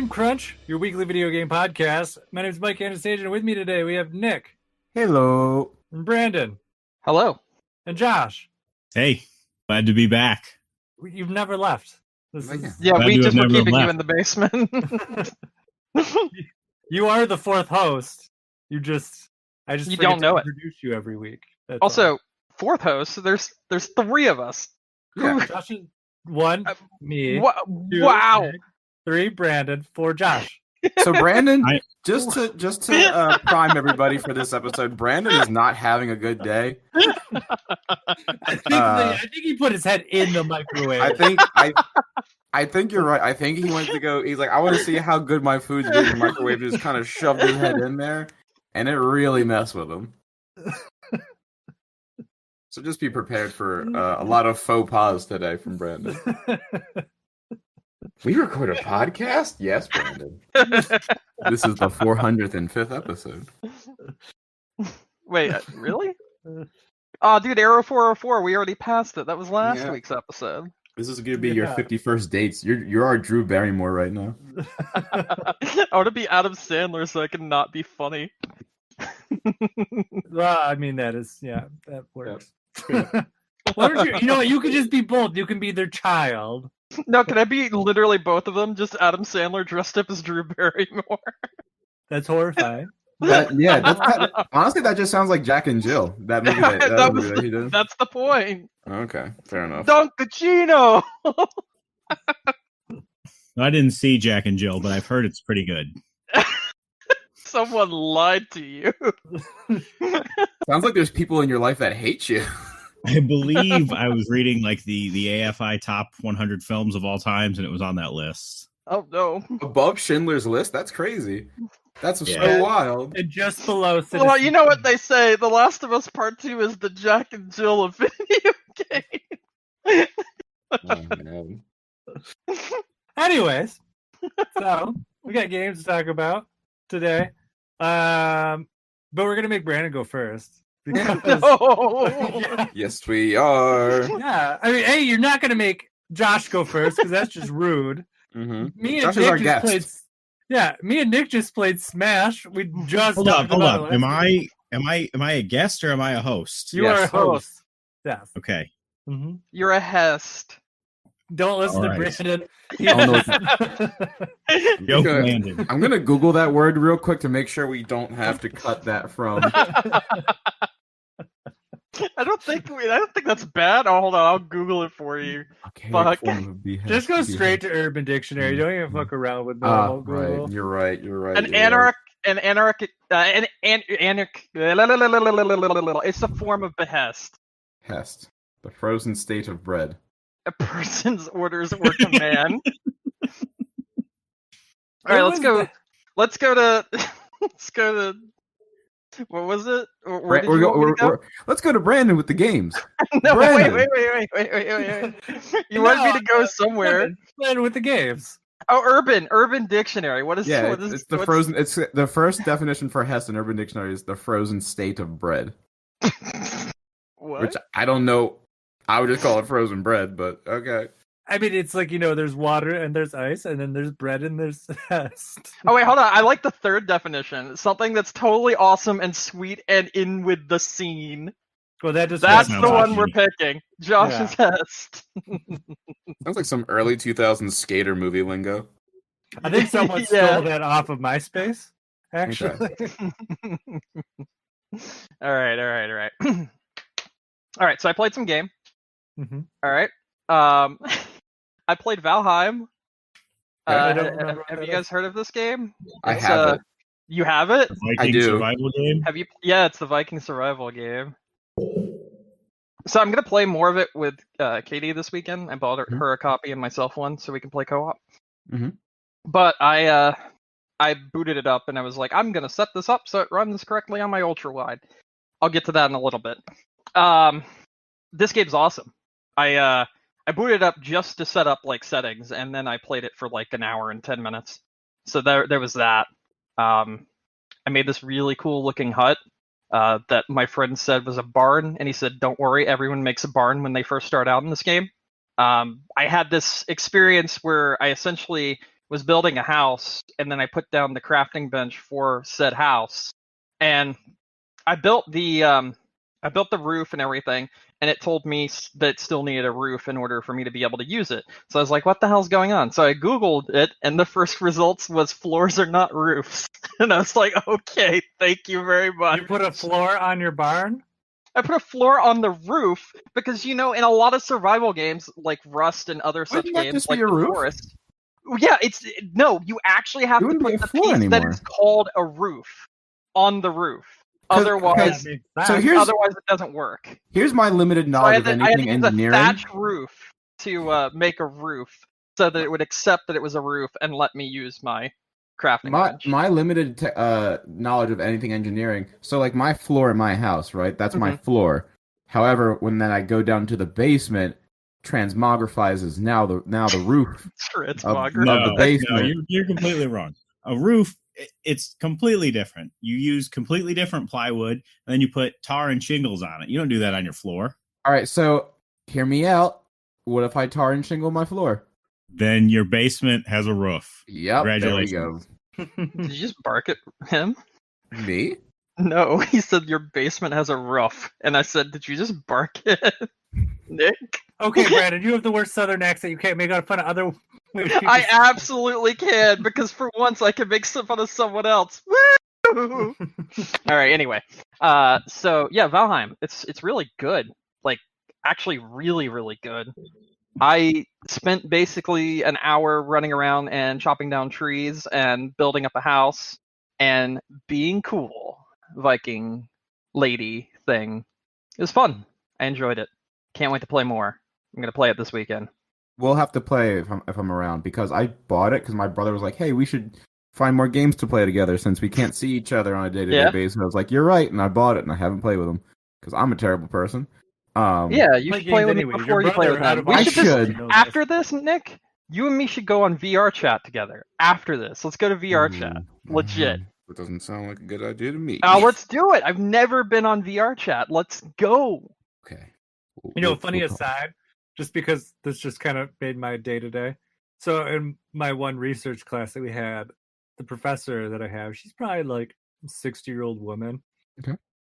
Game Crunch, your weekly video game podcast. My name is Mike Anastasia, and with me today we have Nick. Hello. And Brandon. Hello. And Josh. Hey, glad to be back. You've never left. Yeah, we just were keeping you in the basement. You are the fourth host. I just don't know it. Introduce you every week. That's also, all. Fourth host. There's three of us. Yeah, Josh is one. Me. Two, wow. Nick, 3 Brandon. 4 Josh. So Brandon, just to prime everybody for this episode, Brandon is not having a good day. I think he put his head in the microwave. I think you're right. I think he went to go. He's like, I want to see how good my food's getting in the microwave. Just kind of shoved his head in there, and it really messed with him. So just be prepared for a lot of faux pas today from Brandon. We record a podcast? Yes, Brandon. This is the 405th episode. Wait, really? Oh, dude, Arrow 404. We already passed it. That was last week's episode. This is going to be your 51st dates. You're our Drew Barrymore right now. I want to be Adam Sandler so I can not be funny. Well, I mean, that works. Yep. You know what? You could just be both. You can be their child. No, can I be literally both of them? Just Adam Sandler dressed up as Drew Barrymore. That's horrifying. Honestly, that just sounds like Jack and Jill. That movie that he did. That's the point. Okay, fair enough. Dunkachino! I didn't see Jack and Jill, but I've heard it's pretty good. Someone lied to you. Sounds like there's people in your life that hate you. I believe I was reading like the AFI top 100 films of all times, and it was on that list. Oh no! Above Schindler's List? That's crazy. That's so wild. And just below. Well, you know what they say: The Last of Us Part 2 is the Jack and Jill of video game. Oh, man. Anyways, so we got games to talk about today, but we're gonna make Brandon go first. Because, Yes, we are. Yeah, I mean, hey, you're not gonna make Josh go first because that's just rude. Mm-hmm. Me and Nick just played. Yeah, me and Nick just played Smash. We just hold up. Am I a guest or am I a host? You are a host. Yes. Okay. Mm-hmm. You're a hest. Don't listen to Brandon. I'm gonna Google that word real quick to make sure we don't have to cut that from. I don't think that's bad. Oh, hold on, I'll Google it for you. Okay, Fuck. Just go straight to Urban Dictionary. Don't even fuck around with normal Google. Right. You're right. An anarchic. It's a form of behest. Hest, the frozen state of bread. A person's orders or command. All right, let's go to. What was it? Let's go to Brandon with the games. No, Brandon. wait. You want me to go somewhere? Brandon with the games. Oh, Urban Dictionary. What is? Yeah, it's the frozen. It's the first definition for Hest in Urban Dictionary is the frozen state of bread. What? Which I don't know. I would just call it frozen bread, but okay. I mean, it's like, there's water and there's ice, and then there's bread and there's Hest. Oh, wait, hold on. I like the third definition. Something that's totally awesome and sweet and in with the scene. Well, that's the one we're picking. Josh's Hest. Sounds like some early 2000s skater movie lingo. I think someone stole that off of MySpace, actually. Okay. All right. All right, so I played some game. Mm-hmm. All right. I played Valheim. Have you guys heard of this game? I have it. You have it? I do. Survival game? Have you? Yeah, it's the Viking survival game. So I'm gonna play more of it with Katie this weekend. I bought her a copy and myself one, so we can play co-op. Mm-hmm. But I booted it up and I was like, I'm gonna set this up so it runs correctly on my ultra wide. I'll get to that in a little bit. This game's awesome. I booted it up just to set up like settings, and then I played it for like an hour and 10 minutes. So there was that. I made this really cool looking hut that my friend said was a barn, and he said, "Don't worry, everyone makes a barn when they first start out in this game." I had this experience where I essentially was building a house, and then I put down the crafting bench for said house, and I built the roof and everything, and it told me that it still needed a roof in order for me to be able to use it. So I was like, what the hell's going on? So I Googled it, and the first results was floors are not roofs. And I was like, okay, thank you very much. You put a floor on your barn? I put a floor on the roof because, in a lot of survival games like Rust and other such Wouldn't that games just like be a The roof? Forest. Yeah, you actually have It to wouldn't be put a the floor piece that anymore. is called a roof on the roof. 'Cause- Otherwise, So here's otherwise it doesn't work. here's my limited So I knowledge had of to anything use a engineering. thatch roof to make a roof so that it would accept that it was a roof and let me use my crafting bench. My limited knowledge of anything engineering. So like my floor in my house, right? That's my floor. However, when then I go down to the basement, transmogrifies is now the roof It's of Mogger. the basement. No, you're completely wrong. A roof, it's completely different. You use completely different plywood, and then you put tar and shingles on it. You don't do that on your floor. All right, so hear me out. What if I tar and shingle my floor? Then your basement has a roof. Yep, there we Congratulations. go. Did you just bark at him? Me? No, he said your basement has a roof, and I said, did you just bark at Nick? Okay, Brandon, you have the worst Southern accent. You can't make fun of other. I absolutely can, because for once I can make fun of someone else. Woo! All right. Anyway, so yeah, Valheim. It's really good. Like, actually, really, really good. I spent basically an hour running around and chopping down trees and building up a house and being cool, Viking lady thing. It was fun. I enjoyed it. Can't wait to play more. I'm gonna play it this weekend. We'll have to play if I'm around because I bought it because my brother was like, "Hey, we should find more games to play together since we can't see each other on a day-to-day basis." And I was like, "You're right," and I bought it and I haven't played with him because I'm a terrible person. Yeah, you should play with me before you play with him. I should. After this, Nick, you and me should go on VR chat together. After this, let's go to VR chat. Legit. That doesn't sound like a good idea to me. Let's do it. I've never been on VR chat. Let's go. Okay. Funny aside, just because this just kind of made my day to day. So in my one research class that we had, the professor that I have, she's probably like a 60-year-old woman. Okay.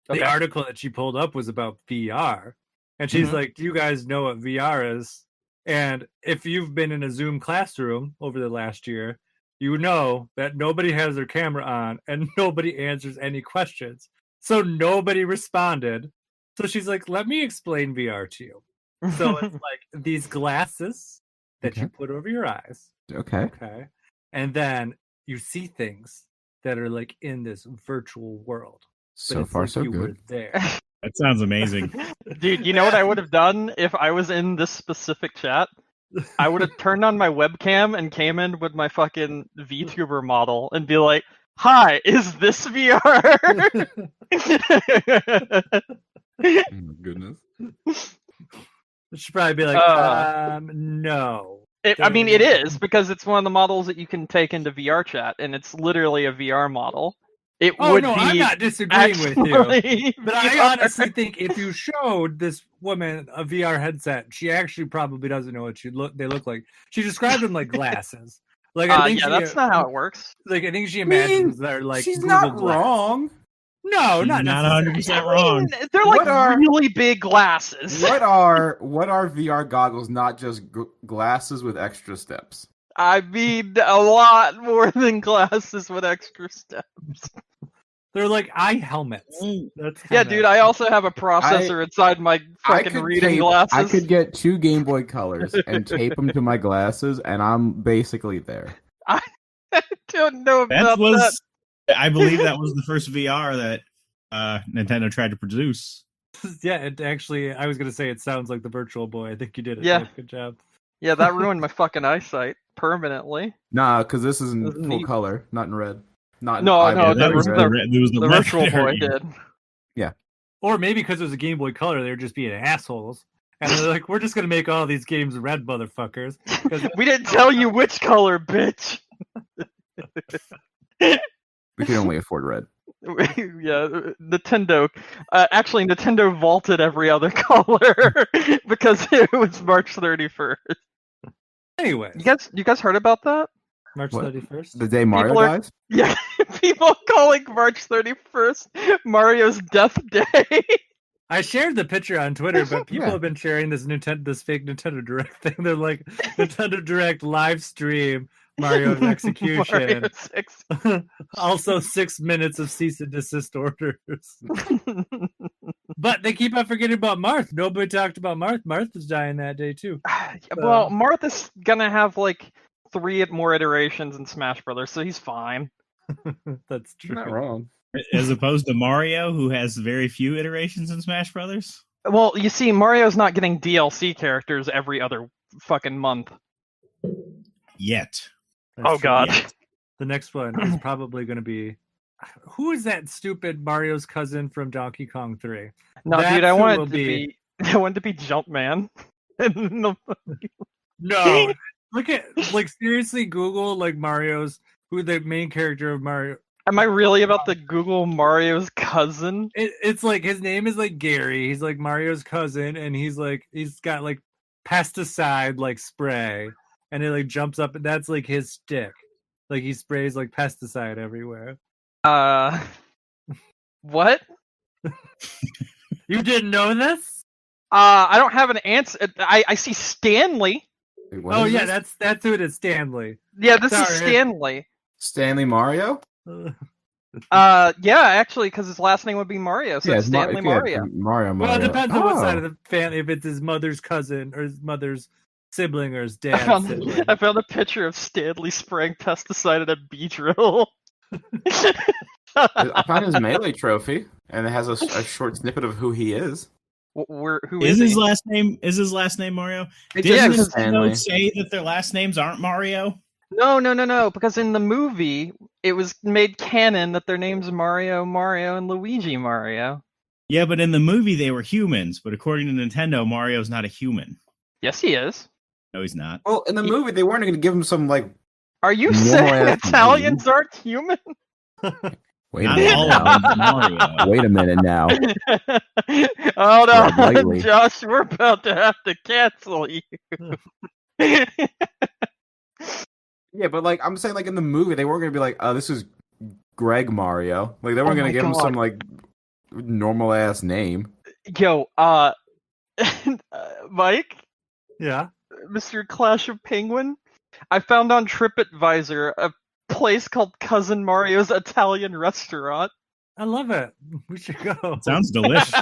The article that she pulled up was about VR. And she's like, do you guys know what VR is? And if you've been in a Zoom classroom over the last year, you know that nobody has their camera on and nobody answers any questions. So nobody responded. So she's like, let me explain VR to you. So it's like these glasses that you put over your eyes. Okay. Okay. And then you see things that are like in this virtual world. So far, so good. Were there. That sounds amazing. Dude, you know what I would have done if I was in this specific chat? I would have turned on my webcam and came in with my fucking VTuber model and be like, hi, is this VR? Oh my goodness. It should probably be like, no. I mean, it is, because it's one of the models that you can take into VR chat, and it's literally a VR model. It would be I'm not disagreeing with you. But I honestly think if you showed this woman a VR headset, she actually probably doesn't know what they look like. She described them like glasses. Like I think that's not how it works. Like I think she imagines they're like she's Google not Glass. wrong. No, She's not not 100% wrong. They're like really big glasses. What are VR goggles? Not just glasses with extra steps. I mean, a lot more than glasses with extra steps. They're like eye helmets. Yeah, dude, I also have a processor inside my fucking reading glasses. I could get 2 Game Boy Colors and tape them to my glasses, and I'm basically there. I don't know about that. I believe that was the first VR that Nintendo tried to produce. Yeah, it actually, I was going to say it sounds like the Virtual Boy. I think you did it. Yeah. Dave. Good job. Yeah, that ruined my fucking eyesight permanently. Nah, because this is in full color, not in red. No, that was the Virtual Boy did. Yeah. Or maybe because it was a Game Boy Color, they were just being assholes. And they're like, we're just going to make all these games red, motherfuckers. We didn't tell you which color, bitch. We can only afford red. Yeah, Nintendo. Actually, Nintendo vaulted every other color because it was March 31st. Anyway, you guys heard about that? March 31st. The day Mario dies? Yeah, people calling March 31st Mario's death day. I shared the picture on Twitter, but people have been sharing this fake Nintendo Direct thing. They're like, Nintendo Direct live stream Mario's execution. Also 6 minutes of cease and desist orders. But they keep on forgetting about Marth. Nobody talked about Marth. Marth was dying that day too. Well, Marth is gonna have like 3 more iterations in Smash Brothers, so he's fine. That's true. Not wrong. As opposed to Mario, who has very few iterations in Smash Brothers. Well, you see, Mario's not getting DLC characters every other fucking month. Yet. That's God. True. The next one is probably going to be... Who is that stupid Mario's cousin from Donkey Kong 3? No, That's dude, I who wanted will to be... I wanted to be Jumpman. No. Look at... Like, seriously, Google, like, Mario's... Who the main character of Mario... Am I really about to Google Mario's cousin? It's like, his name is, like, Gary. He's, like, Mario's cousin, and he's got, like, pesticide, like, spray. And it, like, jumps up, and that's, like, his stick. Like, he sprays, like, pesticide everywhere. What? You didn't know this? I don't have an answer. I see Stanley. Wait, Oh, yeah, that's who it is, Stanley. Yeah, this Sorry. is Stanley. Stanley Mario? Yeah, actually, because his last name would be Mario, so it's Stanley Mario. Mario. Well, it depends on what side of the family, if it's his mother's cousin, or his mother's sibling, or his I dad's sibling. found a picture of Stanley spraying pesticide at a bee drill. I found his Melee trophy, and it has a short snippet of who he is. Who is he? his last name? Is his last name Mario? It's Didn't just Stanley. Nintendo say that their last names aren't Mario? No, because in the movie, it was made canon that their names Mario, and Luigi Mario. Yeah, but in the movie they were humans, but according to Nintendo, Mario's not a human. Yes, he is. No, he's not. Well, in the movie, they weren't going to give him some, like... Are you Normal saying ass Italians aren't human? Wait a Not minute all now. of them, Mario. Wait a minute now. Oh no, Tread lightly. Josh, we're about to have to cancel you. Yeah, but, like, I'm saying, like, in the movie, they weren't going to be like, oh, this is Greg Mario. Like, they weren't going to give him some, like, normal-ass name. Yo, Mike? Yeah? Mr. Clash of Penguin? I found on TripAdvisor a place called Cousin Mario's Italian Restaurant. I love it. We should go. Sounds delicious.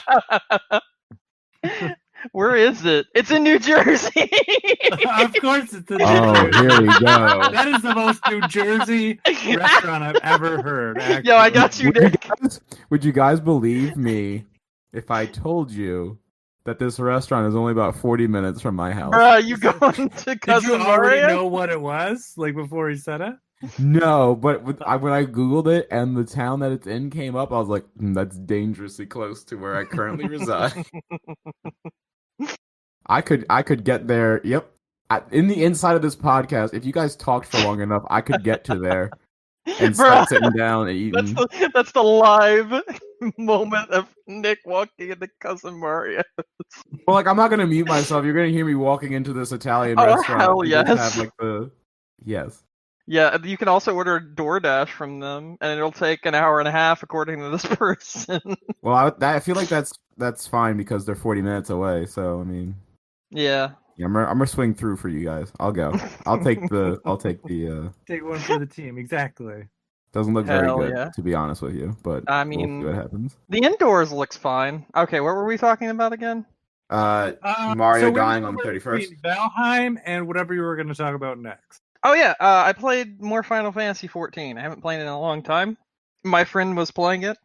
Where is it? It's in New Jersey! Of course it's in New Oh, Jersey. here we go. That is the most New Jersey restaurant I've ever heard, actually. Yo, I got you, Nick. Would you guys believe me if I told you that this restaurant is only about 40 minutes from my house? Bruh, you going to Did Cousin you already Mario? know what it was? Like, before he said it? No, but when I Googled it and the town that it's in came up, I was like, that's dangerously close to where I currently reside. I could get there. Yep. In the inside of this podcast, if you guys talked for long enough, I could get to there and start sitting down and eating. That's the live moment of Nick walking into Cousin Mario. Well, like, I'm not gonna mute myself. You're gonna hear me walking into this Italian Oh, restaurant. hell and just yes. have, like, yes. Yeah, you can also order DoorDash from them, and it'll take an hour and a half, according to this person. Well, I feel like that's fine because they're 40 minutes away. So I mean, Yeah. I'm gonna swing through for you guys. I'll go. I'll take the. Take one for the team, exactly. Doesn't look very Hell good, yeah. to be honest with you. But I we'll mean, see what happens. The indoors looks fine. Okay, what were we talking about again? Mario so we dying were on the 31st. between Valheim and whatever you were going to talk about next. Oh yeah, I played more Final Fantasy XIV. I haven't played it in a long time. My friend was playing it.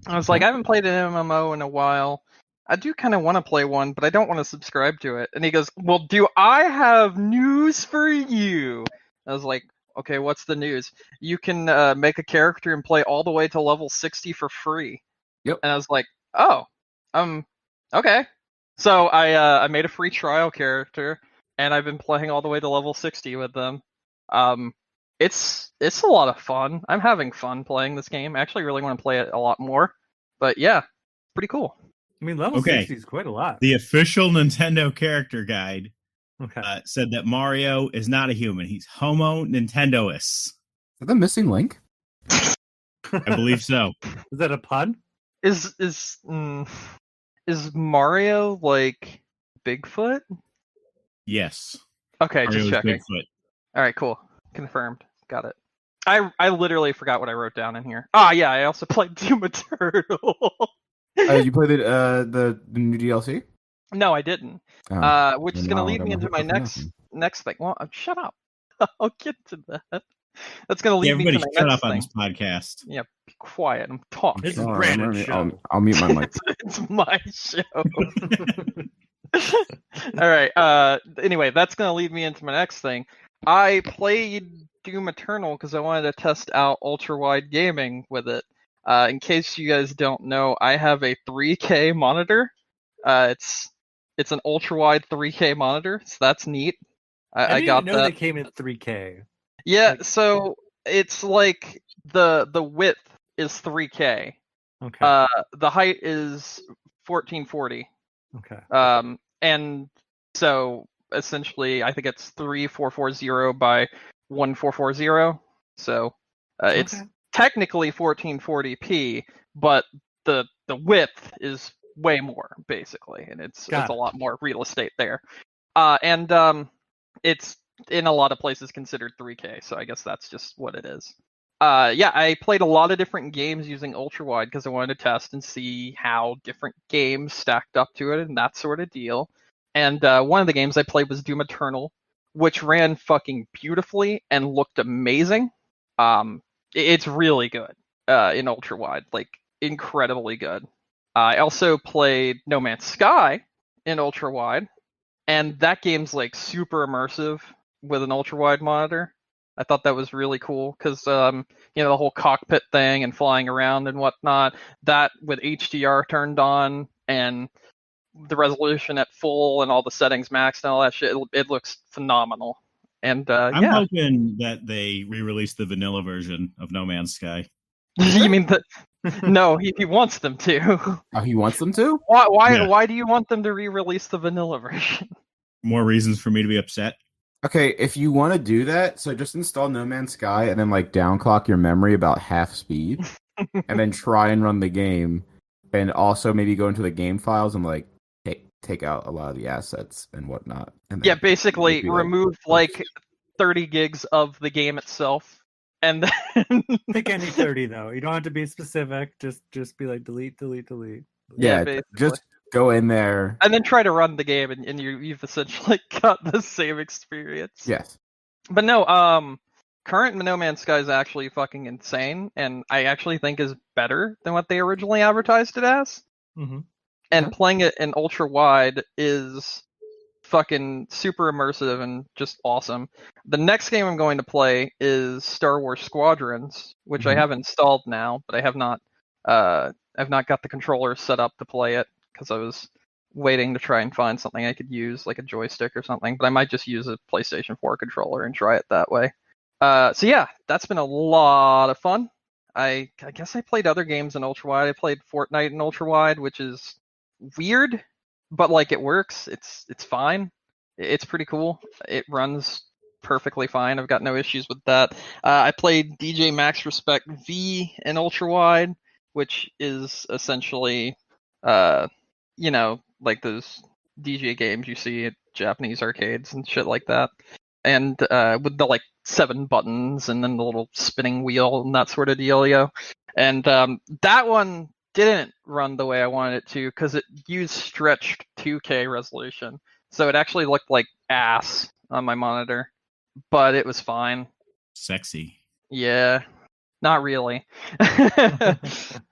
I was like, I haven't played an MMO in a while. I do kind of want to play one, but I don't want to subscribe to it. And he goes, well, do I have news for you? I was like, okay, what's the news? You can make a character and play all the way to level 60 for free. Yep. And I was like, oh, okay. So I made a free trial character, and I've been playing all the way to level 60 with them. It's a lot of fun. I'm having fun playing this game. I actually really want to play it a lot more. But yeah, pretty cool. I mean, level 60 is quite a lot. The official Nintendo character guide said that Mario is not a human. He's Homo Nintendois. Is that the missing link? I believe so. Is that a pun? Is Mario like Bigfoot? Yes. Okay, Mario just is checking. Bigfoot. All right, cool. Confirmed. Got it. I literally forgot what I wrote down in here. Ah, yeah, I also played Doom Eternal. You played the new DLC? No, I didn't. Which is going to lead me into my next thing. Well, shut up. I'll get to that. That's going to lead me to my shut next up on thing. this podcast. Yeah, be quiet. I'm talking. This is Brandon's show. I'll mute my mic. It's my show. All right. Anyway, that's going to lead me into my next thing. I played Doom Eternal because I wanted to test out ultra-wide gaming with it. In case you guys don't know, I have a 3K monitor. It's an ultra-wide 3K monitor, so that's neat. I got know that. they came in 3K. Yeah, so it's like the width is 3K. Okay. The height is 1440. Okay. And so essentially, I think it's 3440 by 1440. So it's technically 1440p, but the width is way more basically, and it's a lot more real estate there. And it's in a lot of places considered 3K, so I guess that's just what it is. Yeah, I played a lot of different games using ultra wide because I wanted to test and see how different games stacked up to it and that sort of deal. And one of the games I played was Doom Eternal, which ran fucking beautifully and looked amazing. It's really good in ultra wide, like incredibly good. I also played No Man's Sky in ultra wide, and that game's like super immersive with an ultra wide monitor. I thought that was really cool because the whole cockpit thing and flying around and whatnot, that with HDR turned on and the resolution at full and all the settings maxed and all that shit, it looks phenomenal. And I'm hoping that they re-release the vanilla version of No Man's Sky. You mean that? No, he wants them to. Oh, he wants them to? Why do you want them to re-release the vanilla version? More reasons for me to be upset. Okay, if you want to do that, so just install No Man's Sky and then like downclock your memory about half speed, and then try and run the game, and also maybe go into the game files and like take out a lot of the assets and whatnot. And yeah, basically remove like 30 gigs of the game itself. And then pick any 30 though. You don't have to be specific. Just be like delete. Yeah, just go in there and then try to run the game, and you've essentially got the same experience. Yes, but no. Current No Man's Sky is actually fucking insane, and I actually think is better than what they originally advertised it as. Mm-hmm. And playing it in ultra wide is fucking super immersive and just awesome. The next game I'm going to play is Star Wars Squadrons, which I have installed now, but I have not I've not got the controller set up to play it because I was waiting to try and find something I could use, like a joystick or something, but I might just use a PlayStation 4 controller and try it that way. So yeah, that's been a lot of fun. I guess I played other games in ultra wide. I played Fortnite in ultra wide, which is weird, but like it works. It's fine. It's pretty cool. It runs perfectly fine. I've got no issues with that. I played DJ Max Respect V in ultra wide, which is essentially like those DJ games you see at Japanese arcades and shit like that. And with the like 7 buttons and then the little spinning wheel and that sort of dealio. And that one didn't run the way I wanted it to because it used stretched 2K resolution. So it actually looked like ass on my monitor, but it was fine. Sexy. Yeah, not really.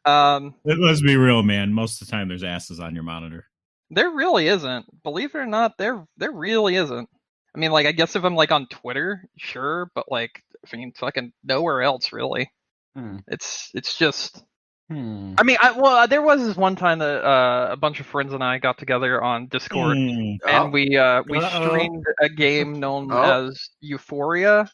Let's be real, man. Most of the time there's asses on your monitor. There really isn't. Believe it or not, there really isn't. I mean, like, I guess if I'm like on Twitter, sure, but like, I mean, fucking nowhere else really. It's just. I mean, there was this one time that a bunch of friends and I got together on Discord, and we streamed a game known as Euphoria,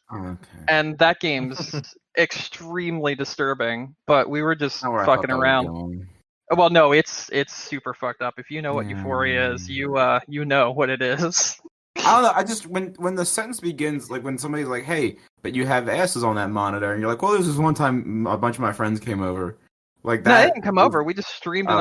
and that game's extremely disturbing. But we were just fucking around. Well, no, it's super fucked up. If you know what Euphoria is, you know what it is. I don't know. I just when the sentence begins, like when somebody's like, "Hey, but you have asses on that monitor," and you're like, "Well, this is one time a bunch of my friends came over." Like No, that. they didn't come over. We just streamed it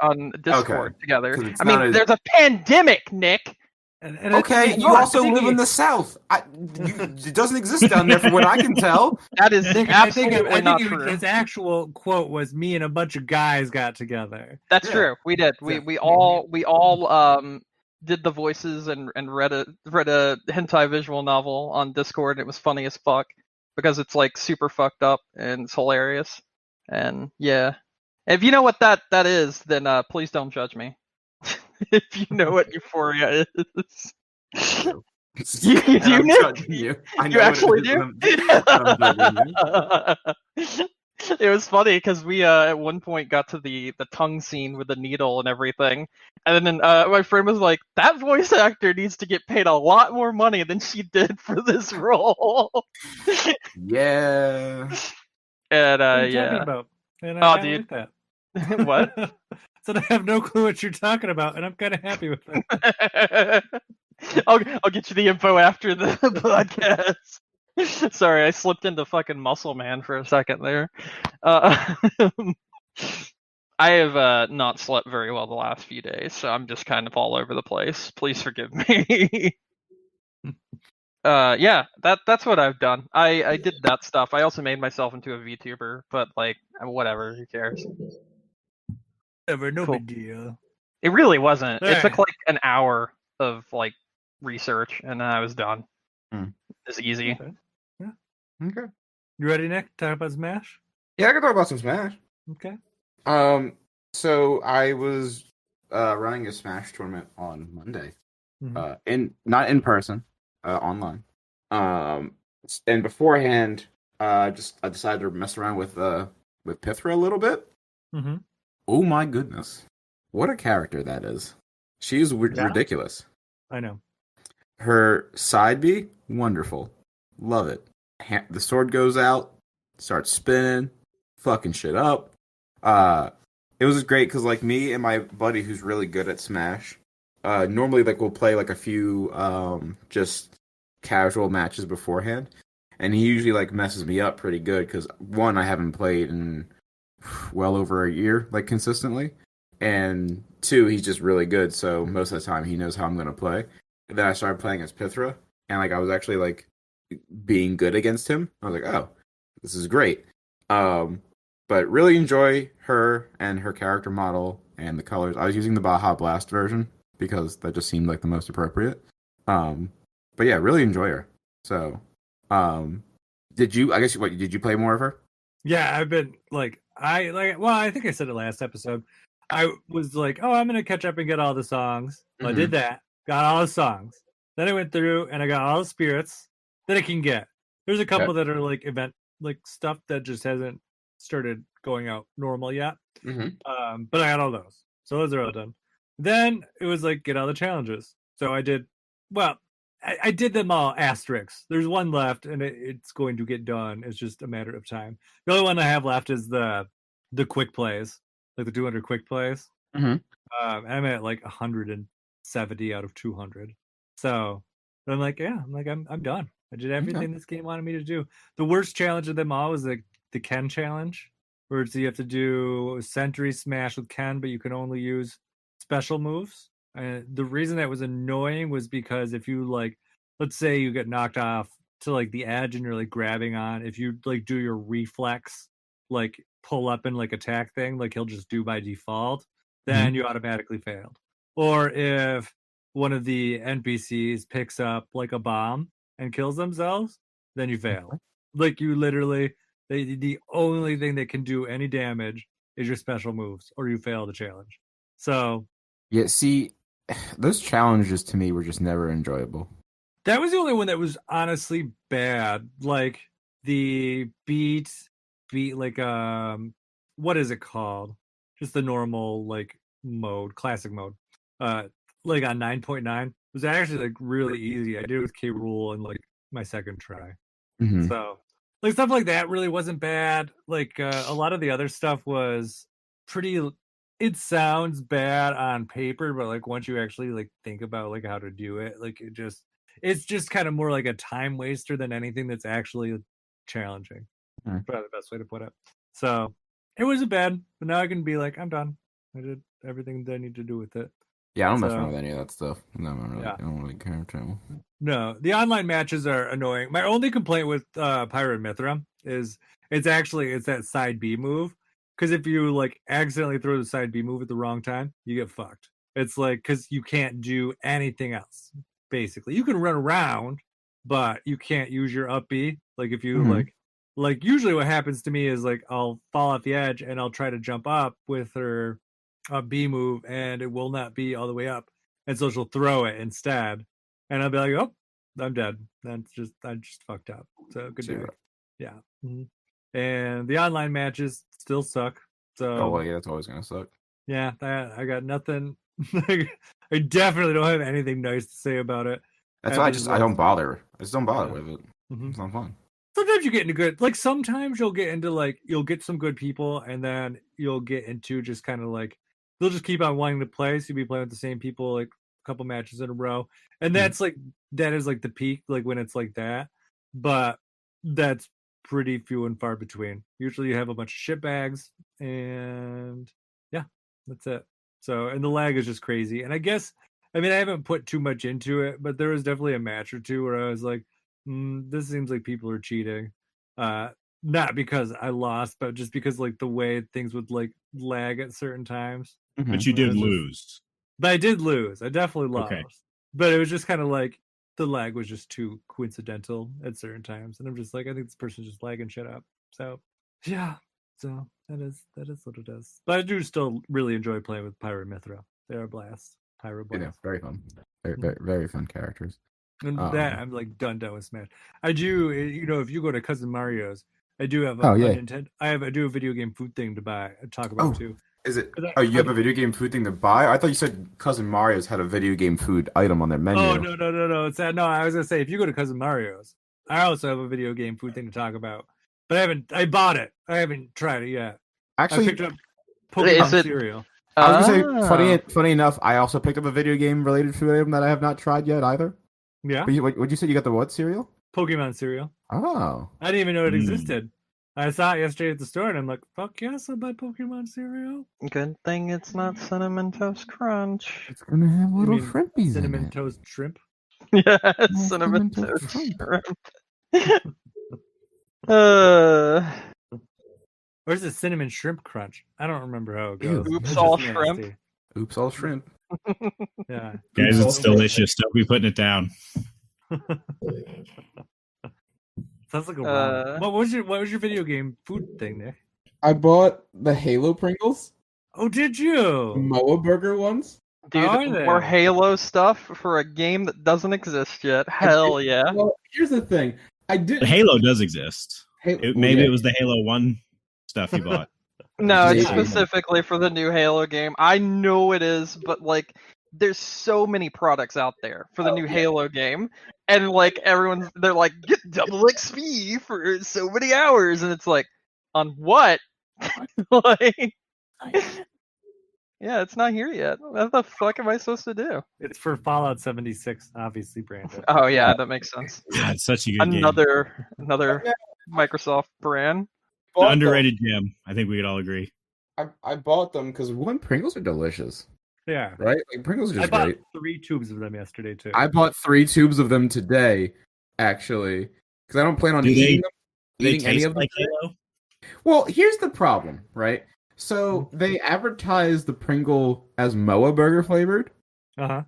on Discord together. I mean, there's a pandemic, Nick. And okay, you also live in the South. It doesn't exist down there, from what I can tell. That is absolutely not true. His actual quote was, "Me and a bunch of guys got together." That's true. We did. We all did the voices and read a hentai visual novel on Discord. And it was funny as fuck because it's like super fucked up and it's hilarious. And yeah, if you know what that is, then please don't judge me. If you know what Euphoria is. You know? You actually do? It was funny because we at one point got to the tongue scene with the needle and everything, and then my friend was like, "That voice actor needs to get paid a lot more money than she did for this role." Yeah. what And are you yeah. talking about? And I dude. like that. What? So I have no clue what you're talking about, and I'm kind of happy with it. I'll get you the info after the podcast. Sorry, I slipped into fucking Muscle Man for a second there. I have not slept very well the last few days, so I'm just kind of all over the place. Please forgive me. Yeah, that's what I've done. I did that stuff. I also made myself into a VTuber, but like whatever, who cares? Never, no big deal. It really wasn't. All it right. took like an hour of like research, and then I was done. Hmm. It's easy. Okay. Yeah. Okay. You ready, Nick? Talk about Smash? Yeah, I can talk about some Smash. Okay. So I was running a Smash tournament on Monday. Mhm. Not in person, online. And beforehand, I decided to mess around with Pithra a little bit. Mm-hmm. Oh my goodness, what a character that is! She's ridiculous. I know. Her side B, wonderful, love it. The sword goes out, starts spinning, fucking shit up. It was great because like me and my buddy who's really good at Smash, normally like we'll play like a few just casual matches beforehand, and he usually like messes me up pretty good because one, I haven't played in well over a year like consistently, and two, he's just really good, so most of the time he knows how I'm gonna play. And then I started playing as Pithra, and like I was actually like being good against him. I was like, oh, this is great. But really enjoy her and her character model and the colors. I was using the Baja Blast version because that just seemed like the most appropriate. But yeah, really enjoy her. So, did you play more of her? Yeah, I've been I think I said it last episode. I was like, oh, I'm gonna catch up and get all the songs. Well, I did that, got all the songs. Then I went through and I got all the spirits that I can get. There's a couple that are like event like stuff that just hasn't started going out normal yet. But I got all those. So those are all done. Then it was like get all the challenges. So I did I did them all asterisks. There's one left and it's going to get done. It's just a matter of time. The only one I have left is the quick plays, like the 200 quick plays. I'm at like 170 out of 200. So I'm like, yeah, I'm done. I did everything this game wanted me to do. The worst challenge of them all was the Ken challenge, where you have to do Sentry Smash with Ken, but you can only use special moves. And the reason that was annoying was because if you like, let's say you get knocked off to like the edge and you're like grabbing on, if you like do your reflex, like pull up and like attack thing, like he'll just do by default, then you automatically failed. Or if one of the NPCs picks up like a bomb and kills themselves, then you fail. Like you literally, the only thing that can do any damage is your special moves, or you fail the challenge. So yeah, see, those challenges to me were just never enjoyable. That was the only one that was honestly bad. Like the beat like what is it called? Just the normal like mode, classic mode. Like on 9.9 was actually like really easy. I did it with K. Rool in like my second try. So like stuff like that really wasn't bad. Like a lot of the other stuff was pretty it sounds bad on paper, but like once you actually like think about like how to do it, like it's just kind of more like a time waster than anything that's actually challenging. Probably the best way to put it. So it wasn't bad, but now I can be like, I'm done. I did everything that I need to do with it. Yeah, I don't mess around with any of that stuff. No, I don't really care. No, the online matches are annoying. My only complaint with Pirate Mithra is it's that side B move. Because if you like accidentally throw the side B move at the wrong time, you get fucked. It's like because you can't do anything else. Basically, you can run around, but you can't use your up B. Like if you like usually what happens to me is like I'll fall off the edge and I'll try to jump up with her up B move, and it will not be all the way up, and so she'll throw it instead, and I'll be like, oh, I'm dead. I just fucked up. So good day. Yeah. Mm-hmm. And the online matches still suck. So yeah, that's always gonna suck. Yeah, I got nothing. I definitely don't have anything nice to say about it. That's why I don't bother. I just don't bother with it. Mm-hmm. It's not fun. Sometimes you get into good, like sometimes you'll get into like you'll get some good people, and then you'll get into just kind of like they'll just keep on wanting to play. So you'll be playing with the same people like a couple matches in a row, and that's like that is like the peak, like when it's like that. But that's pretty few and far between. Usually you have a bunch of shit bags, and yeah, that's it. So, and the lag is just crazy. And I guess, I mean, I haven't put too much into it, but there was definitely a match or two where I was like, this seems like people are cheating. Not because I lost, but just because like the way things would like lag at certain times. But you did lose. But I did lose. I definitely lost. Okay. But it was just kind of like, the lag was just too coincidental at certain times, and I'm just like, I think this person's just lagging shit up. So yeah, so that is what it is. But I do still really enjoy playing with Pirate Mithra. They're a blast. Pirate blast. Yeah, very fun. Very fun characters. And that I'm like done with Smash. I do, if you go to Cousin Mario's, I do have Nintendo. I do a video game food thing to talk about too. Is it? You have a video game food thing to buy? I thought you said Cousin Mario's had a video game food item on their menu. Oh no! It's that. No, I was gonna say if you go to Cousin Mario's, I also have a video game food thing to talk about. But I bought it. I haven't tried it yet. Actually, I picked up Pokemon cereal. I was gonna say, funny enough, I also picked up a video game related food item that I have not tried yet either. Yeah. What'd you say? You got the what cereal? Pokemon cereal. Oh. I didn't even know it existed. I saw it yesterday at the store, and I'm like, fuck yes, I'll buy Pokemon cereal. Good thing it's not Cinnamon Toast Crunch. It's going to have little shrimpies Cinnamon Toast Shrimp? Yeah, Cinnamon Toast Shrimp. Or is it Cinnamon Shrimp Crunch? I don't remember how it goes. Oops, all shrimp. Oops, all shrimp. Yeah. Guys, it's delicious. Don't be putting it down. Sounds like a wrong. What was your video game food thing, Nick? I bought the Halo Pringles. Oh, did you? Moa Burger ones. Dude, more Halo stuff for a game that doesn't exist yet. Hell yeah. Well, here's the thing. Halo does exist. Maybe it was the Halo 1 stuff you bought. No, it's specifically for the new Halo game. I know it is, but like there's so many products out there for the new Halo game, and like they're like, get double XP for so many hours, and it's like, on what? Like, yeah, it's not here yet. What the fuck am I supposed to do? It's for Fallout 76, obviously branded. Oh yeah, that makes sense. Yeah, it's such a good game. Another Microsoft brand. The underrated gem. I think we could all agree. I bought them because Pringles are delicious. Yeah. Right? Like, Pringles are just great. I bought 3 tubes of them yesterday, too. I bought 3 tubes of them today, actually. Because I don't plan on eating any of them. Like Halo? Well, here's the problem, right? So, they advertise the Pringle as Moa Burger flavored. Uh-huh.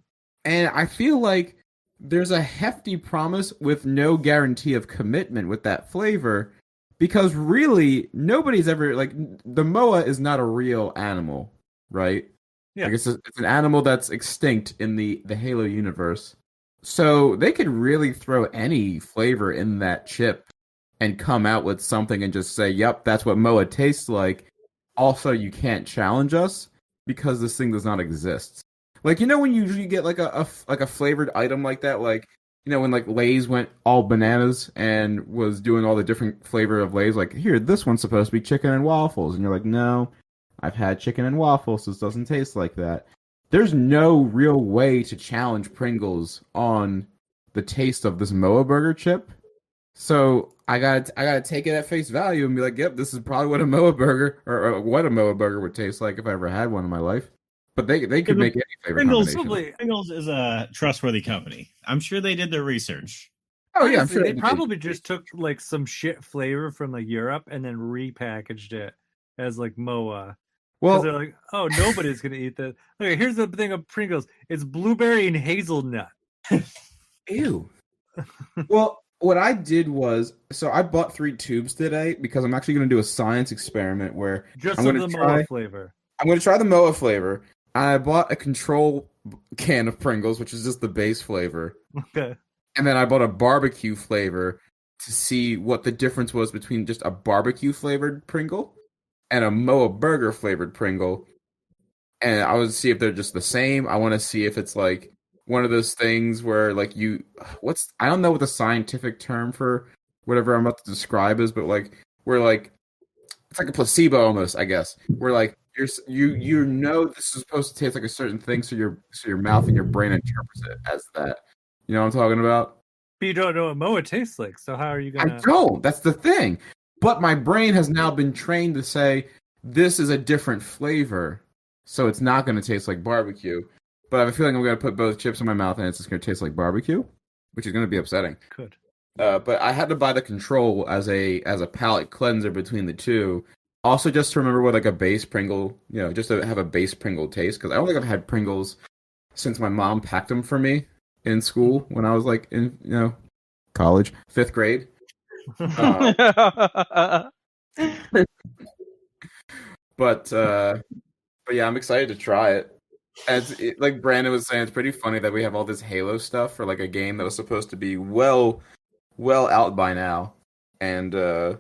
And I feel like there's a hefty promise with no guarantee of commitment with that flavor. Because really, nobody's ever, like, the Moa is not a real animal, right? Yeah. Like it's an animal that's extinct in the Halo universe. So they could really throw any flavor in that chip and come out with something and just say, yep, that's what Moa tastes like. Also, you can't challenge us because this thing does not exist. Like, when you usually get like a flavored item like that, like, when like Lay's went all bananas and was doing all the different flavor of Lay's, like, here, this one's supposed to be chicken and waffles. And you're like, no, I've had chicken and waffles, so it doesn't taste like that. There's no real way to challenge Pringles on the taste of this Moa Burger chip. So I gotta take it at face value and be like, yep, this is probably what a Moa Burger or what a Moa Burger would taste like if I ever had one in my life. But they could make any flavor combination. Pringles is a trustworthy company. I'm sure they did their research. Oh yeah, I'm sure they probably just took like some shit flavor from like Europe and then repackaged it as like Moa. Well, they're like, oh, nobody's gonna eat that. Okay, here's the thing of Pringles: it's blueberry and hazelnut. Ew. Well, what I did was, so I bought 3 tubes today because I'm actually going to do a science experiment where just I'm going to try Moa flavor. I'm going to try the Moa flavor. I bought a control can of Pringles, which is just the base flavor. Okay. And then I bought a barbecue flavor to see what the difference was between just a barbecue flavored Pringle and a Moa burger flavored Pringle. And I want to see if they're just the same. I want to see if it's like one of those things where like I don't know what the scientific term for whatever I'm about to describe is, but like we're like it's like a placebo almost, I guess. Where like you know this is supposed to taste like a certain thing, so your mouth and your brain interprets it as that. You know what I'm talking about? But you don't know what Moa tastes like, so how are you gonna? I don't. That's the thing. But my brain has now been trained to say this is a different flavor, so it's not going to taste like barbecue. But I have a feeling I'm going to put both chips in my mouth and it's just going to taste like barbecue, which is going to be upsetting. Could. But I had to buy the control as a palate cleanser between the two. Also, just to remember what like a base Pringle, just to have a base Pringle taste, because I don't think I've had Pringles since my mom packed them for me in school when I was like in college, 5th grade. But yeah, I'm excited to try it. Like Brandon was saying, it's pretty funny that we have all this Halo stuff for like a game that was supposed to be well out by now. And I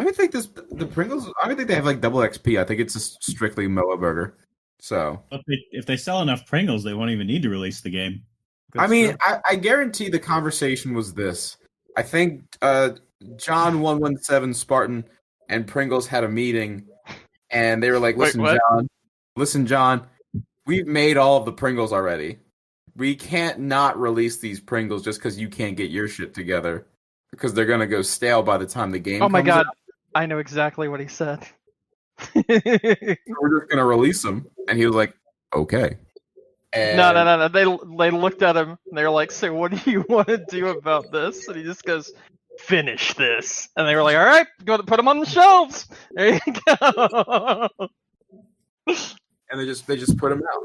don't think the Pringles. I don't think they have like double XP. I think it's just strictly Moa Burger. So if they sell enough Pringles, they won't even need to release the game. I mean, I guarantee the conversation was this. I think John 117 Spartan and Pringles had a meeting, and they were like, "Listen, John, we've made all of the Pringles already. We can't not release these Pringles just because you can't get your shit together, because they're gonna go stale by the time the game comes out." Oh my god, I know exactly what he said. So we're just gonna release them, and he was like, "Okay." And No. They looked at him and they were like, "So what do you want to do about this?" And he just goes, "Finish this." And they were like, "All right, go to put them on the shelves." There you go. And they just put them out.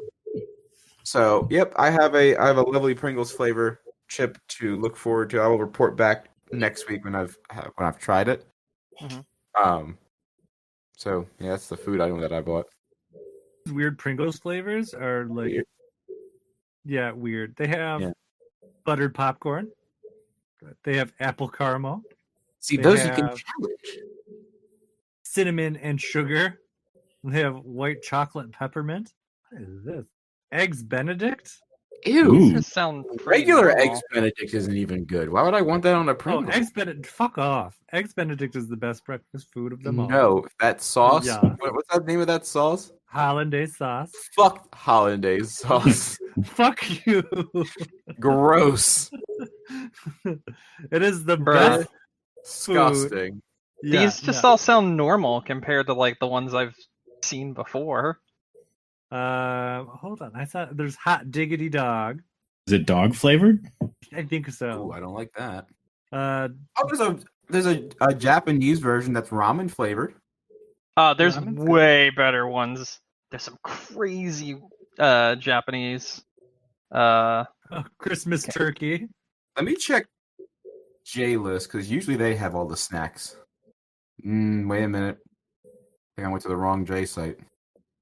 So yep, I have a lovely Pringles flavor chip to look forward to. I will report back next week when I've tried it. Mm-hmm. So yeah, that's the food item that I bought. Weird Pringles flavors are like weird. Yeah, weird. They have buttered popcorn. They have apple caramel. See, those you can challenge. Cinnamon and sugar. They have white chocolate and peppermint. What is this? Eggs Benedict? Ew. That sounds regular normal. Eggs Benedict isn't even good. Why would I want that on a Pringle? Oh, Eggs Benedict. Fuck off. Eggs Benedict is the best breakfast food of them all. No, that sauce. Yeah. What's the name of that sauce? Hollandaise sauce. Fuck hollandaise sauce. Fuck you. Gross. It is the best. Disgusting. Yeah, These just all sound normal compared to like the ones I've seen before. Hold on. I thought there's hot diggity dog. Is it dog flavored? I think so. Ooh, I don't like that. There's a Japanese version that's ramen flavored. There's Ramen's way better ones. There's some crazy Japanese. Christmas turkey. Let me check J-List, because usually they have all the snacks. Wait a minute. I think I went to the wrong J site.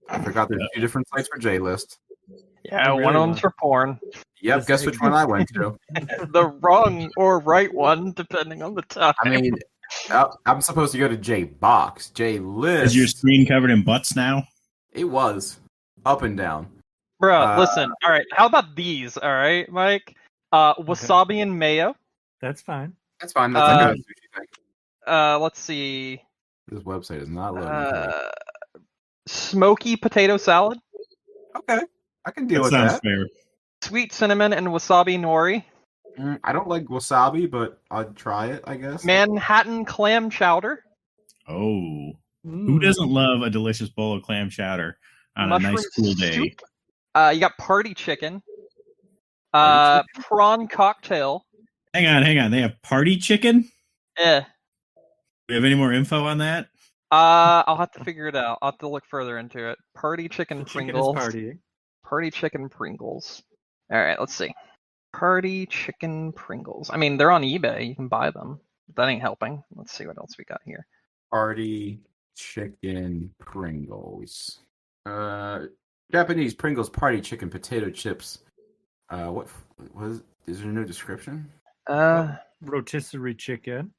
I forgot there's 2 different sites for J-List. Yeah, Oh, really? one of them's for porn. Yep, Just guess like- which one I went to. The wrong or right one, depending on the time. I mean, I'm supposed to go to J-Box. J-List. Is your screen covered in butts now? It was. Up and down. Bruh, listen. All right, how about these? All right, Mike. Wasabi and mayo. That's fine. That's fine. That's a good sushi thing. Let's see. This website is not loading. Smoky potato salad. Okay, I can deal That with sounds that. fair. Sweet cinnamon and wasabi nori. I don't like wasabi, but I'd try it, I guess. Manhattan clam chowder. Oh, who doesn't love a delicious bowl of clam chowder on a nice cool day? Soup. You got party chicken. Prawn cocktail. Hang on. They have party chicken? Eh. Do you have any more info on that? I'll have to figure it out. I'll have to look further into it. Party chicken Pringles. Party chicken Pringles. All right, let's see. Party chicken Pringles. I mean, they're on eBay. You can buy them. That ain't helping. Let's see what else we got here. Party chicken Pringles. Japanese Pringles party chicken potato chips. What was? Is there no description? Rotisserie chicken.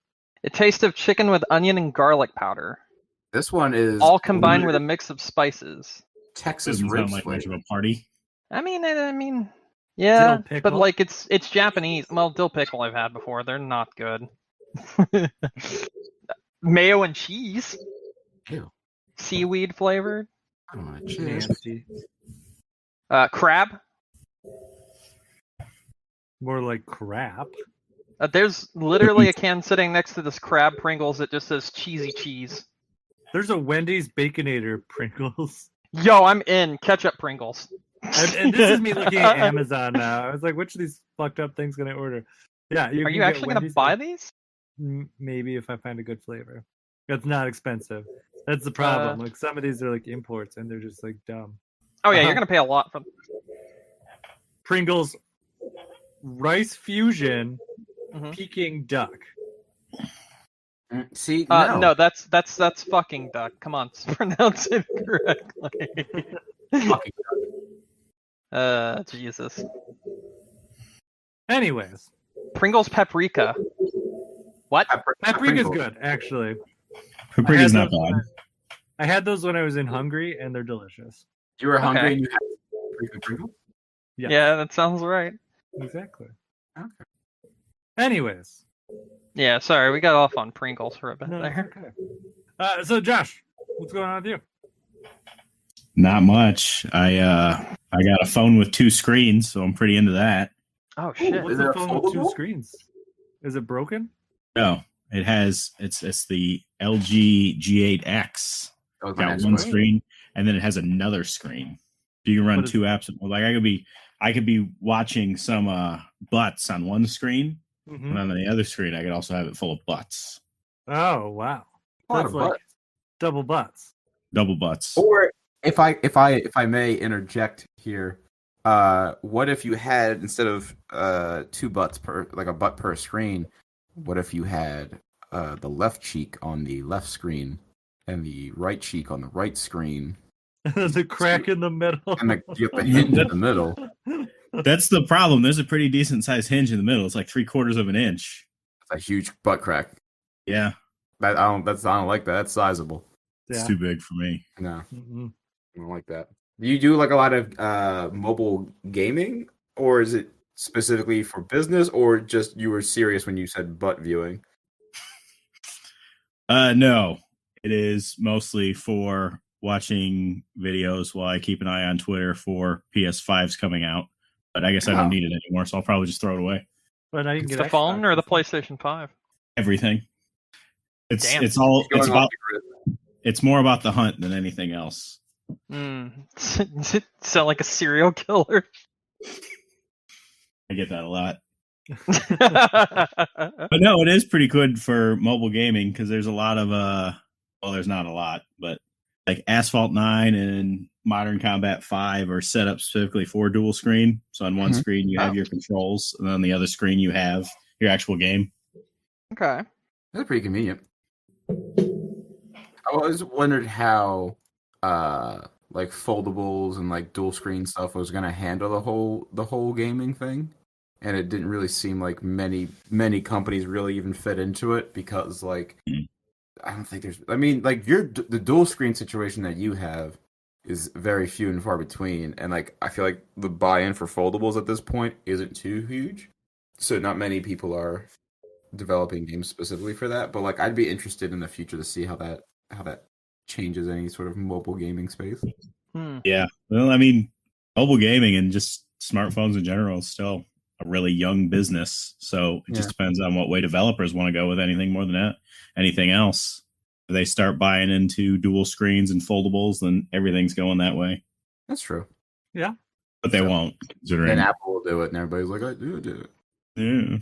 A taste of chicken with onion and garlic powder. This one is all combined with a mix of spices. Texas Doesn't ribs sound like much of flavor. a party. I mean, yeah, Dill pickle. but like it's Japanese. Well, dill pickle I've had before. They're not good. Mayo and cheese. Ew. Seaweed flavored. I don't want cheese. Nasty. Crab. More like crap. There's literally a can sitting next to this crab Pringles that just says cheesy cheese. There's a Wendy's Baconator Pringles. Yo, I'm in. Ketchup Pringles. And this is me looking at Amazon now. I was like, which of these fucked up things can I order? Yeah, Are you actually going to buy these? Maybe if I find a good flavor. It's not expensive. That's the problem. Like some of these are like imports and they're just like dumb. Oh yeah, you're going to pay a lot for them. Pringles Rice Fusion Mhm. Peking Duck. See, no. that's fucking duck. Come on, pronounce it correctly. Jesus. Anyways, Pringles paprika. What? paprika's good, actually. Paprika's not those bad. I had those when I was in Hungary, and they're delicious. You were hungry Okay. and you had paprika Pringles? Yeah, that sounds right. Exactly. Okay. Anyways. Yeah, sorry, we got off on Pringles for a bit No, it's there. okay. So Josh, what's going on with you? Not much. I got a phone with 2 screens, so I'm pretty into that. Oh shit. What's Is it the a phone with 2 foldable? screens? Is it broken? No, it has. It's the LG G8X. That was my Got next one question. screen, and then it has another screen. So you can run What is- 2 apps. Like I could be watching some butts on one screen, Mm-hmm. and on the other screen I could also have it full of butts, Oh wow. A lot That's of like butts. double butts. double butts. Or if I may interject here, what if you had, instead of 2 butts per, like a butt per screen, what if you had the left cheek on the left screen and the right cheek on the right screen, There's a crack in the middle. and you have the hinge in the middle? That's the problem. There's a pretty decent sized hinge in the middle. It's like 3/4 of an inch. It's a huge butt crack. Yeah, I don't like that. That's sizable. it's Yeah. too big for me. No, Mhm. I don't like that. Do you do like a lot of mobile gaming, or is it specifically for business, or just you were serious when you said butt viewing? No, it is mostly for watching videos while I keep an eye on Twitter for PS5s coming out. But I guess I don't Wow. need it anymore, so I'll probably just throw it away. But now you can It's get the phone Xbox. or the PlayStation 5? Everything. It's Damn. it's all Going it's off about the grid. it's more about the hunt than anything else. Does it sound like a serial killer? I get that a lot. But no, it is pretty good for mobile gaming because there's a lot of well, there's not a lot, but like Asphalt 9 and Modern Combat 5 are set up specifically for dual screen. So on one Mhm. screen you have your controls, and on the other screen you have your actual game. Okay. That's pretty convenient. I always wondered how like foldables and like dual screen stuff was gonna handle the whole gaming thing. And it didn't really seem like many companies really even fit into it, because like I don't think there's, I mean, like the dual screen situation that you have is very few and far between, and like I feel like the buy-in for foldables at this point isn't too huge, so not many people are developing games specifically for that. But like I'd be interested in the future to see how that changes any sort of mobile gaming space. Yeah. Well, I mean, mobile gaming and just smartphones in general is still a really young business. So it just depends on what way developers want to go with anything more than that. Anything else. If they start buying into dual screens and foldables, then everything's going that way. That's true. Yeah. But they won't. Then Apple will do it, and everybody's like, I do it. Yeah.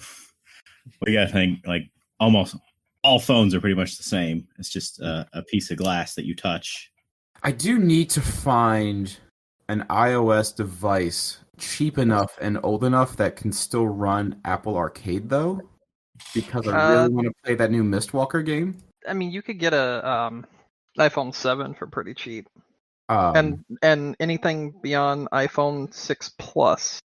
We got to think, like, almost all phones are pretty much the same. It's just a piece of glass that you touch. I do need to find an iOS device cheap enough and old enough that can still run Apple Arcade, though, because I really want to play that new Mistwalker game. I mean, you could get a iPhone 7 for pretty cheap, and anything beyond iPhone 6 Plus.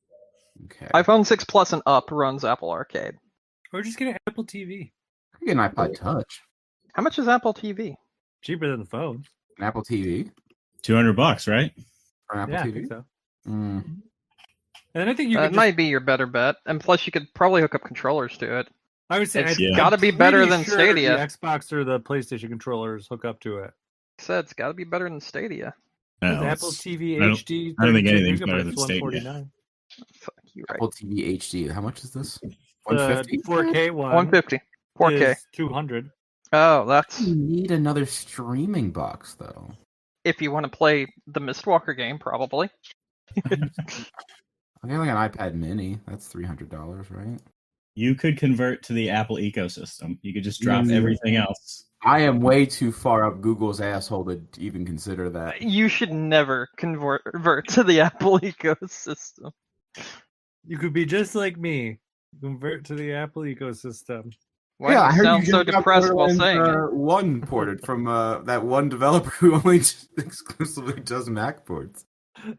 Okay. iPhone 6 Plus and up runs Apple Arcade. Or just get an Apple TV. I can get an iPod Touch. How much is Apple TV? Cheaper than the phone. An Apple TV? $200, right? For an Apple Yeah, TV? I think so. Mm. And I think you That could might be your better bet, and plus you could probably hook up controllers to it. I would say It's I'm got to be better pretty than sure Stadia. The Xbox or the PlayStation controllers hook up to it. I said it's got to be better than Stadia. No, Apple TV I don't- HD. I don't think 32 anything's better than gigabytes, Stadia. $149. Fuck you, right? Apple TV HD. How much is this? The 150? 4K one. 150, 4K. Is 200. Oh, that's You need another streaming box, though. if you want to play the Mistwalker game, probably. I got like an iPad Mini. That's $300, right? You could convert to the Apple ecosystem. You could just drop everything else. I am way too far up Google's asshole to even consider that. You should never convert to the Apple ecosystem. You could be just like me. Convert to the Apple ecosystem. Why do you sound so depressed while saying it? One ported from that one developer who only exclusively does Mac ports.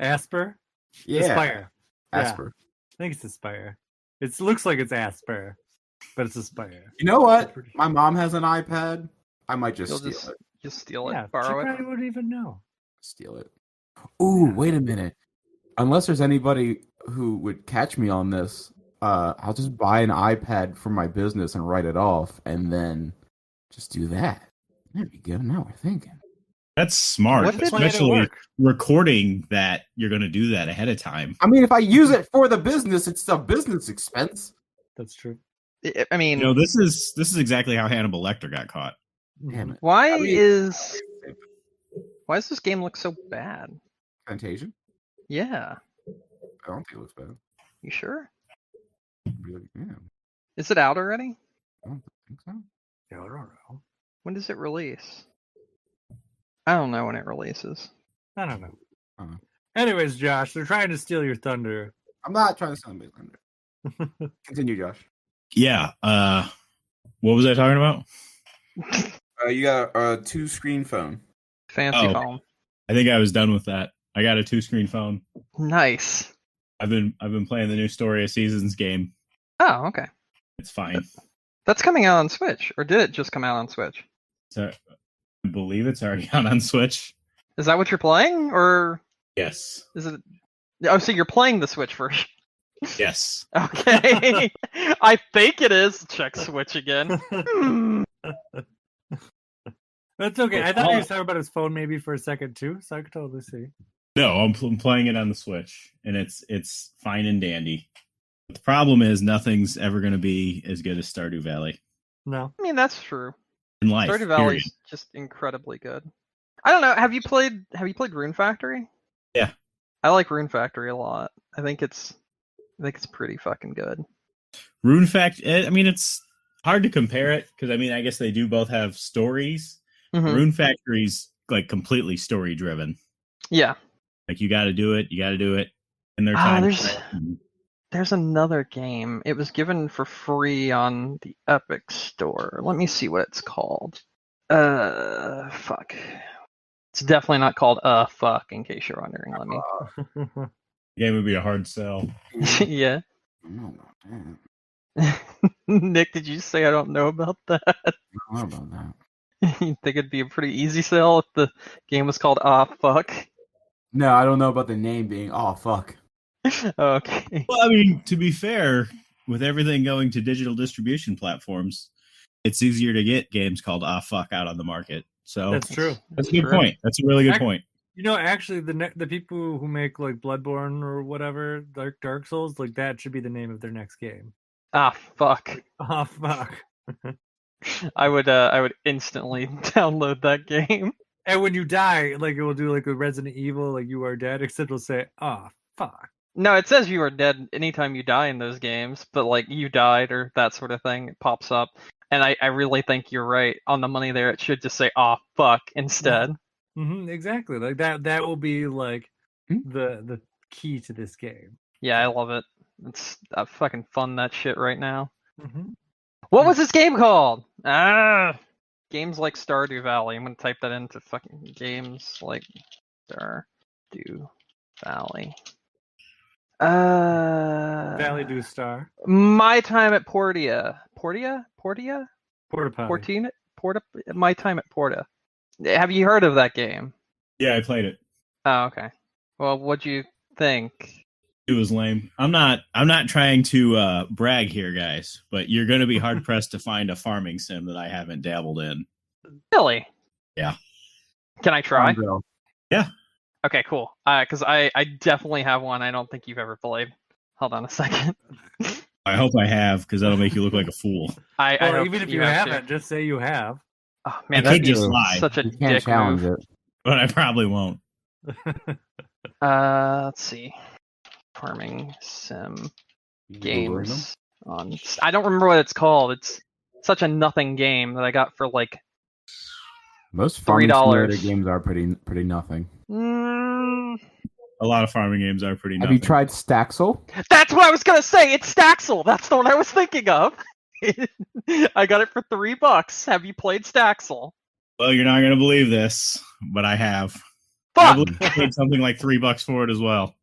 Asper? Yeah, Aspire. Asper. I think it's Aspire. It looks like it's Asper, but it's Aspire. You know what? My mom has an iPad. I might just You'll steal it. just steal it, Yeah, she borrow it. probably wouldn't even know. Steal it. Ooh, wait a minute. Unless there's anybody who would catch me on this, I'll just buy an iPad for my business and write it off, and then just do that. There we go. Now we're thinking. That's smart, What if it especially recording that you're going to do that ahead of time. I mean, if I use it for the business, it's a business expense. That's true. I mean, You know, this is exactly how Hannibal Lecter got caught. Damn it. why I mean- does this game look so bad? Fantasia? Yeah, I don't think it looks bad. you sure? Really, yeah, Is it out already? I don't think so. Yeah, I don't know. When does it release? I don't know when it releases. I don't know. Uh-huh. Anyways, Josh, they're trying to steal your thunder. I'm not trying to sound big thunder. Continue, Josh. Yeah. What was I talking about? You got a 2-screen phone. Fancy Oh. phone. I think I was done with that. I got a 2-screen phone. Nice. I've been playing the new Story of Seasons game. Oh, okay. It's fine. That's coming out on Switch, or did it just come out on Switch? So, I believe it's already out on Switch. Is that what you're playing, or Yes. is it? Oh, so you're playing the Switch version. Yes. Okay. I think it is. Check Switch again. That's okay. I thought he was talking about his phone maybe for a second too, so I could totally see. No, I'm playing it on the Switch, and it's fine and dandy. But the problem is nothing's ever going to be as good as Stardew Valley No. I mean, that's true. in life. Stardew period. Valley's just incredibly good. I don't know. Have you played Rune Factory? Yeah. I like Rune Factory a lot. I think it's pretty fucking good. Rune Factory. I mean, it's hard to compare it because I guess they do both have stories. Mhm. Rune Factory's like completely story driven. Yeah. Like you got to do it. In their time. There's another game. It was given for free on the Epic Store. Let me see what it's called. Fuck. It's definitely not called fuck, in case you're wondering. Let me. The game would be a hard sell. Yeah. Nick, did you say I don't know about that? I don't know about that. You think it'd be a pretty easy sell if the game was called fuck? No, I don't know about the name being fuck. Okay. Well, I mean, to be fair, with everything going to digital distribution platforms, it's easier to get games called fuck out on the market. So That's true. That's a good point. That's a really good point. You know, actually, the people who make like Bloodborne or whatever, Dark Souls, like that should be the name of their next game. Ah, fuck. Oh fuck! I would instantly download that game. And when you die, like it will do like a Resident Evil, like you are dead, except it'll say, "Oh fuck." No, it says you are dead anytime you die in those games, but like you died or that sort of thing, it pops up. And I really think you're right on the money there. It should just say "oh fuck" instead. Exactly, like that will be like the key to this game. Yeah, I love it. It's fucking fun that shit right now. Mm-hmm. What was this game called? Games like Stardew Valley. I'm gonna type that into fucking games like Stardew Valley. Valley Do Star. My Time at Portia. Porta Potty. My Time at Porta. Have you heard of that game? Yeah, I played it. Oh, okay. Well, what'd you think? It was lame. I'm not trying to brag here, guys, but you're going to be hard pressed to find a farming sim that I haven't dabbled in. Really? Yeah. Can I try? Yeah. Okay, cool. Because I definitely have one I don't think you've ever played. Hold on a second. I hope I have, because that'll make you look like a fool. I hope even if you haven't, just say you have. Oh man, I that'd could be just lie. such a You can't dick challenge move. it. But I probably won't. Let's see. Farming sim games on. I don't remember what it's called. It's such a nothing game that I got for like Most farming simulator $3. games are pretty nothing. A lot of farming games are pretty Have nothing. you tried Staxel? That's what I was gonna say. It's Staxel. That's the one I was thinking of. I got it for $3. Have you played Staxel? Well, you're not going to believe this, but I have. Fuck. I believe I paid something like $3 for it as well.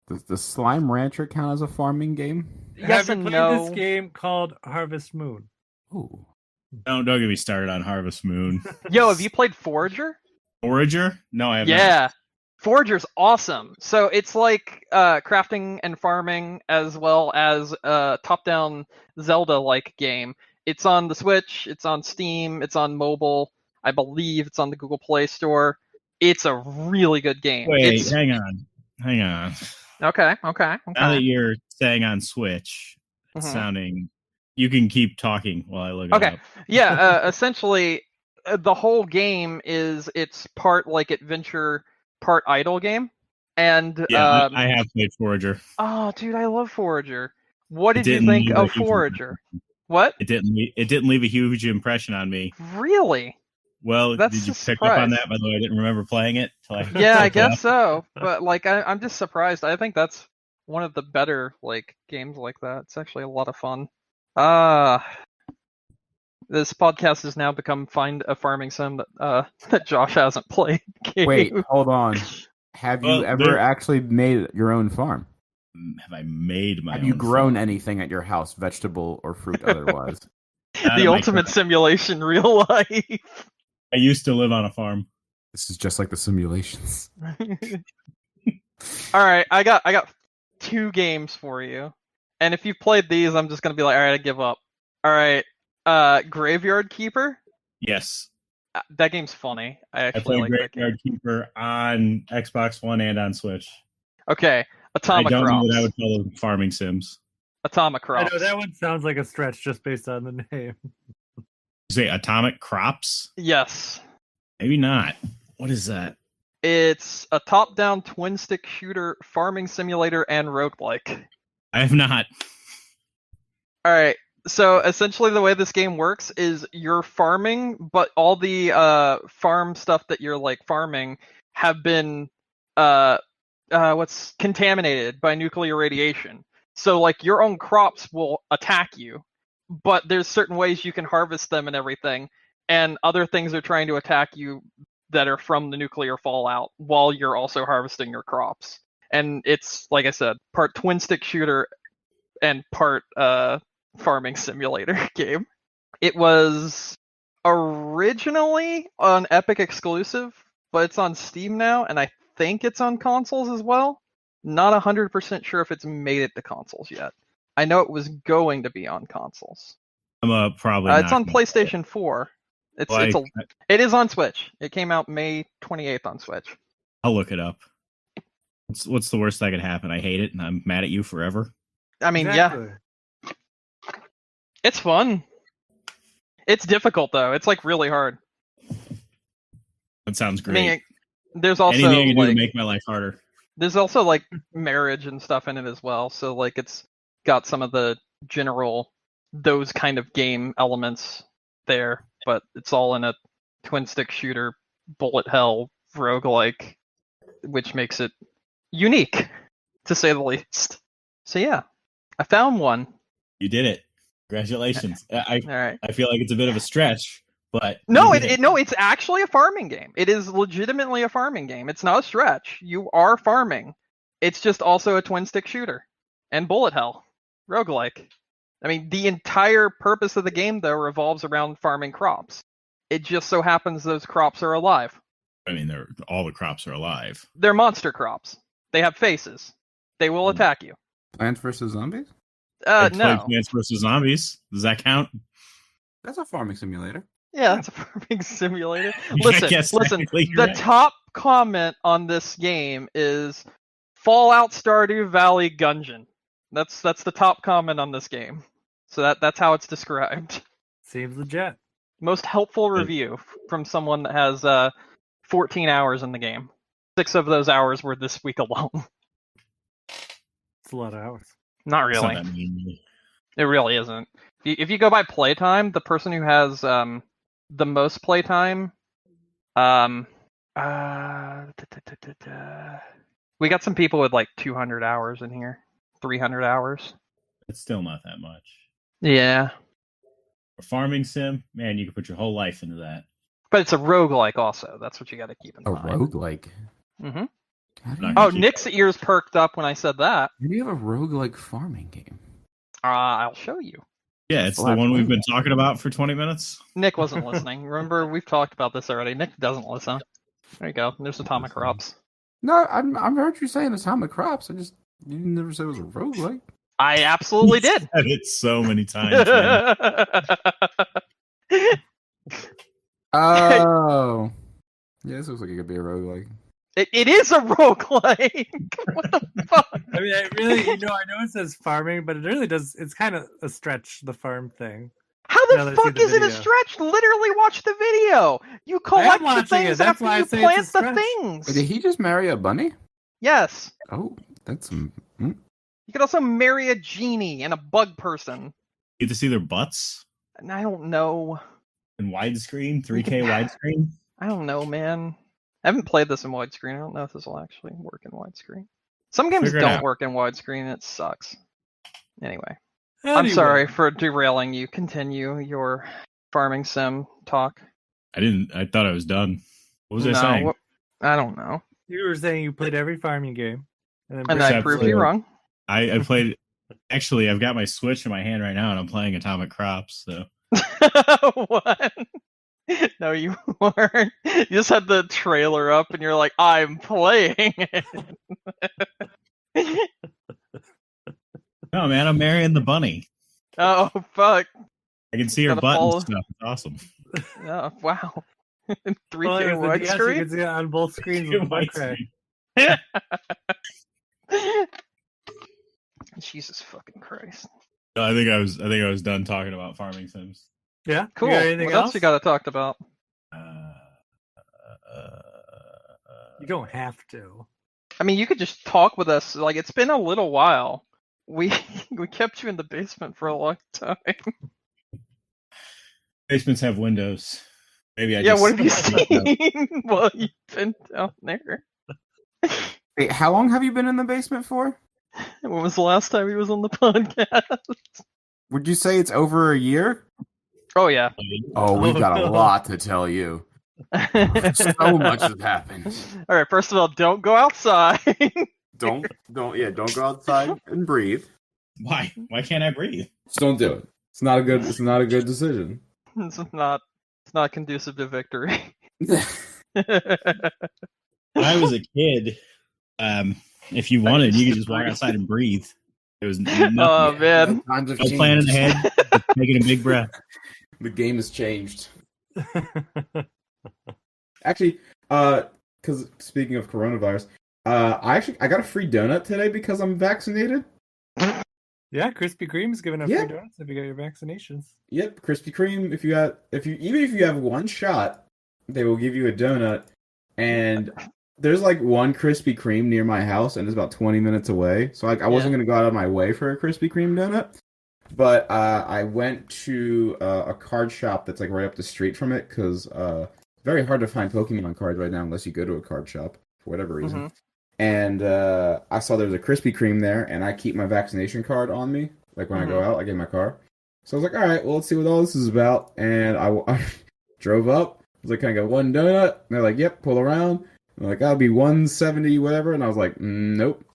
Does the Slime Rancher count as a farming game? Yes have and you played no. this game called Harvest Moon? Ooh. Don't get me started on Harvest Moon. Yo, have you played Forager? Forager? No, I have not. Yeah. Forager's awesome. So it's like crafting and farming as well as a top-down Zelda-like game. It's on the Switch, it's on Steam, it's on mobile. I believe it's on the Google Play Store. It's a really good game. Wait, hang on. Okay. Now that you're saying on Switch, it's sounding... You can keep talking while I look it up. Yeah, essentially, the whole game it's part like adventure, part idle game. And yeah, I have played Forager. Oh, dude, I love Forager. What did you think of Forager? What? It didn't leave a huge impression on me. Really? Well, That's did you a pick up on surprise. that? By the way, I didn't remember playing it. Yeah, I guess so. But like, I'm just surprised. I think that's one of the better like games like that. It's actually a lot of fun. This podcast has now become Find a Farming Sim that Josh hasn't played. Game. Wait, hold on. Have you ever actually made your own farm? Have I made my own Have you grown farm? anything at your house, vegetable or fruit otherwise? The ultimate simulation, real life. I used to live on a farm. This is just like the simulations. All right, I got 2 games for you, and if you've played these, I'm just gonna be like, all right, I give up. All right, Graveyard Keeper. Yes, that game's funny. I actually played like that game. Graveyard Keeper on Xbox One and on Switch. Okay, Atomic I don't Crops. know what I would call them farming sims. Atomic I Crops. know that one sounds like a stretch just based on the name. You say Atomic Crops? Yes. Maybe not. What is that? It's a top-down twin-stick shooter, farming simulator, and roguelike. I have not. All right. So essentially, the way this game works is you're farming, but all the farm stuff that you're like farming have been what's contaminated by nuclear radiation. So like your own crops will attack you, but there's certain ways you can harvest them and everything, and other things are trying to attack you that are from the nuclear fallout while you're also harvesting your crops. And it's, like I said, part twin stick shooter and part farming simulator game. It was originally an Epic exclusive, but it's on Steam now, and I think it's on consoles as well. Not 100% sure if it's made it to consoles yet. I know it was going to be on consoles. I'm probably. It's on PlayStation 4. It is on Switch. It came out May 28th on Switch. I'll look it up. What's the worst that could happen? I hate it, and I'm mad at you forever. I mean, yeah, it's fun. It's difficult though. It's like really hard. That sounds great. I mean, there's also anything you can do to make my life harder. There's also like marriage and stuff in it as well. So like it's got some of the general those kind of game elements there, but it's all in a twin stick shooter bullet hell roguelike, which makes it unique to say the least. So yeah, I found one. You did it. Congratulations. All right. I feel like it's a bit of a stretch, but no, it's actually a farming game. It is legitimately a farming game. It's not a stretch. You are farming. It's just also a twin stick shooter and bullet hell roguelike. I mean, the entire purpose of the game though revolves around farming crops. It just so happens those crops are alive. I mean, all the crops are alive. They're monster crops. They have faces. They will attack you. Plants vs. Zombies? No. Plants vs. Zombies. Does that count? That's a farming simulator. Yeah, it's a farming simulator. Listen. The Right. top comment on this game is Fallout Stardew Valley Gungeon. That's the top comment on this game. So that's how it's described. Seems legit. Most helpful review from someone that has 14 hours in the game. 6 of those hours were this week alone. It's a lot of hours. Not It's really. not that mean. It really isn't. If you go by playtime, the person who has the most playtime, we got some people with like 200 hours in here, 300 hours. It's still not that much. Yeah. A farming sim, man, you can put your whole life into that. But it's a roguelike also. That's what you got to keep in A mind. roguelike? Mm-hmm. Not Oh, gonna keep- Nick's ears perked up when I said that. Maybe you have a roguelike farming game. I'll show you. Yeah, it's the one we've been talking about for 20 minutes. Nick wasn't listening. Remember, we've talked about this already. Nick doesn't listen. There you go. There's Atomic Crops. No, I've heard you saying Atomic Crops. You never said it was a roguelike. I absolutely did. Said it so many times. Man. Oh. Yeah, this looks like it could be a roguelike. It is a roguelike. What the fuck? I mean, I know it says farming, but it really does. It's kind of a stretch, the farm thing. How Now the that I see fuck the is it a video. stretch? Literally watch the video. You collect the watching things it. That's after why I you say it's a plant the stretch. things. Wait, did he just marry a bunny? Yes. Oh, that's You could also marry a genie and a bug person. You get to see their butts And I don't know. in widescreen, 3K widescreen. I don't know, man. I haven't played this in widescreen. I don't know if this will actually work in widescreen. Some games Figure it don't out. work in widescreen. And it sucks. Anyway, I'm Anyway, sorry for derailing you. Continue your farming sim talk. I thought I was done. What was I No, saying? I don't know. You were saying you played every farming game, and then And I Except proved for- you wrong. I played. Actually, I've got my Switch in my hand right now, and I'm playing Atomic Crops. So What? No, you weren't. You just had the trailer up and you're like, I'm playing it. no, man, I'm marrying the bunny. Oh, fuck. I can see her Gotta butt follow- and stuff. It's awesome. Oh, wow. 3K well, it was the DS, you widescreen? can see it on both screens with one crack. Jesus fucking Christ. No, I think I was done talking about farming sims. Yeah, Cool. You got anything What else you got to talk about? You don't have to. I mean, you could just talk with us. Like, it's been a little while. We kept you in the basement for a long time. Basements have windows. Maybe I Yeah, just what have you seen while you've been down there? Wait, how long have you been in the basement for? When was the last time he was on the podcast? Would you say it's over a year? Oh, yeah. Oh, we've got a no. lot to tell you. So much has happened. All right, first of all, don't go outside. Don't go outside and breathe. Why? Why can't I breathe? Just don't do it. It's not a good decision. It's not conducive to victory. When I was a kid, if you wanted, you could just walk outside and breathe. It was nothing. Oh man, Times have No planning changed. ahead, just taking a big breath. The game has changed. Actually, because speaking of coronavirus, I got a free donut today because I'm vaccinated. Yeah, Krispy Kreme's giving out Yeah. free donuts if you got your vaccinations. Yep, Krispy Kreme. Even if you have one shot, they will give you a donut. And there's like one Krispy Kreme near my house, and it's about 20 minutes away. So I wasn't gonna go out of my way for a Krispy Kreme donut. But I went to a card shop that's like right up the street from it because it's very hard to find Pokemon cards right now unless you go to a card shop for whatever reason. Mhm. And I saw there was a Krispy Kreme there, and I keep my vaccination card on me. Like when I go out, I get in my car. So I was like, all right, well, let's see what all this is about. And I drove up. I was like, can I get one donut? And they're like, yep, pull around. I'm like, that'll be 170, whatever. And I was like, nope.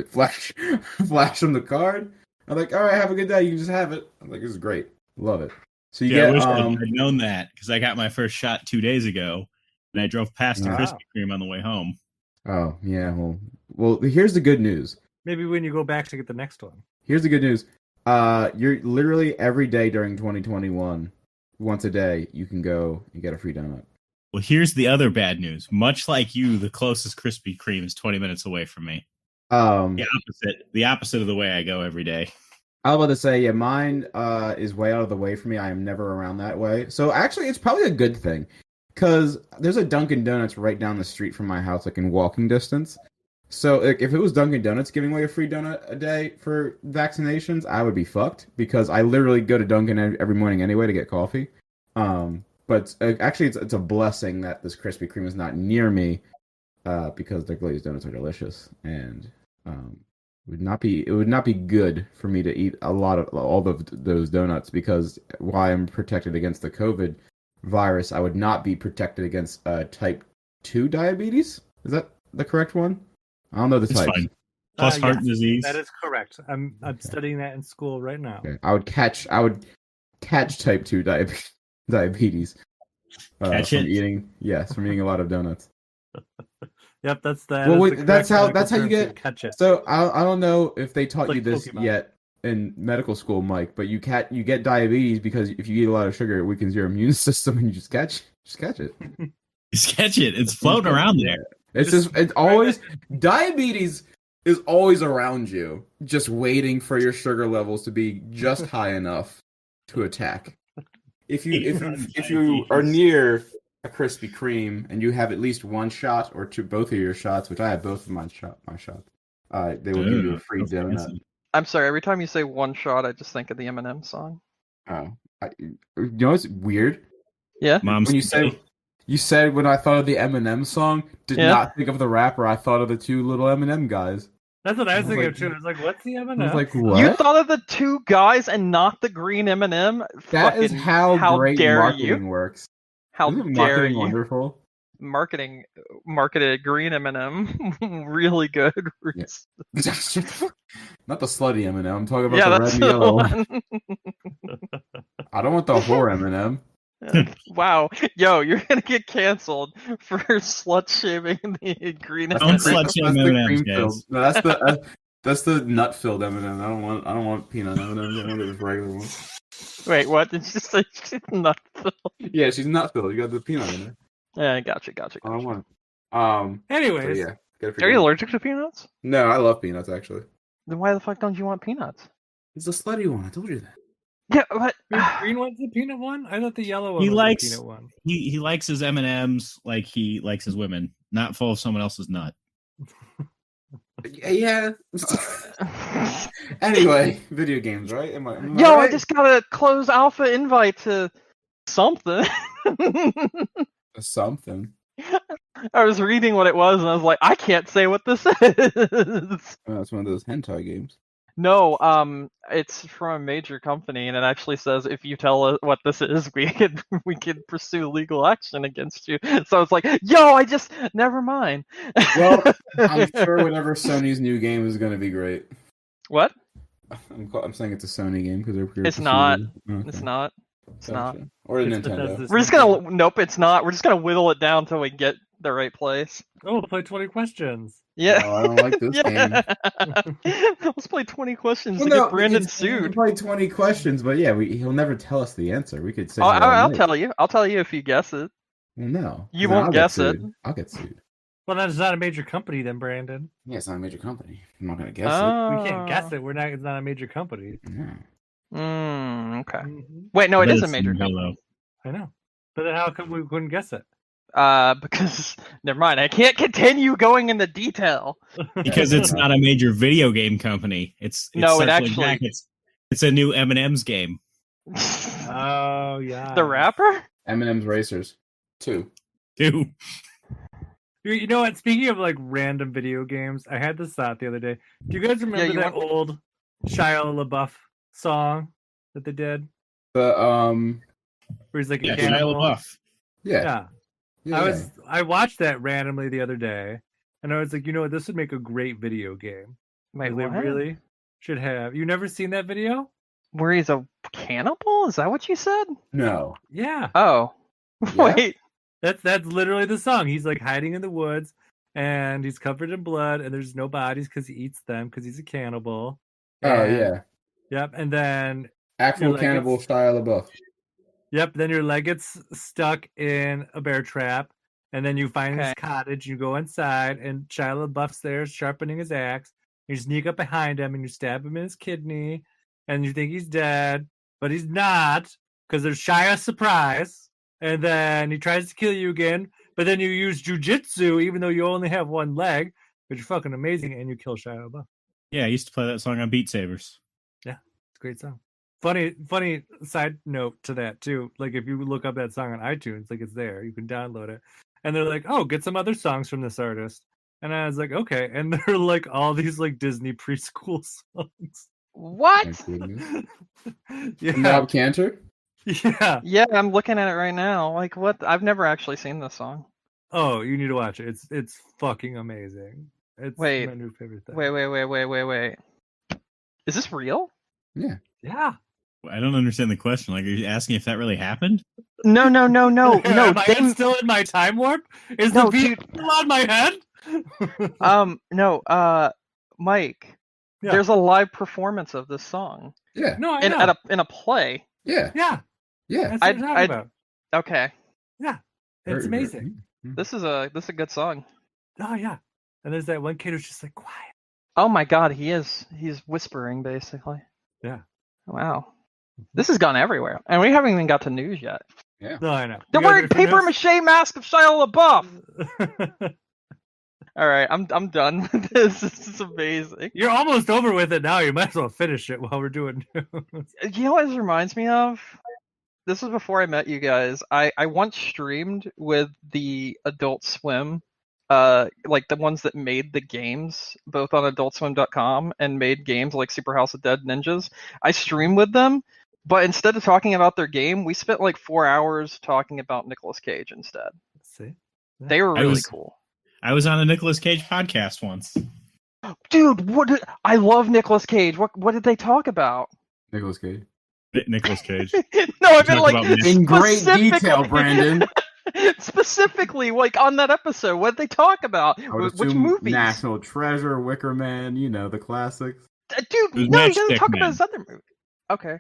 Flash on the card. I'm like, all right, have a good day. You can just have it. I'm like, this is great. Love it. So you I get wish I'd known that because I got my first shot 2 days ago, and I drove past the Wow. Krispy Kreme on the way home. Oh, yeah. Well, here's the good news. Maybe when you go back to get the next one. Here's the good news. You're literally every day during 2021, once a day, you can go and get a free donut. Well, here's the other bad news. Much like you, the closest Krispy Kreme is 20 minutes away from me. The opposite of the way I go every day. I was about to say, yeah, mine is way out of the way for me. I am never around that way. So actually, it's probably a good thing. Because there's a Dunkin' Donuts right down the street from my house, like in walking distance. So if it was Dunkin' Donuts giving away a free donut a day for vaccinations, I would be fucked. Because I literally go to Dunkin' every morning anyway to get coffee. But actually, it's a blessing that this Krispy Kreme is not near me. Because their glazed donuts are delicious. And it would not be good for me to eat all of those donuts. Because while I'm protected against the COVID virus, I would not be protected against type 2 diabetes. Is that the correct one? I don't know the It's type. fine. Plus heart Yes, disease. That is correct. I'm studying that in school right now. Okay. I would catch type 2 diabetes Catch from it? from eating a lot of donuts. Yep, that's that. Well, is wait, the that's correct how you medical term get- to catch it. So I don't know if they taught Like you this Pokemon. yet in medical school, Mike, but you get diabetes because if you eat a lot of sugar, it weakens your immune system, and you just catch it. Just catch it. It's floating around there. It's always diabetes is always around you, just waiting for your sugar levels to be just high enough to attack. If you are near a Krispy Kreme and you have at least one shot or both of your shots, which I have both of my shots, they will give you a free That's donut. fancy. I'm sorry. Every time you say one shot, I just think of the Eminem song. Oh, you know what's weird? Yeah. Mom's When you spaghetti. said when I thought of the Eminem song, did Yeah. not think of the rapper. I thought of the two little Eminem guys. That's what I was I was thinking like- of too. I was like, what's the I was M&M? like, what? You thought of the two guys and not the green M&M? That is Fucking- how great dare marketing you? works. How Isn't dare marketing you? wonderful? Marketed green M&M. Really good. Yeah. Not the slutty Eminem. I'm talking about Yeah, the that's red and the yellow. one. I don't want the whore Eminem. Wow. Yo, you're gonna get canceled for slut shaming the green Don't M&M. slut shame the M&Ms, cream guys. filled. No, that's the nut filled Eminem. I don't want peanut M&Ms. I want the regular one. Wait, what? Did you say she's not filled? Yeah, she's nut filled. You got the peanut in there. Yeah, gotcha. I don't want. So Anyways, yeah. Get a free Are you donut. allergic to peanuts? No, I love peanuts actually. Then why the fuck don't you want peanuts? It's a slutty one. I told you that. Yeah, but the green one's the peanut one? I thought the yellow one He was likes- the peanut one. He likes his M&Ms like he likes his women, not full of someone else's nut. Yeah. Anyway, video games, right? Am I yo, I right? just got a closed alpha invite to something. Something. I was reading what it was, and I was like, I can't say what this is. Oh, it's one of those hentai games. No, it's from a major company, and it actually says if you tell us what this is, we could pursue legal action against you. So it's like, yo, never mind. Well, I'm sure whatever Sony's new game is going to be great. What? I'm saying it's a Sony game because they're. It's not. Okay. It's not. It's not. Gotcha. Or a It's Nintendo. Bethesda's We're just gonna. Nope, it's not. We're just gonna whittle it down until we get the right place. Oh, play 20 questions. Yeah. No, I don't like this game. Let's play 20 questions Well, to no, get Brandon we sued. can play 20 questions, but yeah, he'll never tell us the answer. We could say I'll tell you. I'll tell you if you guess it. Well, no. You won't guess it. I'll get sued. Well, that's not a major company then, Brandon. Yeah, it's not a major company. I'm not going to guess We can't guess it. It's not a major company. it. Yeah. Okay. Mm-hmm. Wait, no, it But is a it's major in company. Halo. I know. But then how come we couldn't guess it? Because never mind. I can't continue going into detail. Because it's not a major video game company. It's No, it circling actually- back. It's a new M&M's game. Oh, yeah. The rapper? M&M's Racers 2. Too. You know what? Speaking of like random video games, I had this thought the other day. Do you guys remember you that old Shia LaBeouf song that they did? The Where he's like a Yeah, Shia cannibal? LaBeouf. yeah. Yeah. I watched that randomly the other day, and I was like, you know what? This would make a great video game. Wait, They what? really should have. You never seen that video? Where he's a cannibal? Is that what you said? No. Yeah. Oh. Yeah? Wait. That's literally the song. He's like hiding in the woods, and he's covered in blood, and there's no bodies because he eats them because he's a cannibal. Oh And- yeah. Yep. And then Actual like cannibal it's- Shia LaBeouf. Yep, then your leg gets stuck in a bear trap, and then you find this Okay. cottage, you go inside, and Shia LaBeouf's there sharpening his axe. You sneak up behind him and you stab him in his kidney, and you think he's dead, but he's not, because there's Shia's surprise, and then he tries to kill you again, but then you use jujitsu, even though you only have one leg, which is fucking amazing, and you kill Shia LaBeouf. Yeah, I used to play that song on Beat Sabers. It's a great song. Funny side note to that too. Like if you look up that song on iTunes, like it's there. You can download it. And they're like, oh, get some other songs from this artist. And I was like, okay. And they're like all these like Disney preschool songs. What? My goodness. Yeah. Rob Cantor? Yeah. Yeah, I'm looking at it right now. Like, what? I've never actually seen this song. Oh, you need to watch it. It's fucking amazing. It's Wait. my new favorite thing. Wait. Is this real? Yeah. Yeah. I don't understand the question. Like, are you asking if that really happened? No. Am I They, still in my time warp? Is No, the beat dude. still on my head? no. Mike. Yeah. There's a live performance of this song Yeah. No, I in know. a play. Yeah. Yeah. Yeah. That's what I'm talking about. Okay, Yeah. It's amazing. this is a good song. Oh yeah. And there's that one kid who's just like quiet. Oh my God, he's whispering basically. Yeah. Wow, this has gone everywhere, and we haven't even got to news yet. No, I know. They're You guys wearing ready for paper news? mache mask of Shia LaBeouf. All right, I'm done with this. This is amazing. You're almost over with it now. You might as well finish it while we're doing news. You know what this reminds me of? This was before I met you guys. I once streamed with the Adult Swim, like the ones that made the games, both on AdultSwim.com and made games like Super House of Dead Ninjas. I streamed with them, but instead of talking about their game, we spent like 4 hours talking about Nicolas Cage instead. See? They were I really was- cool. I was on a Nicolas Cage podcast once. Dude, I love Nicolas Cage. What did they talk about? Nicolas Cage. Nicolas Cage. No, I mean Talk like about this. In great specifically- detail, Brandon. Specifically, like on that episode, what did they talk about? I would Which assume movies? National Treasure, Wicker Man, the classics. Dude, It was no, he doesn't Matchstick talk Man. about his other movie. Okay.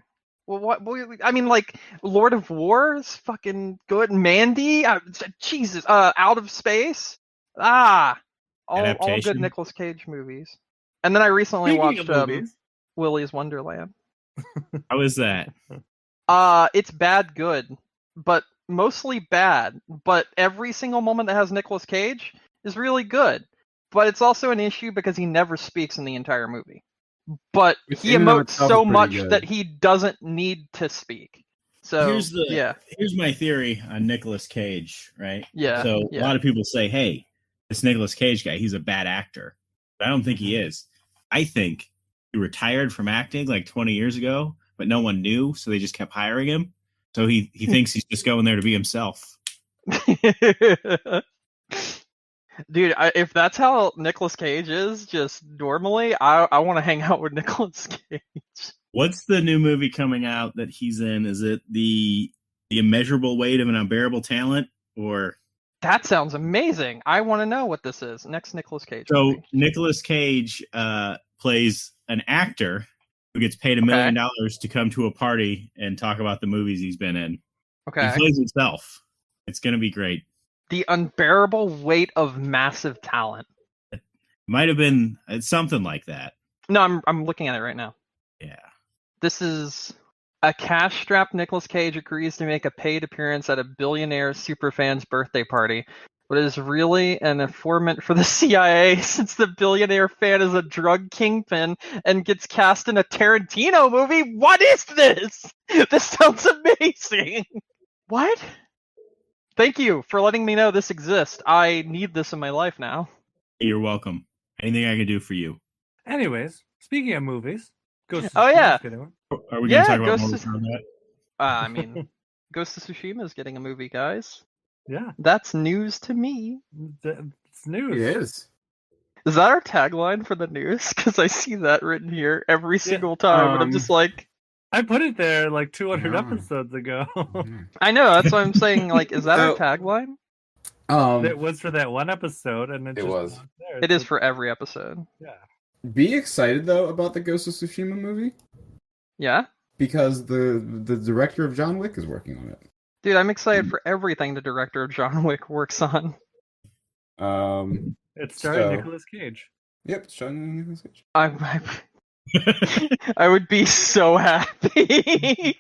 Well, what? I mean, like Lord of War is fucking good. Mandy, Jesus, Out of Space. All good Adaptation. Nicolas Cage movies. And then I recently Speaking watched of movies, Willy's Wonderland. How is that? It's bad, good, but mostly bad. But every single moment that has Nicolas Cage is really good. But it's also an issue because he never speaks in the entire movie. But Which he in and of emotes itself so is pretty much good. that he doesn't need to speak. So Here's my theory on Nicolas Cage, right? Yeah, So yeah. a lot of people say, hey, this Nicolas Cage guy, he's a bad actor. But I don't think he is. I think he retired from acting like 20 years ago, but no one knew, so they just kept hiring him. So he thinks he's just going there to be himself. Dude, if that's how Nicolas Cage is, just normally, I want to hang out with Nicolas Cage. What's the new movie coming out that he's in? Is it the immeasurable weight of an unbearable talent, or That sounds amazing. I want to know what this is. Next Nicolas Cage So movie. Nicolas Cage plays an actor who gets paid $1 million to come to a party and talk about the movies he's been in. Okay. He plays himself. It's going to be great. The unbearable weight of massive talent. Might have been something like that. No, I'm looking at it right now. Yeah. This is a cash-strapped Nicolas Cage agrees to make a paid appearance at a billionaire superfan's birthday party, but is really an informant for the CIA since the billionaire fan is a drug kingpin and gets cast in a Tarantino movie. What is this? This sounds amazing. What? Thank you for letting me know this exists. I need this in my life now. You're welcome. Anything I can do for you. Anyways, speaking of movies, Ghost of Oh, yeah. Are we going to talk about Mortal Kombat? I mean, Ghost of Tsushima is getting a movie, guys. Yeah, That's news to me. it's news. It is. Is that our tagline for the news? Because I see that written here every single time, and I'm just like, I put it there like 200 No. episodes ago. I know, that's what I'm saying. Like, is that our tagline? It was for that one episode, and It was. There. It is for every episode. Yeah. Be excited though about the Ghost of Tsushima movie Yeah? because the director of John Wick is working on it. Dude, I'm excited for everything the director of John Wick works on. It's starring So- Nicolas Cage. Yep, it's John Nicolas Cage. I would be so happy.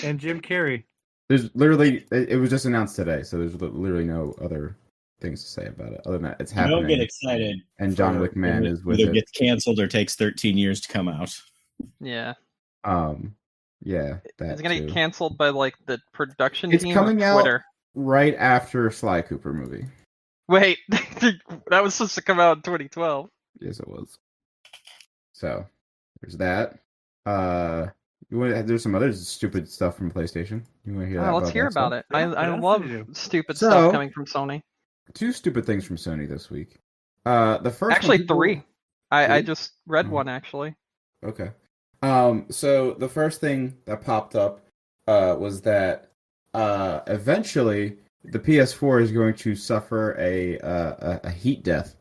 And Jim Carrey. There's literally it was just announced today, so there's literally no other things to say about it other than that it's happening. Don't get excited. And John Wick Man is with Either it. gets canceled or takes 13 years to come out. Yeah. Yeah, that It's gonna too. get canceled by like the production It's team coming of out- Twitter. Right after Sly Cooper movie. Wait, that was supposed to come out in 2012. Yes, it was. So there's that. There's some other stupid stuff from PlayStation. You want to hear that? Let's hear about it. Yeah, I what love else did you do? stupid So- stuff coming from Sony. Two stupid things from Sony this week. The first Actually, one, people- 3. I Three? just read Oh. one actually. Okay. So the first thing that popped up was that eventually the PS4 is going to suffer a heat death,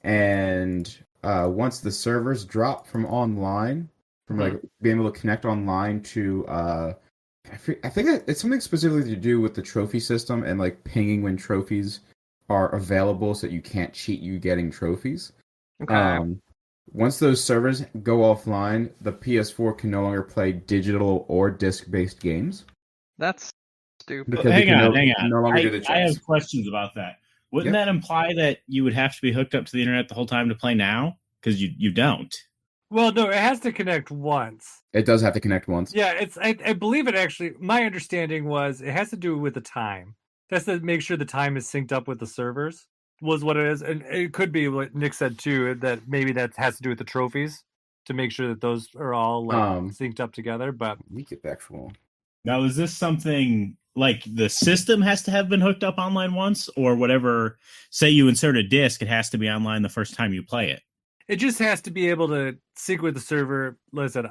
and once the servers drop from online, from like being able to connect online to I think it's something specifically to do with the trophy system and like pinging when trophies are available, so that you can't cheat you getting trophies. Okay. Once those servers go offline, the PS4 can no longer play digital or disc-based games. That's stupid. Because Hang it can on. no longer do the I checks. have questions about that. Wouldn't Yep. that imply that you would have to be hooked up to the internet the whole time to play now? Because you don't. Well, no, it has to connect once. It does have to connect once. Yeah, I believe it actually. My understanding was it has to do with the time. That's to make sure the time is synced up with the servers. Was what it is, and it could be what Nick said too. That maybe that has to do with the trophies to make sure that those are all like synced up together. But We get actual. Now, is this something like the system has to have been hooked up online once, or whatever? Say you insert a disc, it has to be online the first time you play it. it just has to be able to sync with the server. Listen,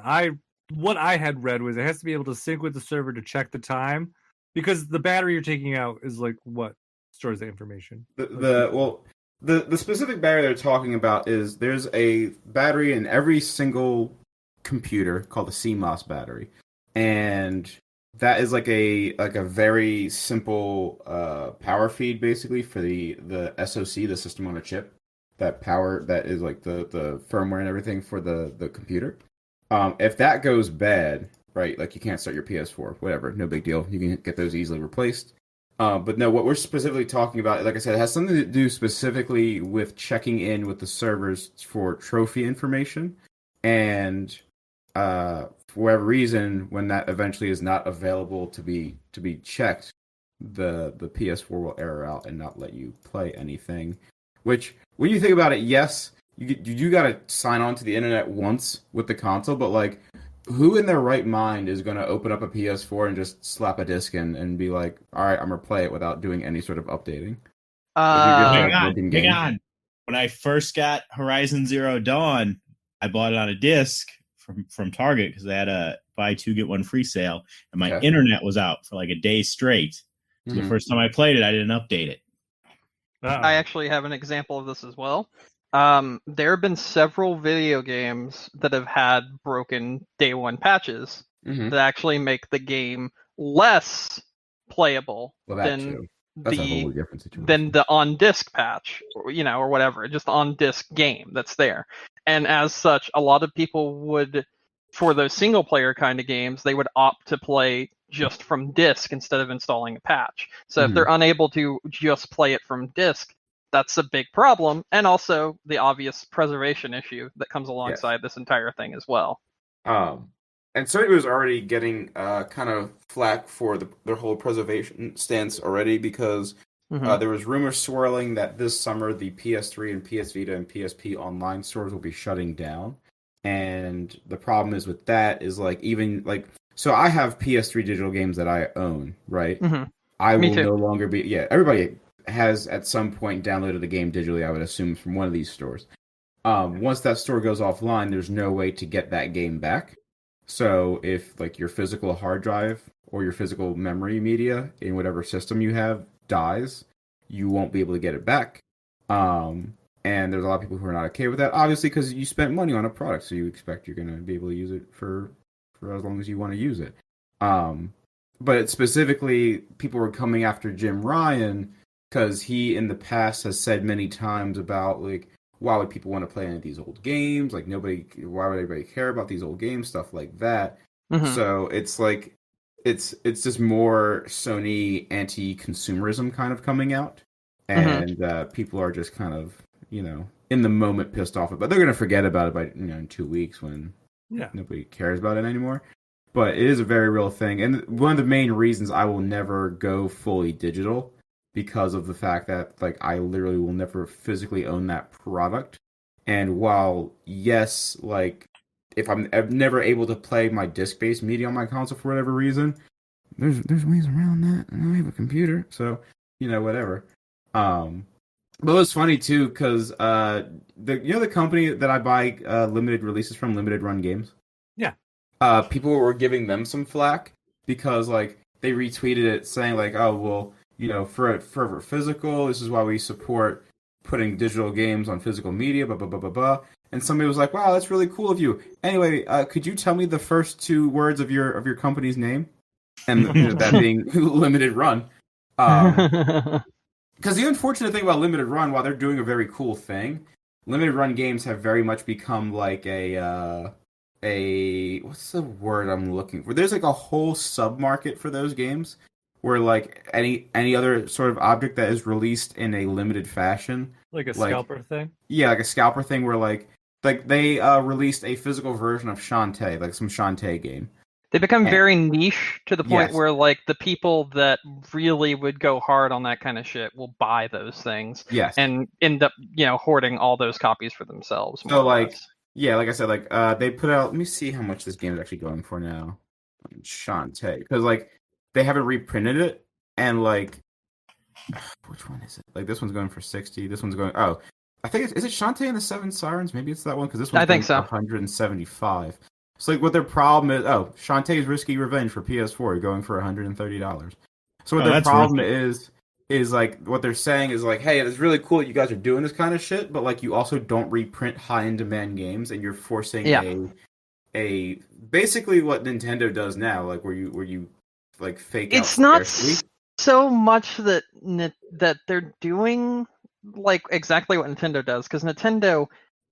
what I had read was it has to be able to sync with the server to check the time, because the battery you're taking out is like what stores the information. The specific battery they're talking about is there's a battery in every single computer called the CMOS battery, and that is like a very simple power feed basically for the SoC, the system on a chip. That is like the firmware and everything for the computer. If that goes bad, right, like you can't start your PS4, whatever, no big deal. You can get those easily replaced. But no, what we're specifically talking about, like I said, it has something to do specifically with checking in with the servers for trophy information. And for whatever reason, when that eventually is not available to be checked, the PS4 will error out and not let you play anything. Which, when you think about it, yes, you got to sign on to the internet once with the console, but like, who in their right mind is going to open up a PS4 and just slap a disc in and be like, all right, I'm going to play it without doing any sort of updating? Hang game. on. When I first got Horizon Zero Dawn, I bought it on a disc from Target because they had a buy two get one free sale, and my internet was out for like a day straight. So the first time I played it, I didn't update it. I actually have an example of this as well. There have been several video games that have had broken day one patches that actually make the game less playable than That's a whole different situation. than the on disc patch, or whatever, just on disc game that's there. And as such, a lot of people would, for those single player kind of games, they would opt to play just from disc instead of installing a patch. So if they're unable to just play it from disc, that's a big problem, and also the obvious preservation issue that comes alongside this entire thing as well. And Sony was already getting kind of flack for their whole preservation stance already, because there was rumors swirling that this summer the PS3 and PS Vita and PSP online stores will be shutting down. And the problem is with that is so I have PS3 digital games that I own, right? I will no longer be everybody has at some point downloaded the game digitally, I would assume, from one of these stores. Once that store goes offline, there's no way to get that game back. So if your physical hard drive or your physical memory media in whatever system you have dies, you won't be able to get it back. And there's a lot of people who are not okay with that, obviously, because you spent money on a product, so you expect you're going to be able to use it for as long as you want to use it. But specifically, people were coming after Jim Ryan because he, in the past, has said many times about, why would people want to play any of these old games? Why would anybody care about these old games? Stuff like that. So it's it's just more Sony anti-consumerism kind of coming out. And people are just kind of, in the moment pissed off. But they're going to forget about it by, in 2 weeks when nobody cares about it anymore. But it is a very real thing. And one of the main reasons I will never go fully digital, because of the fact that I literally will never physically own that product. And while yes, if I'm never able to play my disc-based media on my console for whatever reason, there's ways around that, and I have a computer, so whatever. But it was funny too, because the company that I buy limited releases from, Limited Run Games. Yeah. People were giving them some flack because they retweeted it saying oh well, for physical, this is why we support putting digital games on physical media, blah, blah, blah, blah, blah. And somebody was like, wow, that's really cool of you. Anyway, could you tell me the first two words of your company's name? And that being Limited Run. Because the unfortunate thing about Limited Run, while they're doing a very cool thing, Limited Run games have very much become a what's the word I'm looking for? There's a whole sub-market for those games, where any other sort of object that is released in a limited fashion, like a scalper thing. Yeah, like a scalper thing, where they released a physical version of Shantae, some Shantae game. They become very niche to the point where the people that really would go hard on that kind of shit will buy those things. Yes. And end up hoarding all those copies for themselves. So like I said, they put out. Let me see how much this game is actually going for now. Shantae, because they haven't reprinted it, and which one is it? This one's going for 60. This one's going. Oh, I think is it Shantae and the Seven Sirens? Maybe it's that one, because this one's going for 175. So what their problem is? Oh, Shantae's Risky Revenge for PS4 going for $130. So what their problem is what they're saying is hey, it's really cool that you guys are doing this kind of shit, but you also don't reprint high end demand games, and you're forcing a basically what Nintendo does now, where you fake. It's not so much that they're doing exactly what Nintendo does, because Nintendo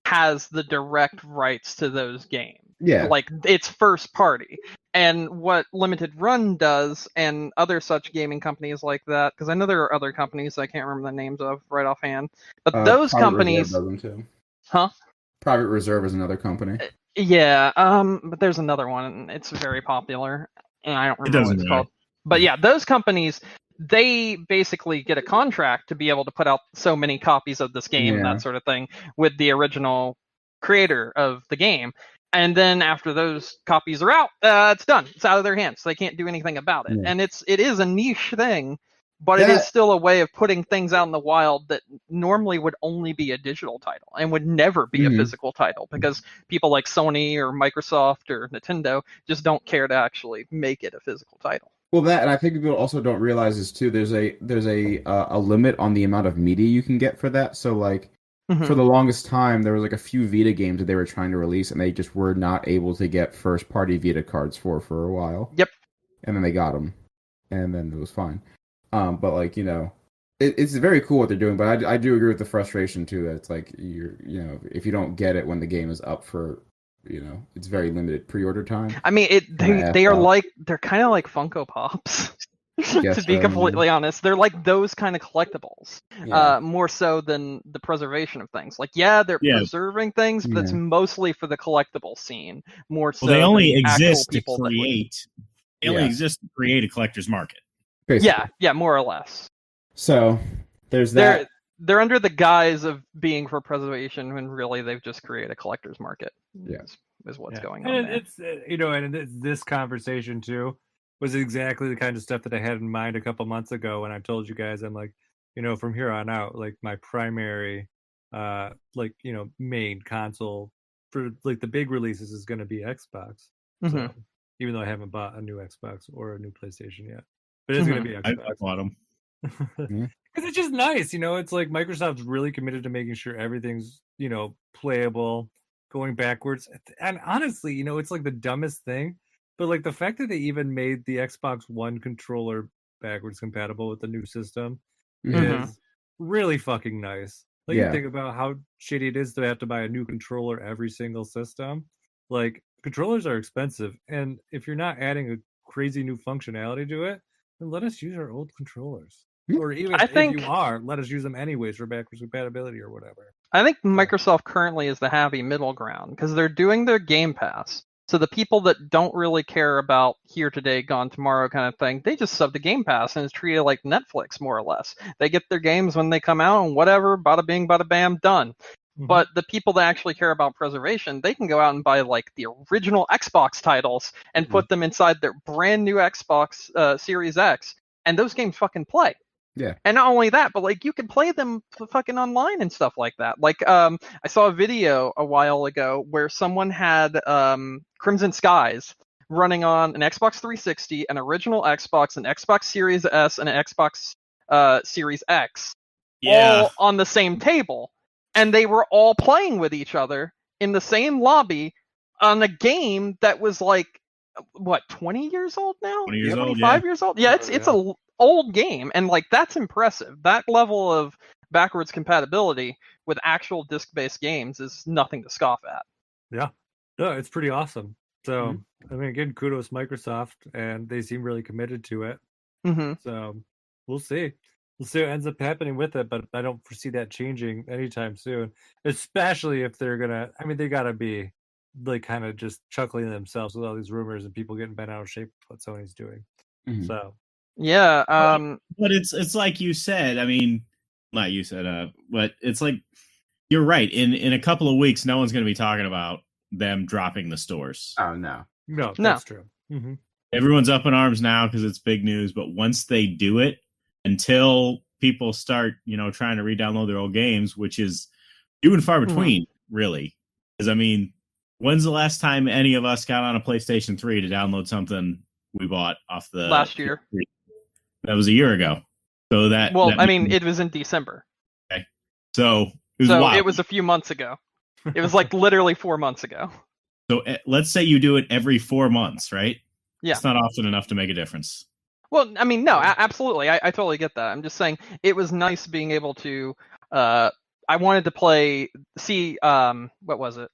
has the direct rights to those games. Yeah, it's first party. And what Limited Run does, and other such gaming companies like that, because I know there are other companies I can't remember the names of right offhand, but those companies. Reserve does them too. Huh? Private Reserve is another company. Yeah, but there's another one, and it's very popular, and I don't remember what it's called. But yeah, those companies, they basically get a contract to be able to put out so many copies of this game and that sort of thing with the original creator of the game. And then after those copies are out, it's done. It's out of their hands. So they can't do anything about it. And it is a niche thing, but it is still a way of putting things out in the wild that normally would only be a digital title and would never be a physical title, because people like Sony or Microsoft or Nintendo just don't care to actually make it a physical title. Well, that, and I think people also don't realize this too. There's a limit on the amount of media you can get for that. So like for the longest time, there was like a few Vita games that they were trying to release, and they just were not able to get first party Vita cards for a while. Yep. And then they got them, and then it was fine. But like it's very cool what they're doing. But I do agree with the frustration too. That it's like if you don't get it when the game is up for it's very limited pre-order time. I mean, they're kind of like Funko Pops. To be completely honest, they're like those kind of collectibles, more so than the preservation of things. Like, they're preserving things, but it's mostly for the collectible scene. More so, they only exist to create. They only exist to create a collector's market. Basically. Yeah, more or less. So there's that. They're under the guise of being for preservation when really they've just created a collector's market. Yes, is what's going on. And there. it's and it's this conversation too was exactly the kind of stuff that I had in mind a couple months ago when I told you guys I'm like, from here on out, like my primary, main console for like the big releases is going to be Xbox. So, even though I haven't bought a new Xbox or a new PlayStation yet, but it's going to be Xbox. I bought them. Because it's just nice, it's like Microsoft's really committed to making sure everything's, playable, going backwards. And honestly, it's like the dumbest thing, but like the fact that they even made the Xbox One controller backwards compatible with the new system is really fucking nice. Like you think about how shitty it is to have to buy a new controller every single system. Like controllers are expensive, and if you're not adding a crazy new functionality to it, then let us use our old controllers. Or even if you are, let us use them anyways for backwards compatibility or whatever. I think Microsoft currently is the happy middle ground because they're doing their Game Pass. So the people that don't really care about here today, gone tomorrow kind of thing, they just sub to Game Pass and it's treated like Netflix more or less. They get their games when they come out and whatever, bada bing, bada bam, done. But the people that actually care about preservation, they can go out and buy like the original Xbox titles and put them inside their brand new Xbox Series X, and those games fucking play. Yeah. And not only that, but like you can play them fucking online and stuff like that. Like I saw a video a while ago where someone had Crimson Skies running on an Xbox 360, an original Xbox, an Xbox Series S, and an Xbox Series X, all on the same table. And they were all playing with each other in the same lobby on a game that was like, what, 20 years old now? 20 years 25 years old? Yeah, it's a old game, and like that's impressive. That level of backwards compatibility with actual disc-based games is nothing to scoff at. Yeah, no, it's pretty awesome. So I mean, again, kudos Microsoft, and they seem really committed to it. So we'll see. We'll see what ends up happening with it, but I don't foresee that changing anytime soon. Especially if they're gonna. I mean, they gotta be like kind of just chuckling to themselves with all these rumors and people getting bent out of shape with what Sony's doing. So. Yeah, but it's like you said. I mean, not you said, but it's like you're right. In a couple of weeks, no one's going to be talking about them dropping the stores. Oh no, that's true. Everyone's up in arms now because it's big news. But once they do it, until people start, trying to re-download their old games, which is few and far between, really. Because I mean, when's the last time any of us got on a PlayStation 3 to download something we bought off the last year? That was a year ago. So it was in December. Okay. So it was a few months ago. It was like literally 4 months ago. So let's say you do it every 4 months, right? Yeah. It's not often enough to make a difference. Well, I mean, no, absolutely. I totally get that. I'm just saying it was nice being able to, I wanted to what was it?